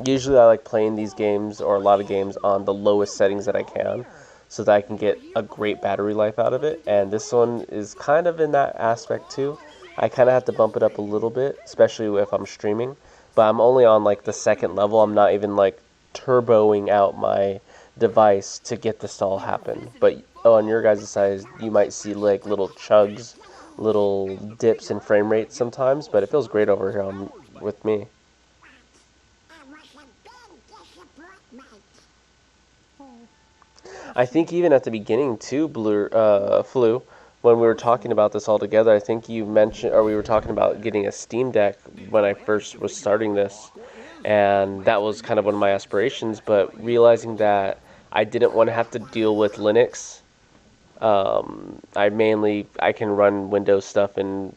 Usually, I like playing these games or a lot of games on the lowest settings that I can, so that I can get a great battery life out of it. And this one is kind of in that aspect too. I kind of have to bump it up a little bit, especially if I'm streaming. But I'm only on like the second level. I'm not even like turboing out my device to get this to all happen. But on your guys' side, you might see like little chugs, little dips in frame rate sometimes. But it feels great over here with me. I think even at the beginning too, Flu, when we were talking about this all together, I think you mentioned, or we were talking about getting a Steam Deck when I first was starting this, and that was kind of one of my aspirations. But realizing that I didn't want to have to deal with Linux, I can run Windows stuff and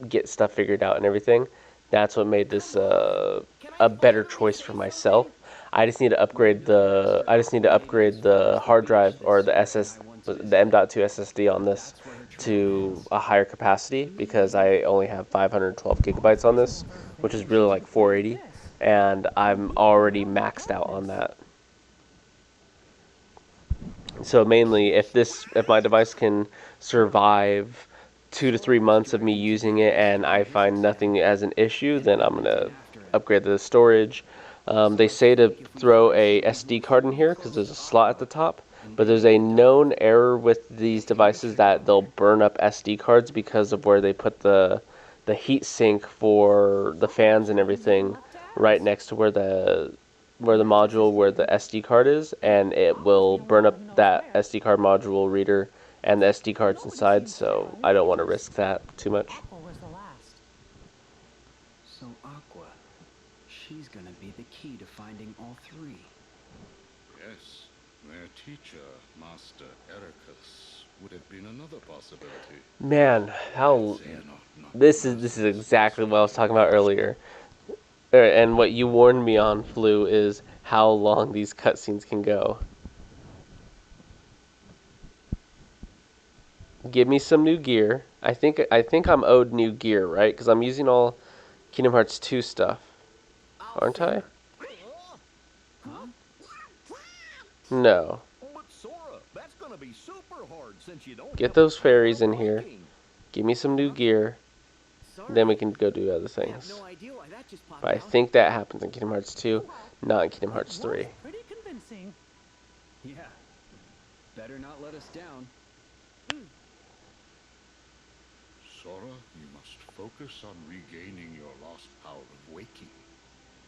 get stuff figured out and everything. That's what made this a better choice for myself. I just need to upgrade the hard drive or the M.2 SSD on this to a higher capacity because I only have 512 gigabytes on this, which is really like 480, and I'm already maxed out on that. So mainly, if my device can survive 2 to 3 months of me using it and I find nothing as an issue, then I'm gonna upgrade the storage. They say to throw a SD card in here because there's a slot at the top, but there's a known error with these devices that they'll burn up SD cards because of where they put the heat sink for the fans and everything right next to where the SD card is, and it will burn up that SD card module reader and the SD cards inside, so I don't want to risk that too much. Aqua was the last. So Aqua, she's gonna be the key to finding all three. Yes, their teacher, Master Ericus, would have been another possibility. Man, how They're not this is exactly what I was talking about earlier. And what you warned me on, Flu, is how long these cutscenes can go. Give me some new gear. I think I'm owed new gear, right? Because I'm using all Kingdom Hearts 2 stuff, aren't I? Huh? No. But Sora, that's gonna be super hard since you don't Get have those the fairies power in of here. Viking. Give me some new gear. Sorry. Then we can go do other I have things. no idea why that just popped But I out. think that happens in Kingdom Hearts 2, not in Kingdom Hearts It 3. was pretty convincing. Yeah. Better not let us down. Sora, you must focus on regaining your lost power of waking.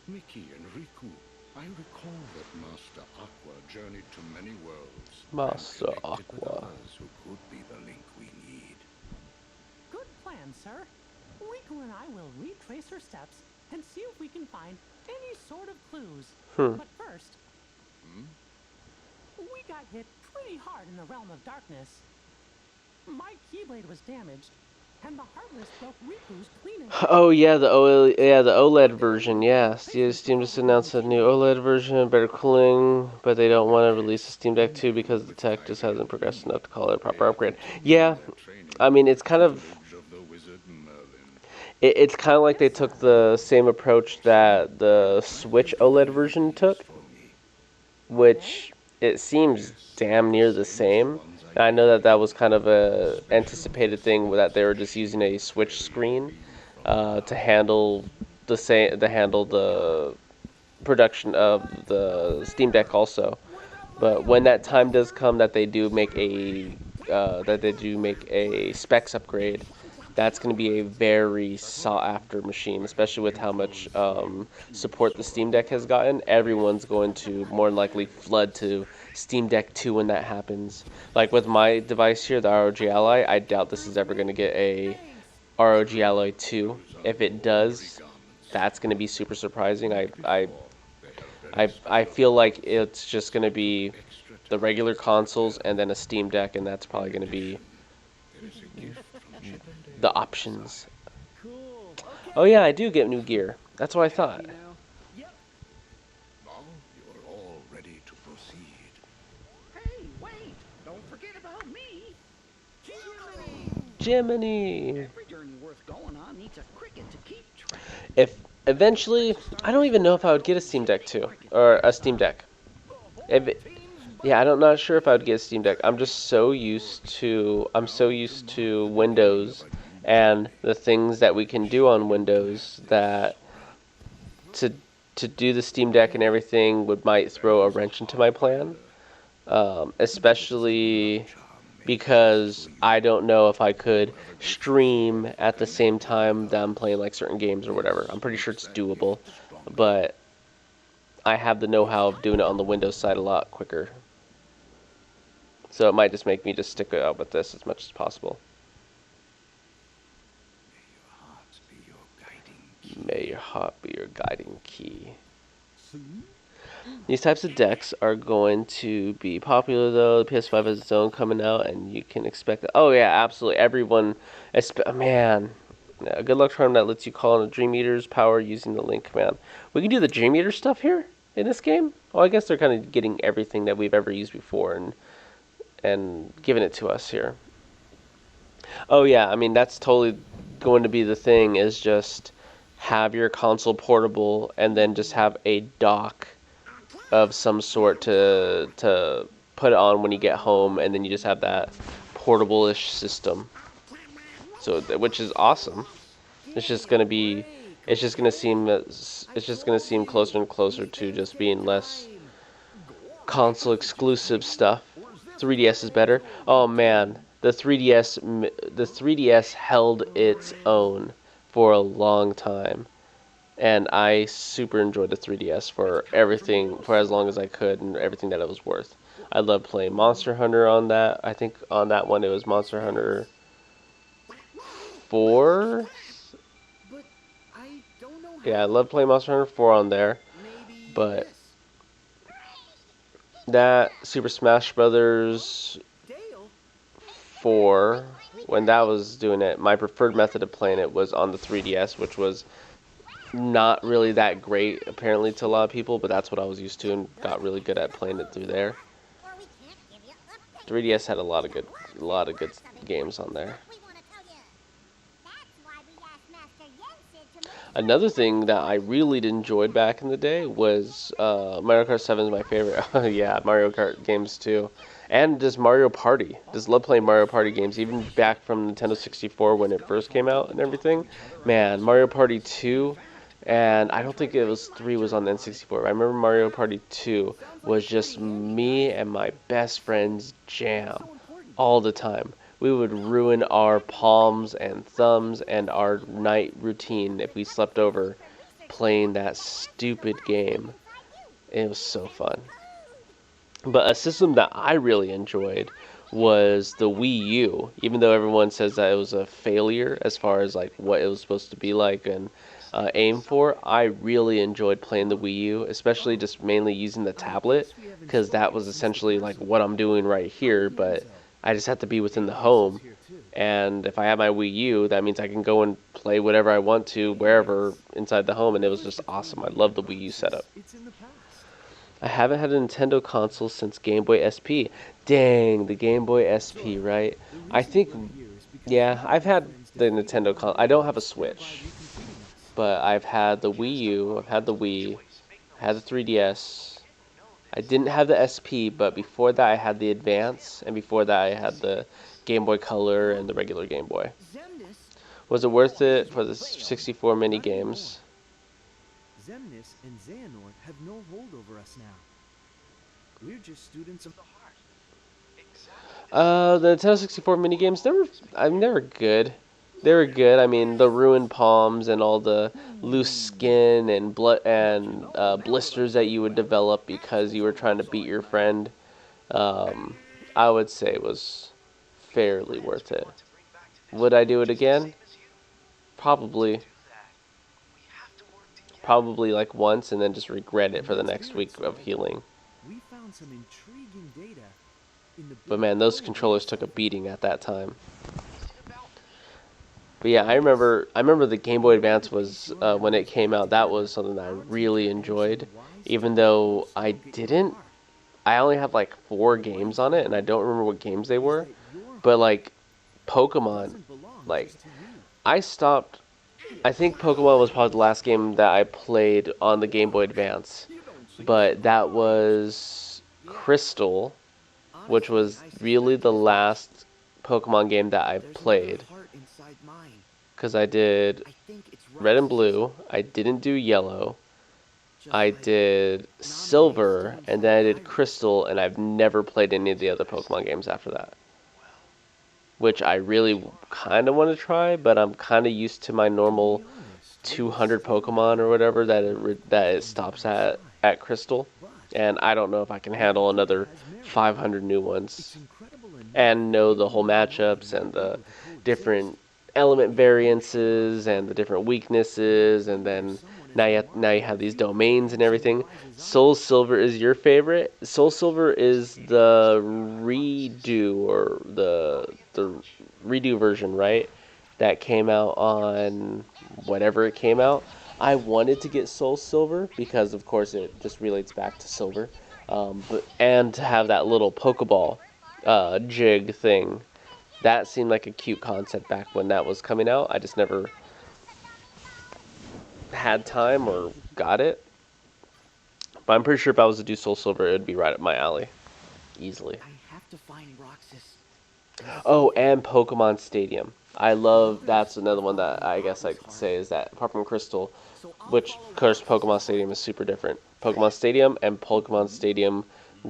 Mickey and Riku, I recall that Master Aqua journeyed to many worlds Master and connected with Aqua. others who could be the link we need. Good plan, sir. Riku and I will retrace her steps and see if we can find any sort of clues. But first, we got hit pretty hard in the realm of darkness. My Keyblade was damaged, and the Heartless broke Riku's cleaning. Oh yeah, the OLED version. Yeah, Steam just announced a new OLED version, better cooling, but they don't want to release the Steam Deck 2 because the tech just hasn't progressed enough to call it a proper upgrade. Yeah, I mean it's kind of Of the wizard Merlin. it's kind of like they took the same approach that the Switch OLED version took, which it seems damn near the same. And I know that that was kind of a anticipated thing that they were just using a Switch screen to handle the production of the Steam Deck also. But when that time does come that they do make a specs upgrade, that's going to be a very sought after machine, especially with how much support the Steam Deck has gotten. Everyone's going to more than likely flood to Steam Deck 2 when that happens. Like with my device here, the ROG Ally, I doubt this is ever going to get a ROG Ally 2. If it does, that's going to be super surprising. I feel like it's just going to be the regular consoles and then a Steam Deck, and that's probably going to be the options. Cool. Okay. Oh yeah, I do get new gear. That's what I thought. You know? Yep. Now you're all ready to proceed. Hey, wait! Don't forget about me! Jiminy. Every journey worth going on needs a cricket to keep track. If eventually, I don't even know if I would get a Steam Deck 2 or a Steam Deck. Yeah, I'm not sure if I would get a Steam Deck. I'm so used to Windows and the things that we can do on Windows that to do the Steam Deck and everything might throw a wrench into my plan. Especially because I don't know if I could stream at the same time that I'm playing like certain games or whatever. I'm pretty sure it's doable, but I have the know-how of doing it on the Windows side a lot quicker. So it might just make me just stick out with this as much as possible. May your heart be your guiding key. These types of decks are going to be popular though. The PS5 has its own coming out, and you can expect that. Oh yeah, absolutely. Everyone, man, a good luck charm that lets you call on a Dream Eater's power using the link command. We can do the Dream Eater stuff here in this game. Well, I guess they're kind of getting everything that we've ever used before and giving it to us here. Oh yeah, I mean that's totally going to be the thing. Is just have your console portable and then just have a dock of some sort to put it on when you get home, and then you just have that portable-ish system. So, which is awesome. It's just gonna be, it's just gonna seem closer and closer to just being less console exclusive stuff. 3DS is better. Oh man, the 3DS held its own for a long time. And I super enjoyed the 3DS for everything, for as long as I could, and everything that it was worth. I loved playing Monster Hunter on that. I think on that one it was Monster Hunter 4. But I don't know Yeah, I loved playing Monster Hunter 4 on there. Maybe But this. that Super Smash Brothers Dale? 4, when that was doing it, my preferred method of playing it was on the 3DS, which was not really that great apparently to a lot of people, but that's what I was used to and got really good at playing it through there. 3DS had a lot of good games on there. Another thing that I really enjoyed back in the day was Mario Kart 7 is my favorite. Yeah, Mario Kart games too. And just Mario Party. Just love playing Mario Party games, even back from Nintendo 64 when it first came out and everything. Man, Mario Party 2, and I don't think it was 3 was on the N64. I remember Mario Party 2 was just me and my best friend's jam all the time. We would ruin our palms and thumbs and our night routine if we slept over playing that stupid game. It was so fun. But a system that I really enjoyed was the Wii U, even though everyone says that it was a failure as far as like what it was supposed to be like and aim for. I really enjoyed playing the Wii U, especially just mainly using the tablet, because that was essentially like what I'm doing right here, but I just have to be within the home. And if I have my Wii U, that means I can go and play whatever I want to wherever inside the home, and it was just awesome. I love the Wii U setup. I haven't had a Nintendo console since Game Boy SP. Dang, the Game Boy SP, right? I think, yeah, I've had the Nintendo console. I don't have a Switch, but I've had the Wii U, I've had the Wii, I had the 3DS. I didn't have the SP, but before that I had the Advance, and before that I had the Game Boy Color and the regular Game Boy. Was it worth it for the 64 mini games? Zemnis and Xehanort have no hold over us now. We're just students of the heart. The Nintendo 64 mini games, they were good. They were good. I mean, the ruined palms and all the loose skin and blood and blisters that you would develop because you were trying to beat your friend. I would say was fairly worth it. Would I do it again? Probably. Probably like once and then just regret it for the next week of healing. We found some intriguing data in the But man, those controllers took a beating at that time. But yeah, I remember the Game Boy Advance was when it came out. That was something that I really enjoyed, even though I only have like 4 games on it, and I don't remember what games they were. But like Pokemon, like I think Pokemon was probably the last game that I played on the Game Boy Advance. But that was Crystal, which was really the last Pokemon game that I played. Because I did Red and Blue, I didn't do Yellow, I did Silver, and then I did Crystal, and I've never played any of the other Pokemon games after that. Which I really kind of want to try, but I'm kind of used to my normal 200 Pokemon or whatever that it stops at Crystal. And I don't know if I can handle another Has merit. 500 new It's ones incredible enough and know that the whole even in a world matchups where and the people to different coexist, element variances and the different weaknesses, and whether then someone is now you remarkable have as these you domains and and someone everything. wise as I. Soul Silver is your favorite. Soul Silver is the redo, or the redo version, right? That came out on whatever it came out. I wanted to get Soul Silver because, of course, it just relates back to silver, but and to have that little Pokeball jig thing. That seemed like a cute concept back when that was coming out. I just never had time or got it. But I'm pretty sure if I was to do Soul Silver, it would be right up my alley, easily. I have to find Roxas. Oh, and Pokemon Stadium. I love, Others that's another are one that following I guess I Aqua's could heart, say is that apart from Crystal, so I'll which, follow of course, Roxas's Pokemon heart. Stadium is super different. Pokemon Stadium and Pokemon Stadium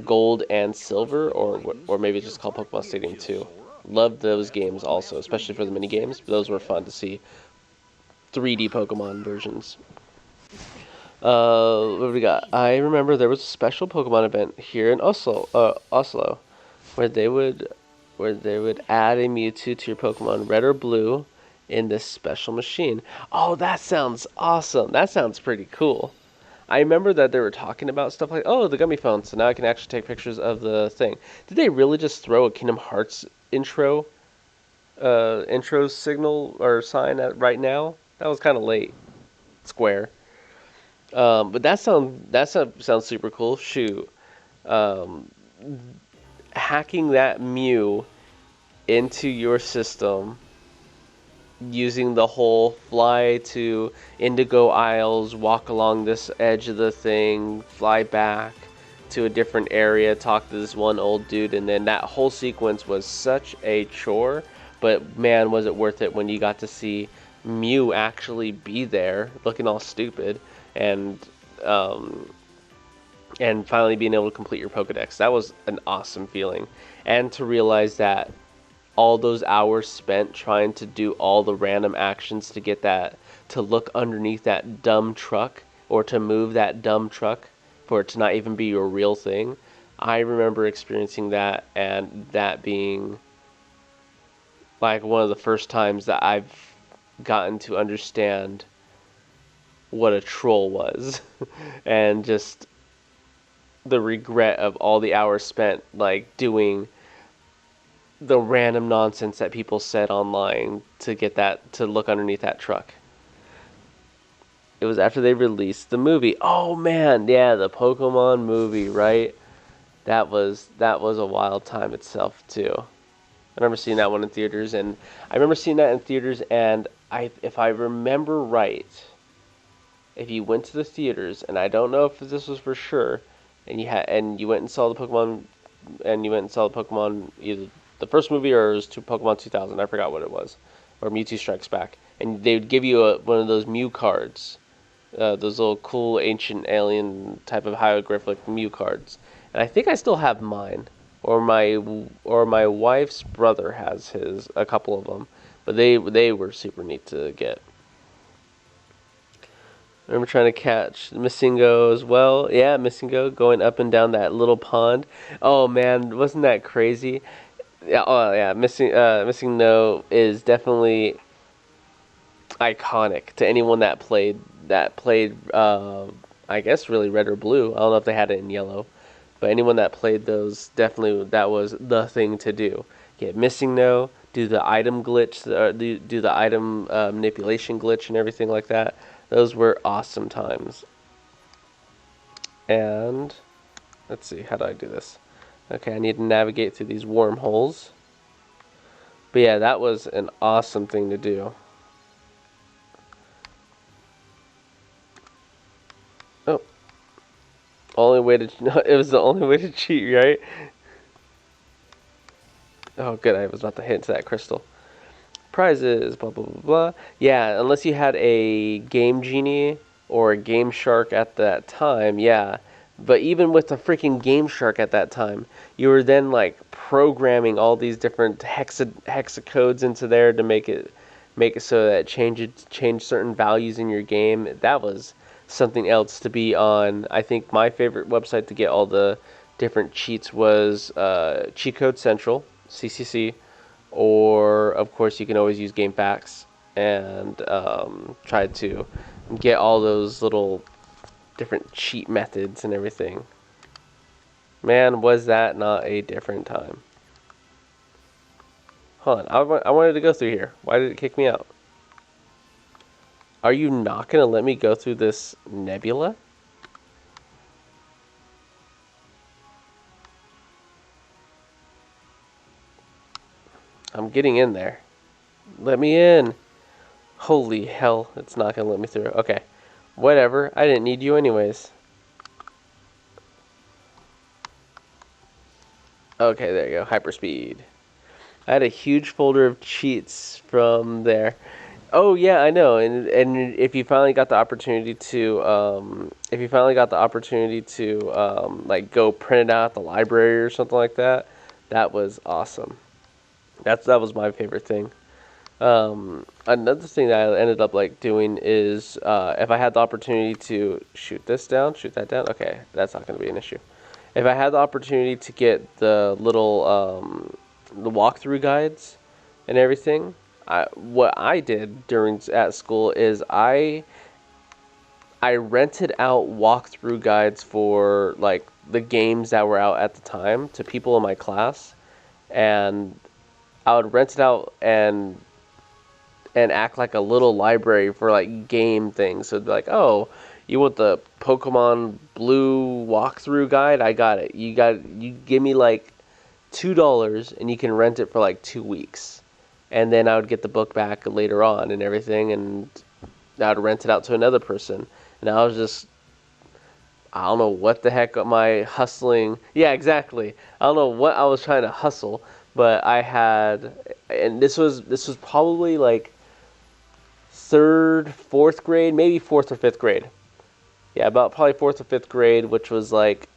Gold and Silver, or maybe it's just called Pokemon Stadium 2. Love those games also, especially for the mini games. Those were fun to see 3D Pokemon versions. What do we got? I remember there was a special Pokemon event here in Oslo, where they would add a Mewtwo to your Pokemon Red or Blue in this special machine. Oh, that sounds awesome. That sounds pretty cool. I remember that they were talking about stuff like, oh, the gummy phone, so now I can actually take pictures of the thing. Did they really just throw a Kingdom Hearts intro signal or sign at right now? That was kind of late. Square. But sounds super cool. Shoot, um, hacking that Mew into your system using the whole fly to Indigo Isles, walk along this edge of the thing, fly back to a different area, talk to this one old dude, and then that whole sequence was such a chore, but man, was it worth it when you got to see Mew actually be there, looking all stupid, and um, and finally being able to complete your Pokedex. That was an awesome feeling, and to realize that all those hours spent trying to do all the random actions to get that, to look underneath that dumb truck or to move that dumb truck for it to not even be your real thing. I remember experiencing that, and that being like one of the first times that I've gotten to understand what a troll was and just the regret of all the hours spent like doing the random nonsense that people said online to get that, to look underneath that truck. It was after they released the movie. Oh man, yeah, the Pokemon movie, right? That was a wild time itself too. I remember seeing that one in theaters, and if I remember right, if you went to the theaters, and I don't know if this was for sure, and you went and saw the Pokemon, either the first movie or it was Pokemon 2000. I forgot what it was, or Mewtwo Strikes Back, and they would give you one of those Mew cards, those little cool ancient alien type of hieroglyphic Mew cards, and I think I still have mine, or my wife's brother has a couple of them, but they were super neat to get. I remember trying to catch Missingo as well. Yeah, Missingo going up and down that little pond. Oh man, wasn't that crazy? Yeah, oh yeah, Missing No is definitely iconic to anyone that played I guess really red or blue. I don't know if they had it in yellow, but anyone that played those, definitely that was the thing to do. Get Missing No, do the item glitch, do the item manipulation glitch and everything like that. Those were awesome times. And let's see, how do I do this? Okay, I need to navigate through these wormholes. But yeah, that was an awesome thing to do. Oh, only way to it was the only way to cheat, right? Oh, good. I was about to hit into that crystal. Prizes, blah blah blah blah. Yeah, unless you had a Game Genie or a Game Shark at that time, yeah. But even with the freaking Game Shark at that time, you were then like programming all these different hexacodes into there to make it so that it changed certain values in your game. That was something else to be on. I think my favorite website to get all the different cheats was Cheat Code Central, CCC, or of course you can always use GameFAQs and try to get all those little different cheat methods and everything. Man, was that not a different time. Hold on, I wanted to go through here. Why did it kick me out? Are you not going to let me go through this nebula? I'm getting in there. Let me in. Holy hell, it's not going to let me through. Okay, whatever. I didn't need you anyways. Okay, there you go. Hyperspeed. I had a huge folder of cheats from there. Oh yeah, I know. And if you finally got the opportunity to, like go print it out at the library or something like that, that was awesome. That was my favorite thing. Another thing that I ended up like doing is if I had the opportunity to shoot that down. Okay, that's not going to be an issue. If I had the opportunity to get the little the walkthrough guides and everything, what I did at school is I rented out walkthrough guides for like the games that were out at the time to people in my class, and I would rent it out and act like a little library for like game things. So it'd be like, oh, you want the Pokemon Blue walkthrough guide? I got it. You give me like $2 and you can rent it for like 2 weeks. And then I would get the book back later on and everything, and I would rent it out to another person. And I was just, I don't know what the heck my hustling. Yeah, exactly. I don't know what I was trying to hustle, but I had, and this was probably like 3rd, 4th grade, maybe 4th or 5th grade. Yeah, about probably 4th or 5th grade, which was like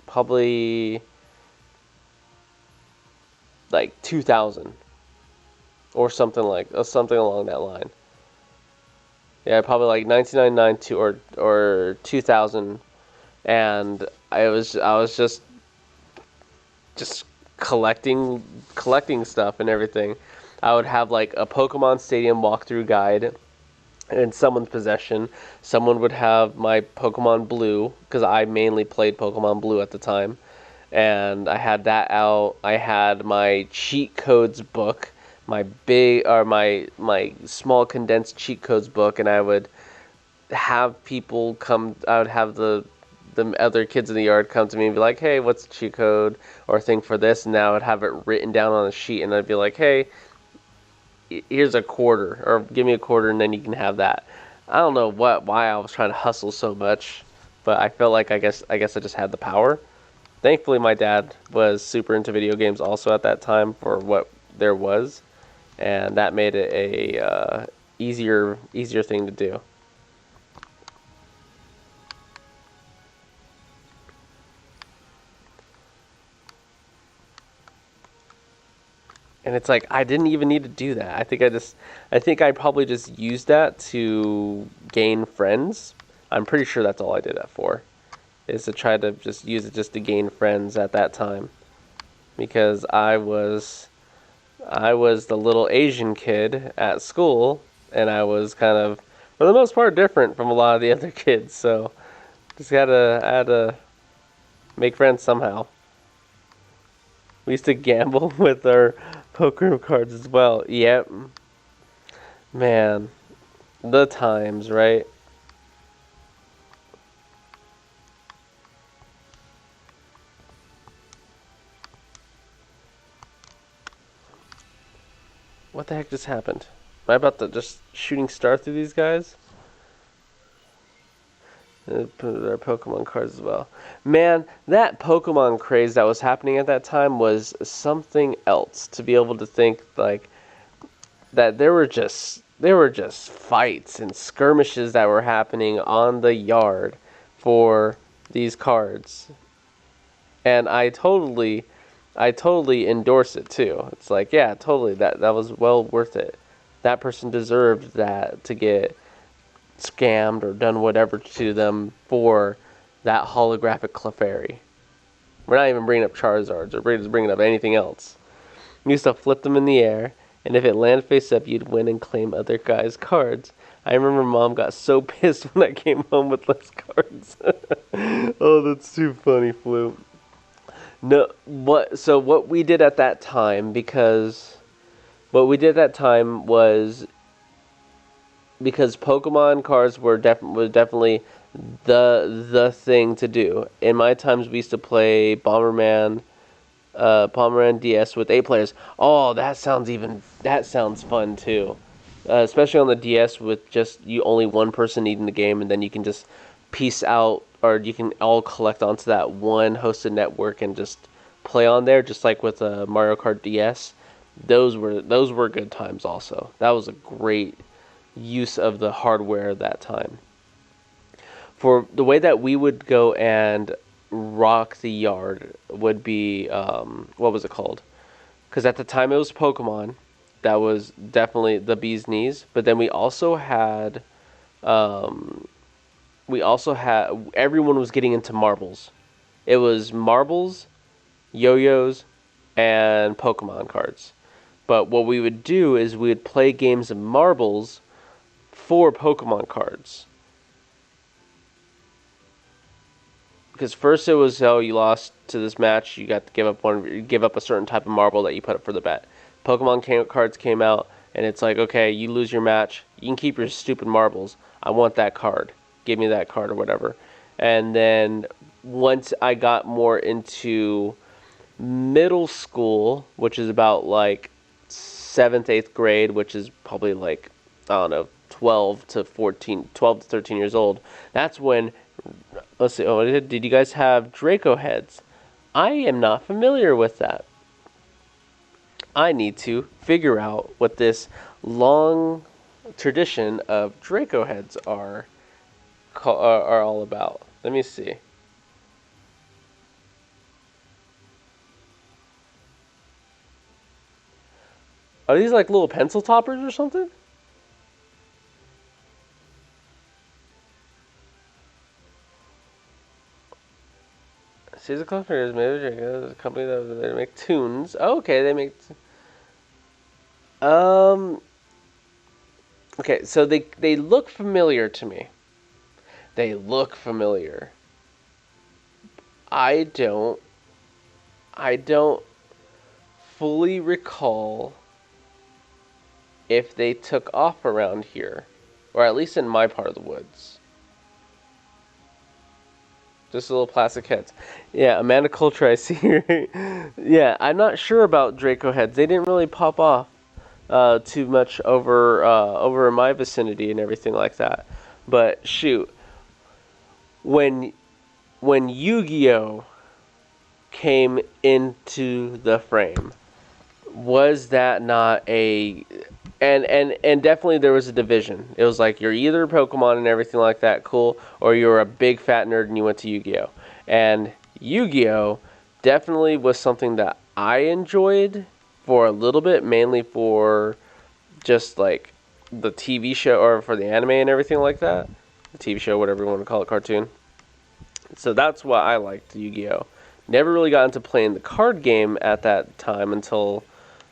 probably like 2000 or something along that line. Yeah, probably like 1999 or 2000, and I was just collecting stuff and everything. I would have like a Pokemon Stadium walkthrough guide in someone's possession. Someone would have my Pokemon Blue, because I mainly played Pokemon Blue at the time, and I had that out. I had my cheat codes book, my small condensed cheat codes book, and I would have people come. I would have the other kids in the yard come to me and be like, hey, what's the cheat code or thing for this? And now I would have it written down on a sheet, and I'd be like, hey, here's a quarter, or give me a quarter and then you can have that. I don't know why I was trying to hustle so much, but I felt like I guess I just had the power. Thankfully my dad was super into video games also at that time for what there was, and that made it a easier thing to do. And it's like, I didn't even need to do that. I think I probably just used that to gain friends. I'm pretty sure that's all I did that for, is to try to just use it just to gain friends at that time. Because I was the little Asian kid at school, and I was kind of, for the most part, different from a lot of the other kids. So just had to make friends somehow. We used to gamble with our poker cards as well. Yep. Man, the times, right? What the heck just happened? Am I about to just shooting star through these guys? Put our Pokemon cards as well. Man, that Pokemon craze that was happening at that time was something else. To be able to think like that there were just fights and skirmishes that were happening on the yard for these cards. And I totally endorse it too. It's like, yeah, totally, that was well worth it. That person deserved that, to get scammed or done whatever to them for that holographic Clefairy. We're not even bringing up Charizards or just bringing up anything else. You used to flip them in the air, and if it landed face up, you'd win and claim other guys' cards. I remember Mom got so pissed when I came home with less cards. Oh, that's too funny, Flu. No, what we did at that time, because what we did at that time was because Pokemon cards were definitely the thing to do. In my times, we used to play Bomberman DS with 8 players. Oh, that sounds fun too. Especially on the DS with just you only one person needing the game, and then you can just piece out, or you can all collect onto that one hosted network and just play on there, just like with Mario Kart DS. Those were good times also. That was a great use of the hardware at that time. For the way that we would go and rock the yard would be, what was it called? Because at the time it was Pokemon. That was definitely the bee's knees. But then we also had, everyone was getting into marbles. It was marbles, yo-yos, and Pokemon cards. But what we would do is we would play games of marbles for Pokemon cards. Because first it was, oh, you lost to this match, you got to give up a certain type of marble that you put up for the bet. Pokemon cards came out, and it's like, okay, you lose your match, you can keep your stupid marbles. I want that card. Give me that card or whatever. And then once I got more into middle school, which is about like 7th, 8th grade, which is probably like, I don't know, 12 to 13 years old, that's when, let's see, oh, did you guys have Draco heads? I am not familiar with that. I need to figure out what this long tradition of Draco heads are all about. Let me see. Are these like little pencil toppers or something? Caesar Cluster is a company that they make tunes. Oh, okay, they make. Okay, so they look familiar to me. They look familiar. I don't fully recall if they took off around here, or at least in my part of the woods. Just little plastic heads. Yeah, Amanda Coulter, I see here. Yeah, I'm not sure about Draco heads. They didn't really pop off too much over in my vicinity and everything like that. But shoot, when Yu-Gi-Oh came into the frame, was that not a and definitely there was a division. It was like you're either Pokemon and everything like that, cool, or you're a big fat nerd and you went to Yu-Gi-Oh. And Yu-Gi-Oh definitely was something that I enjoyed for a little bit, mainly for just like the TV show or for the anime and everything like that. The TV show, whatever you want to call it, cartoon. So that's why I liked Yu-Gi-Oh. Never really got into playing the card game at that time until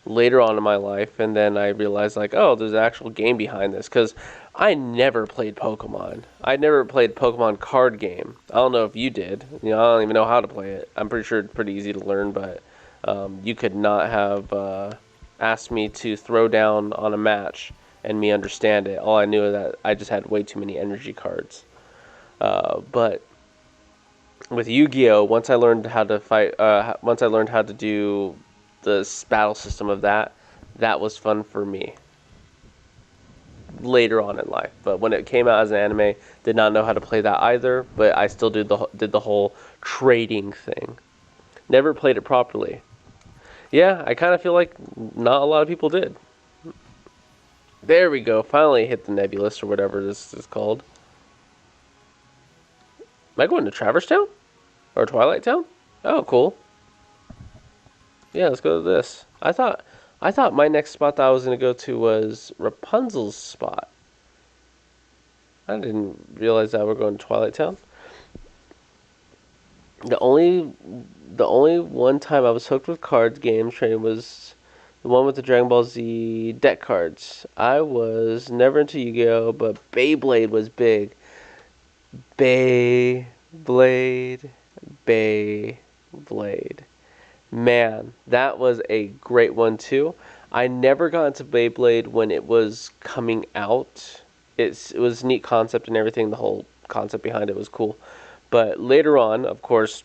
later on in my life, and then I realized like, oh, there's an actual game behind this, because I never played Pokemon. I never played Pokemon card game. I don't know if you did. You know, I don't even know how to play it. I'm pretty sure it's pretty easy to learn, but you could not have asked me to throw down on a match and me understand it. All I knew is that I just had way too many energy cards. But with Yu-Gi-Oh, once I learned how to fight, once I learned how to do the battle system of that was fun for me later on in life. But when it came out as an anime, did not know how to play that either, but I still did the whole trading thing. Never played it properly. Yeah, I kind of feel like not a lot of people did. There we go, finally hit the Nebulous or whatever this is called. Am I going to Traverse Town? Or Twilight Town? Oh, cool. Yeah, let's go to this. I thought my next spot that I was going to go to was Rapunzel's spot. I didn't realize that we're going to Twilight Town. The only one time I was hooked with cards games trading was the one with the Dragon Ball Z deck cards. I was never into Yu-Gi-Oh, but Beyblade was big. Beyblade, Beyblade. Man, that was a great one too. I never got into Beyblade when it was coming out. It was a neat concept and everything. The whole concept behind it was cool. But later on, of course,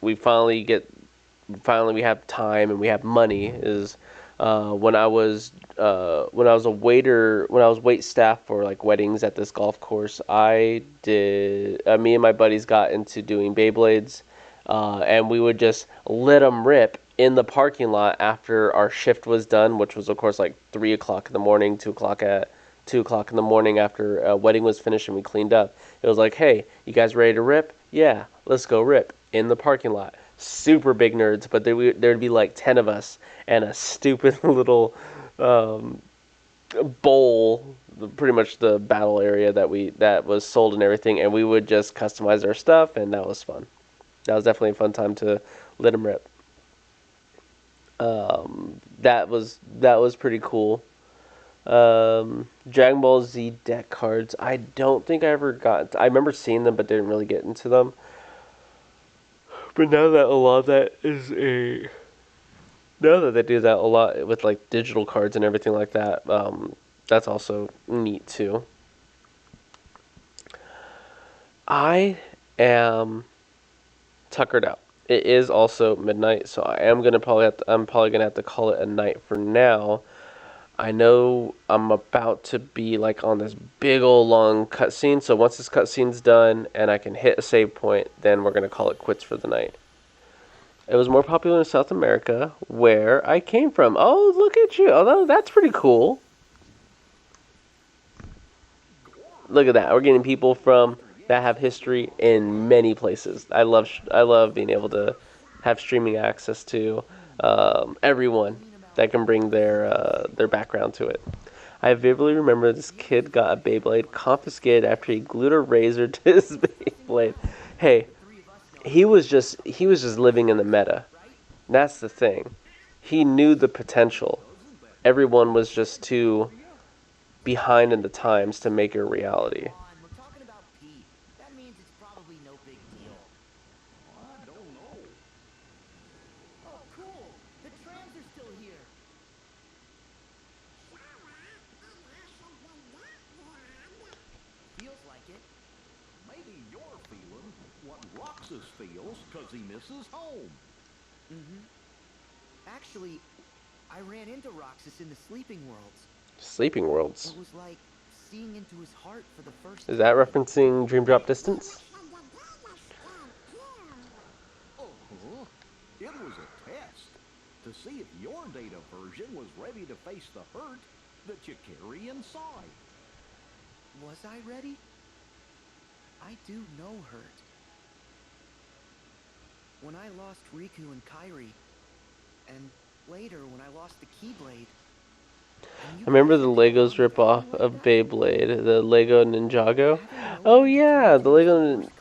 we finally we have time and we have money. Is when I was a waiter, when I was wait staff for like weddings at this golf course. I did me and my buddies got into doing Beyblades, and we would just let them rip in the parking lot after our shift was done, which was of course like 3 o'clock in the morning, 2 o'clock in the morning after a wedding was finished and we cleaned up. It was like, hey, you guys ready to rip? Yeah, let's go rip in the parking lot. Super big nerds, but there'd be like 10 of us and a stupid little bowl, pretty much the battle area that was sold and everything, and we would just customize our stuff, and that was fun. That was definitely a fun time to let them rip. That was pretty cool. Dragon Ball Z deck cards. I don't think I ever got. I remember seeing them, but didn't really get into them. But now that a lot of that is a, now that they do that a lot with like digital cards and everything like that, that's also neat too. I am tuckered out. It is also midnight, so I'm probably gonna have to call it a night for now. I know I'm about to be like on this big old long cutscene, so once this cutscene's done and I can hit a save point, then we're gonna call it quits for the night. It was more popular in South America, where I came from. Oh, look at you! Although that's pretty cool. Look at that. We're getting people from that have history in many places. I love being able to have streaming access to everyone that can bring their background to it. I vividly remember this kid got a Beyblade confiscated after he glued a razor to his Beyblade. Hey, he was just living in the meta. That's the thing. He knew the potential. Everyone was just too behind in the times to make it a reality. Come on, we're talking about Pete. That means it's probably no big deal. I don't know. Oh, cool. The trams are still here. Feels like it. Maybe you're feeling what Roxas feels because he misses home. Mm-hmm. Actually, I ran into Roxas in the Sleeping Worlds. Sleeping Worlds. It was like seeing into his heart for the first Is that time. referencing Dream Drop Distance? Uh-huh. It was a test to see if your data version was ready to face the hurt that you carry inside. Was I ready? I do know hurt. When I lost Riku and Kairi, and later when I lost the Keyblade. I remember the Legos ripoff of Beyblade, the Lego Ninjago. Oh yeah, the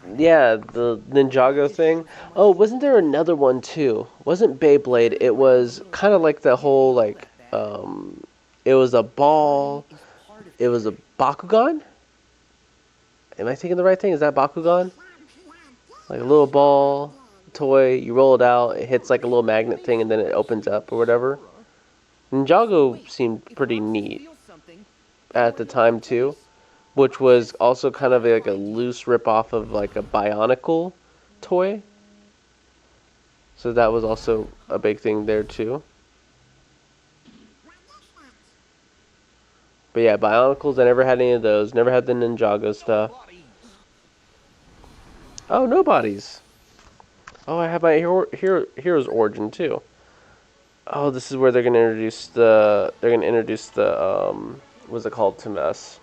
Ninjago thing. Oh, wasn't there another one too? Wasn't Beyblade? It was kind of like the whole like, it was a ball. It was a Bakugan. Am I thinking the right thing? Is that Bakugan? Like a little ball toy, you roll it out, it hits like a little magnet thing, and then it opens up or whatever. Ninjago seemed pretty neat at the time too, which was also kind of like a loose rip-off of like a Bionicle toy. So that was also a big thing there too. But yeah, Bionicles, I never had any of those. Never had the Ninjago stuff. Oh, Nobodies. Oh, I have my hero's origin too. Oh, this is where they're gonna introduce the what's it called to us?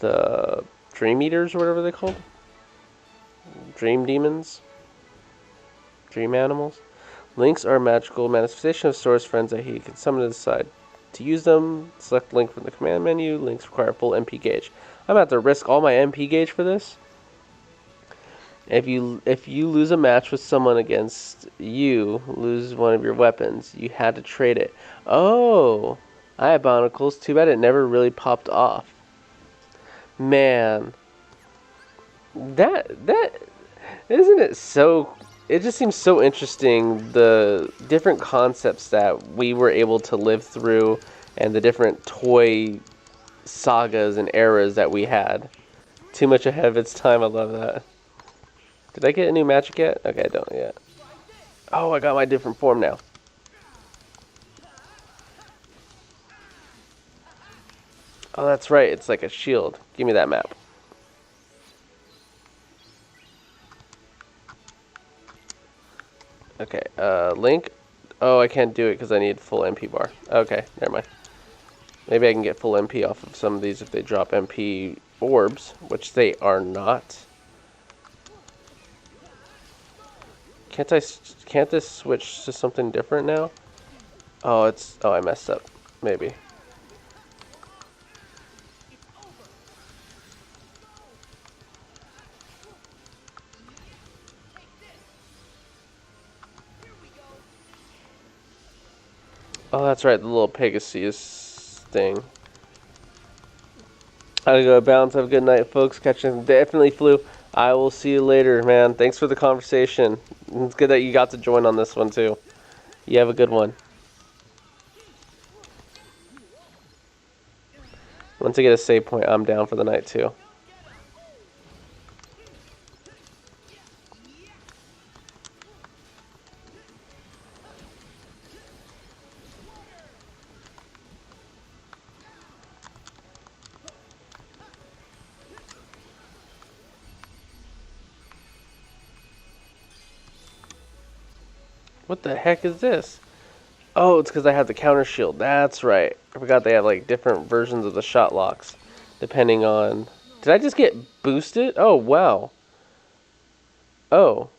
The Dream Eaters or whatever they're called. Dream Demons. Dream Animals. Links are a magical manifestation of Sora's friends that he can summon to the side. To use them, select Link from the command menu. Links require full MP gauge. I'm about to risk all my MP gauge for this. If you lose a match with someone against you, lose one of your weapons, you had to trade it. Oh, I have barnacles. Too bad it never really popped off. Man, that isn't it so. It just seems so interesting, the different concepts that we were able to live through and the different toy sagas and eras that we had. Too much ahead of its time, I love that. Did I get a new magic yet? Okay, I don't yet. Oh, I got my different form now. Oh, that's right, it's like a shield. Give me that map. Okay, Link. Oh, I can't do it because I need full MP bar. Okay, never mind. Maybe I can get full MP off of some of these if they drop MP orbs, which they are not. Can't this switch to something different now? Oh, I messed up. Maybe. Oh, that's right, the little Pegasus thing. I gotta go bounce. Have a good night, folks. Catching definitely flew. I will see you later, man. Thanks for the conversation. It's good that you got to join on this one too. You have a good one. Once I get a save point, I'm down for the night too. What the heck is this? Oh, it's because I have the counter shield. That's right. I forgot they have like different versions of the shot locks, depending on. Did I just get boosted? Oh wow. Oh,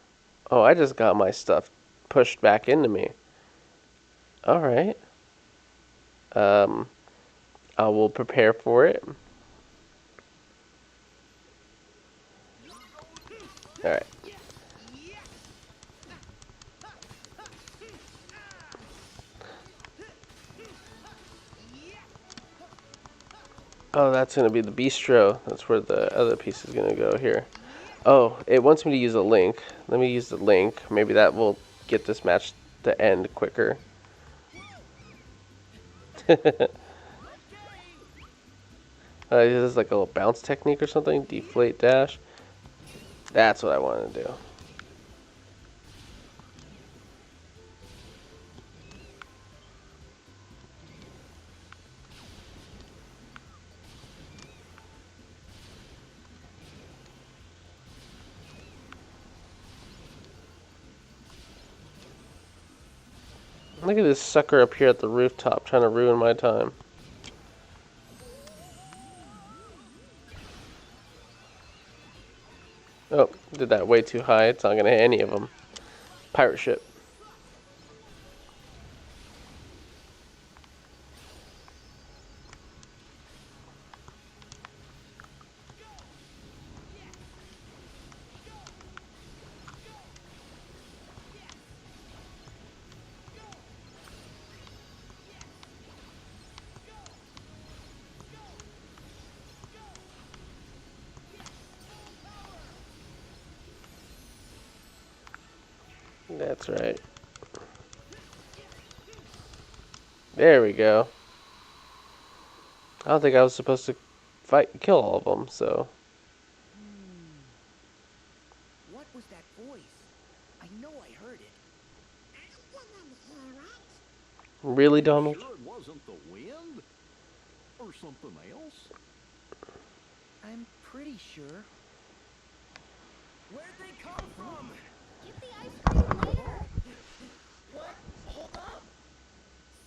oh, I just got my stuff pushed back into me. All right. I will prepare for it. All right. Oh, that's going to be the bistro. That's where the other piece is going to go here. Oh, it wants me to use a link. Let me use the link. Maybe that will get this match to end quicker. Is this like a little bounce technique or something? Deflate dash. That's what I want to do. Look at this sucker up here at the rooftop trying to ruin my time. Oh, did that way too high. It's not going to hit any of them. Pirate ship. That's right. There we go. I don't think I was supposed to kill all of them, so. What was that voice? I know I heard it. Really, Donald? Sure it wasn't the wind? Or something else? I'm pretty sure. Where'd they come from? Get the ice cream later. What? Hold up!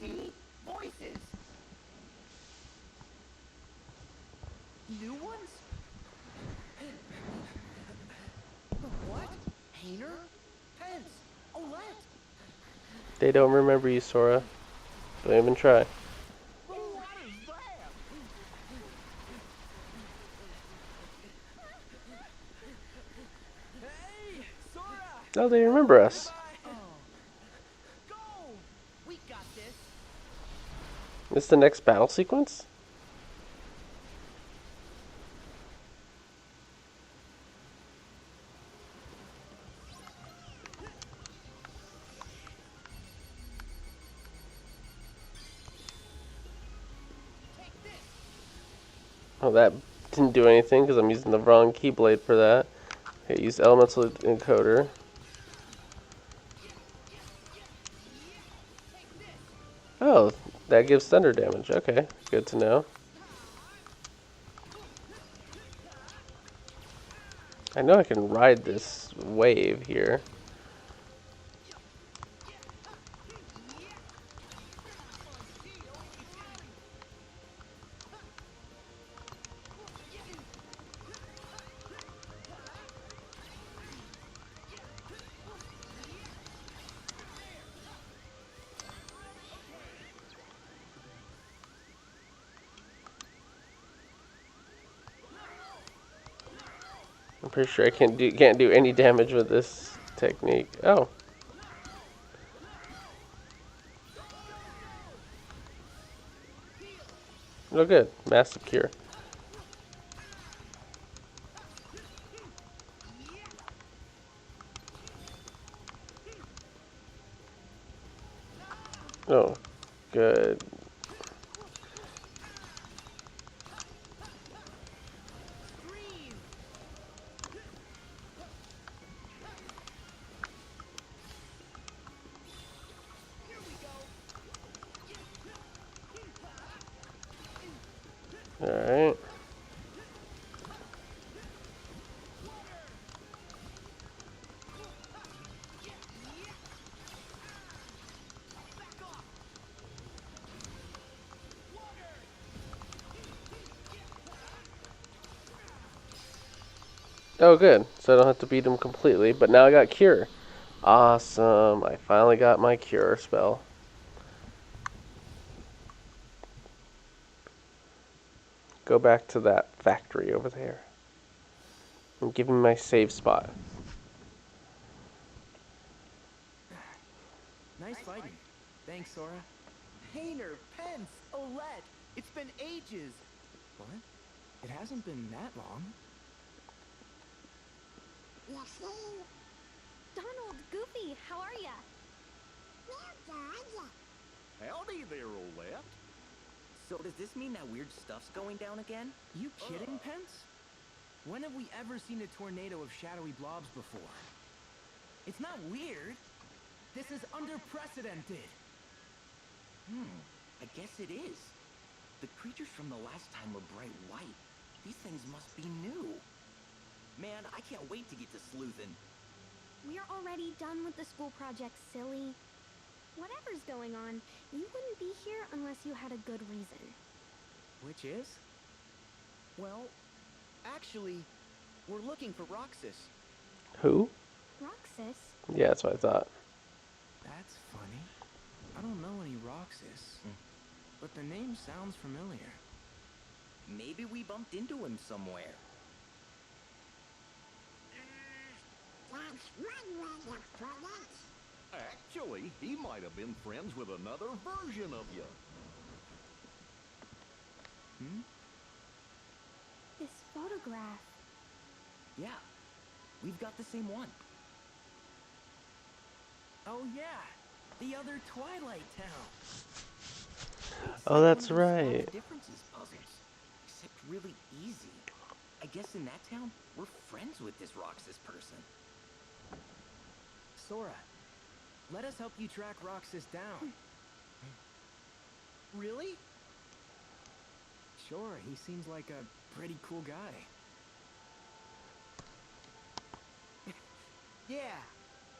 See? Voices! New ones? What? Painter? Pence? Olette? They don't remember you, Sora. Don't even try. What is that? Oh, they remember us. Go! We got this. This the next battle sequence? Oh, that didn't do anything because I'm using the wrong keyblade for that. Okay, use elemental encoder. Oh, that gives thunder damage. Okay, good to know. I know I can ride this wave here. I'm pretty sure I can't do any damage with this technique. Oh. Oh, good. Massive cure. Oh, good. Alright. Oh, good. So I don't have to beat him completely. But now I got Cure. Awesome. I finally got my Cure spell. Go back to that factory over there. And give me my save spot. Nice fighting. Thanks, Sora. Painter, Pence, Olette. It's been ages. What? It hasn't been that long. Donald, Goofy, how are ya? Howdy there, Olette. So does this mean that weird stuff's going down again? You kidding, Pence? When have we ever seen a tornado of shadowy blobs before? It's not weird. This is unprecedented. I guess it is. The creatures from the last time were bright white. These things must be new. Man, I can't wait to get to sleuthin'. We're already done with the school project, silly. Whatever's going on, you wouldn't be here unless you had a good reason. Which is? Well, actually, we're looking for Roxas. Who? Roxas? Yeah, that's what I thought. That's funny. I don't know any Roxas, but the name sounds familiar. Maybe we bumped into him somewhere. That's one way to put it. Actually, he might have been friends with another version of you. This photograph. Yeah, we've got the same one. Oh yeah, the other Twilight Town. Oh, that's right. Differences puzzles, except really easy. I guess in that town, we're friends with this Roxas person. Sora, let us help you track Roxas down. Really? Sure, he seems like a pretty cool guy. Yeah,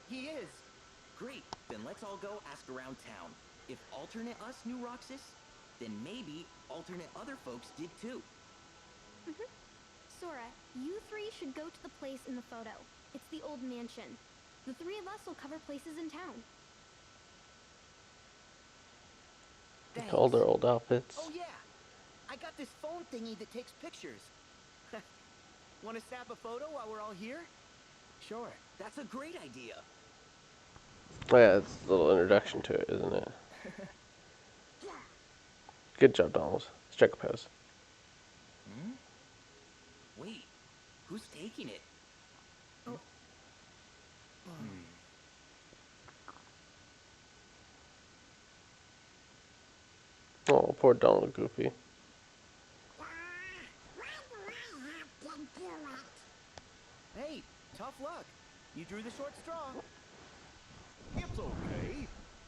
he is. Great, then let's all go ask around town. If alternate us knew Roxas, then maybe alternate other folks did too. Sora, you three should go to the place in the photo. It's the old mansion. The three of us will cover places in town. Thanks. All their old outfits. Oh yeah, I got this phone thingy that takes pictures. Want to snap a photo while we're all here? Sure, that's a great idea. Oh, yeah, it's a little introduction to it, isn't it? Good job, Donald. Let's check a pose. Hmm? Wait, who's taking it? Oh, poor Donald Goofy. Why do I have to do it? Hey, tough luck. You drew the short straw. It's okay.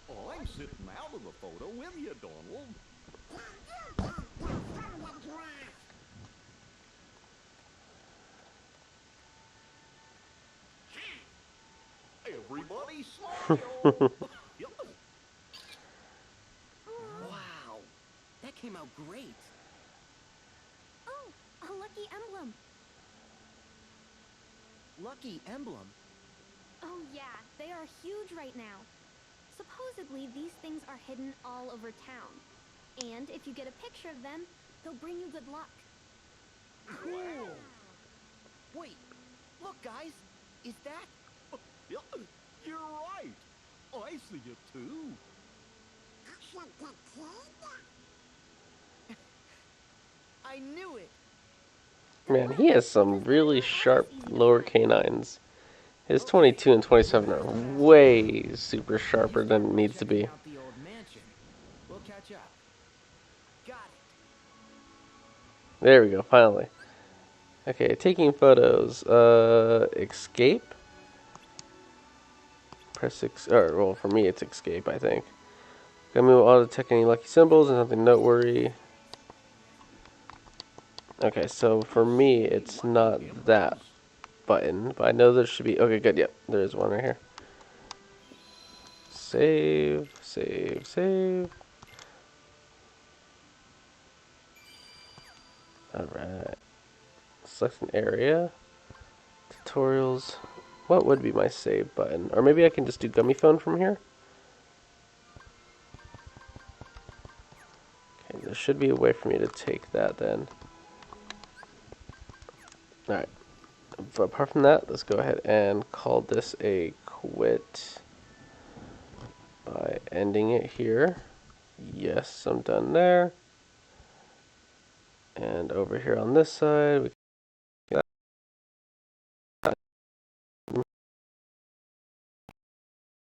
I'm sitting out of the photo with you, Donald. Can you take the photograph? Everybody smile. Wow, that came out great. Oh, a lucky emblem. Lucky emblem. Oh yeah, they are huge right now. Supposedly, these things are hidden all over town. And if you get a picture of them, they'll bring you good luck. Cool. Wait, look, guys. Is that? You're right. I see it too. Should the kid? I knew it. Man, he has some really sharp lower canines. His 22 and 27 are way super sharper than it needs to be. Out the old mansion. We'll catch up. Got it. There we go, finally. Okay, taking photos. Escape? Press 6, or, well, for me it's escape, I think. Gotta move auto detect any lucky symbols and nothing noteworthy. Okay, so for me it's not that button, but I know there should be, okay, good, yep, there is one right here. Save, save, save. Alright. Select an area. Tutorials. What would be my save button? Or maybe I can just do gummy phone from here? Okay, there should be a way for me to take that then. Alright. But apart from that, let's go ahead and call this a quit by ending it here. Yes, I'm done there. And over here on this side, we